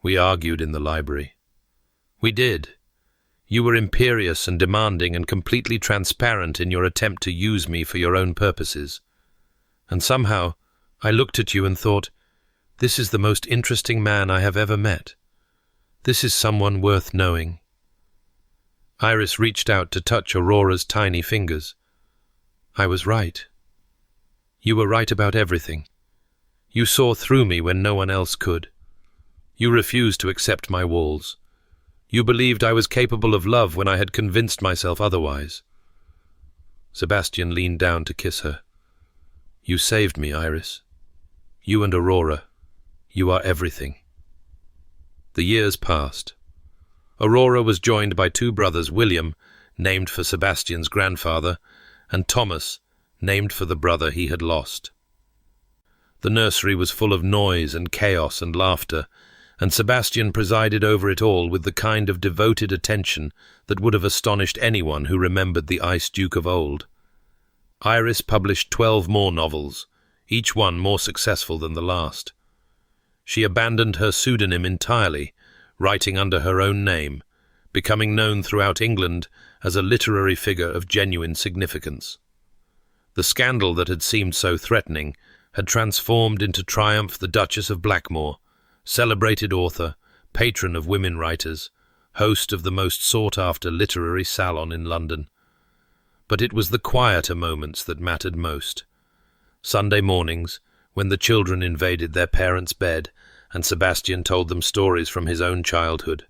"We argued in the library." "We did. You were imperious and demanding and completely transparent in your attempt to use me for your own purposes. And somehow I looked at you and thought, this is the most interesting man I have ever met. This is someone worth knowing." Iris reached out to touch Aurora's tiny fingers. "I was right. You were right about everything. You saw through me when no one else could. You refused to accept my walls. You believed I was capable of love when I had convinced myself otherwise." Sebastian leaned down to kiss her. "You saved me, Iris. You and Aurora. You are everything." The years passed. Aurora was joined by two brothers, William, named for Sebastian's grandfather, and Thomas, named for the brother he had lost. The nursery was full of noise and chaos and laughter, and Sebastian presided over it all with the kind of devoted attention that would have astonished anyone who remembered the Ice Duke of old. Iris published 12 more novels, each one more successful than the last. She abandoned her pseudonym entirely, writing under her own name, becoming known throughout England as a literary figure of genuine significance. The scandal that had seemed so threatening had transformed into Triumph the Duchess of Blackmore, celebrated author, patron of women writers, host of the most sought-after literary salon in London. But it was the quieter moments that mattered most. Sunday mornings, when the children invaded their parents' bed and Sebastian told them stories from his own childhood.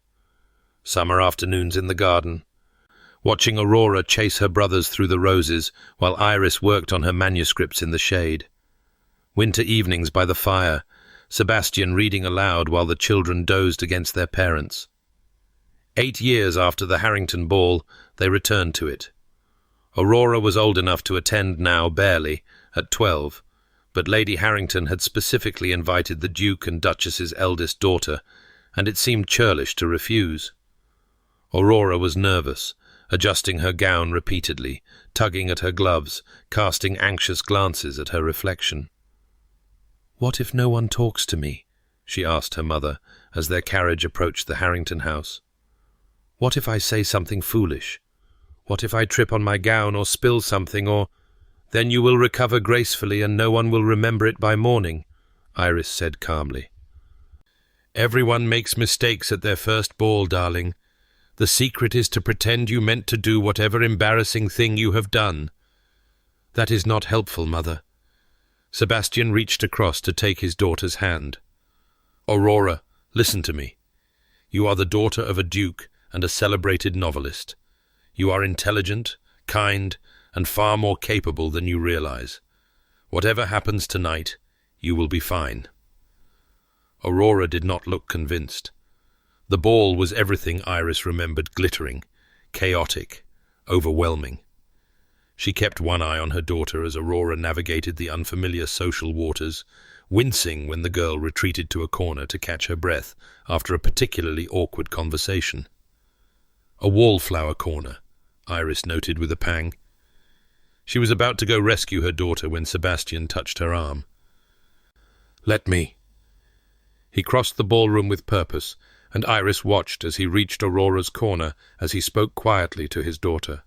Summer afternoons in the garden, watching Aurora chase her brothers through the roses while Iris worked on her manuscripts in the shade. Winter evenings by the fire, Sebastian reading aloud while the children dozed against their parents. 8 years after the Harrington ball, they returned to it. Aurora was old enough to attend now barely, at 12, but Lady Harrington had specifically invited the Duke and Duchess's eldest daughter, and it seemed churlish to refuse. Aurora was nervous, adjusting her gown repeatedly, tugging at her gloves, casting anxious glances at her reflection. "What if no one talks to me?" she asked her mother as their carriage approached the Harrington house. "What if I say something foolish? What if I trip on my gown or spill something, or—" "Then you will recover gracefully and no one will remember it by morning," Iris said calmly. "Everyone makes mistakes at their first ball, darling. The secret is to pretend you meant to do whatever embarrassing thing you have done." "That is not helpful, Mother." Sebastian reached across to take his daughter's hand. "Aurora, listen to me. You are the daughter of a duke and a celebrated novelist. You are intelligent, kind, and far more capable than you realize. Whatever happens tonight, you will be fine." Aurora did not look convinced. The ball was everything Iris remembered glittering, chaotic, overwhelming. She kept one eye on her daughter as Aurora navigated the unfamiliar social waters, wincing when the girl retreated to a corner to catch her breath after a particularly awkward conversation. A wallflower corner, Iris noted with a pang. She was about to go rescue her daughter when Sebastian touched her arm. "Let me." He crossed the ballroom with purpose, and Iris watched as he reached Aurora's corner as he spoke quietly to his daughter.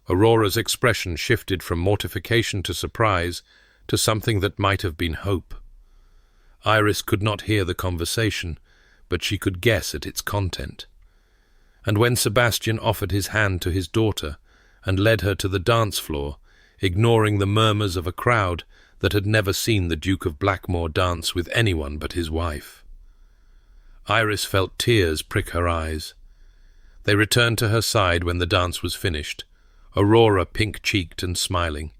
Aurora's expression shifted from mortification to surprise to something that might have been hope. Iris could not hear the conversation, but she could guess at its content. And when Sebastian offered his hand to his daughter and led her to the dance floor, ignoring the murmurs of a crowd that had never seen the Duke of Blackmore dance with anyone but his wife, Iris felt tears prick her eyes. They returned to her side when the dance was finished, Aurora pink-cheeked and smiling.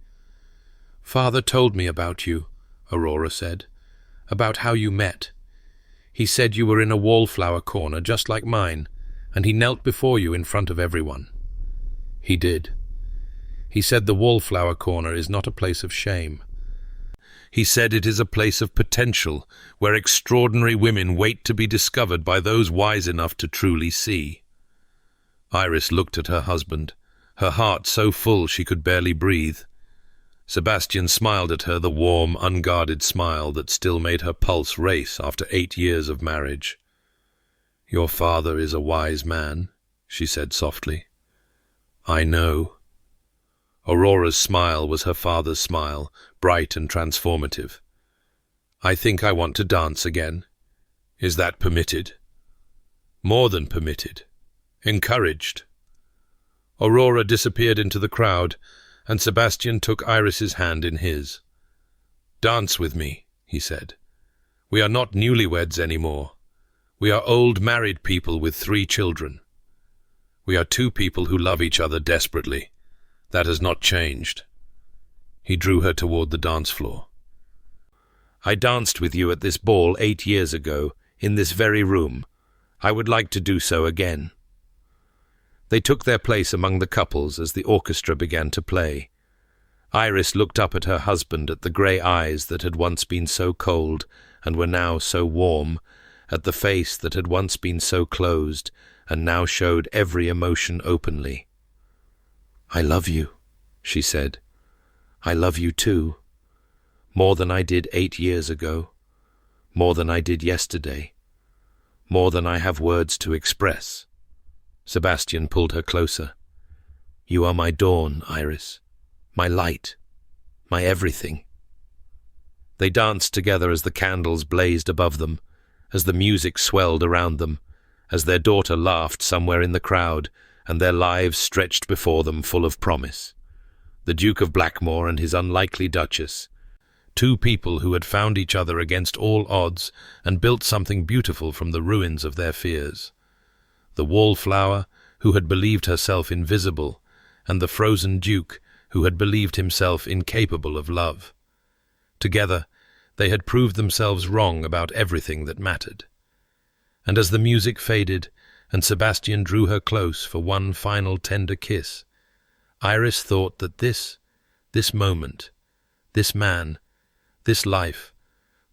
"Father told me about you," Aurora said, "about how you met. He said you were in a wallflower corner just like mine, and he knelt before you in front of everyone." "He did. He said the wallflower corner is not a place of shame. He said it is a place of potential, where extraordinary women wait to be discovered by those wise enough to truly see." Iris looked at her husband, her heart so full she could barely breathe. Sebastian smiled at her, the warm, unguarded smile that still made her pulse race after 8 years of marriage. "Your father is a wise man," she said softly. "I know." Aurora's smile was her father's smile, bright and transformative. "I think I want to dance again. Is that permitted?" "More than permitted. Encouraged." Aurora disappeared into the crowd, and Sebastian took Iris's hand in his. "Dance with me," he said. "We are not newlyweds anymore. We are old married people with 3 children. We are 2 people who love each other desperately. That has not changed." He drew her toward the dance floor. "I danced with you at this ball 8 years ago, in this very room. I would like to do so again." They took their place among the couples as the orchestra began to play. Iris looked up at her husband, at the grey eyes that had once been so cold and were now so warm, at the face that had once been so closed and now showed every emotion openly. "I love you," she said. "I love you too. More than I did 8 years ago. More than I did yesterday. More than I have words to express." Sebastian pulled her closer. "You are my dawn, Iris. My light. My everything." They danced together as the candles blazed above them, as the music swelled around them, as their daughter laughed somewhere in the crowd, and their lives stretched before them full of promise. The Duke of Blackmore and his unlikely Duchess, 2 people who had found each other against all odds and built something beautiful from the ruins of their fears. The Wallflower, who had believed herself invisible, and the frozen Duke, who had believed himself incapable of love. Together, they had proved themselves wrong about everything that mattered. And as the music faded, and Sebastian drew her close for one final tender kiss, Iris thought that this moment, this man, this life,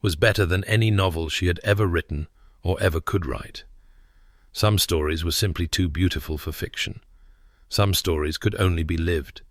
was better than any novel she had ever written or ever could write. Some stories were simply too beautiful for fiction. Some stories could only be lived.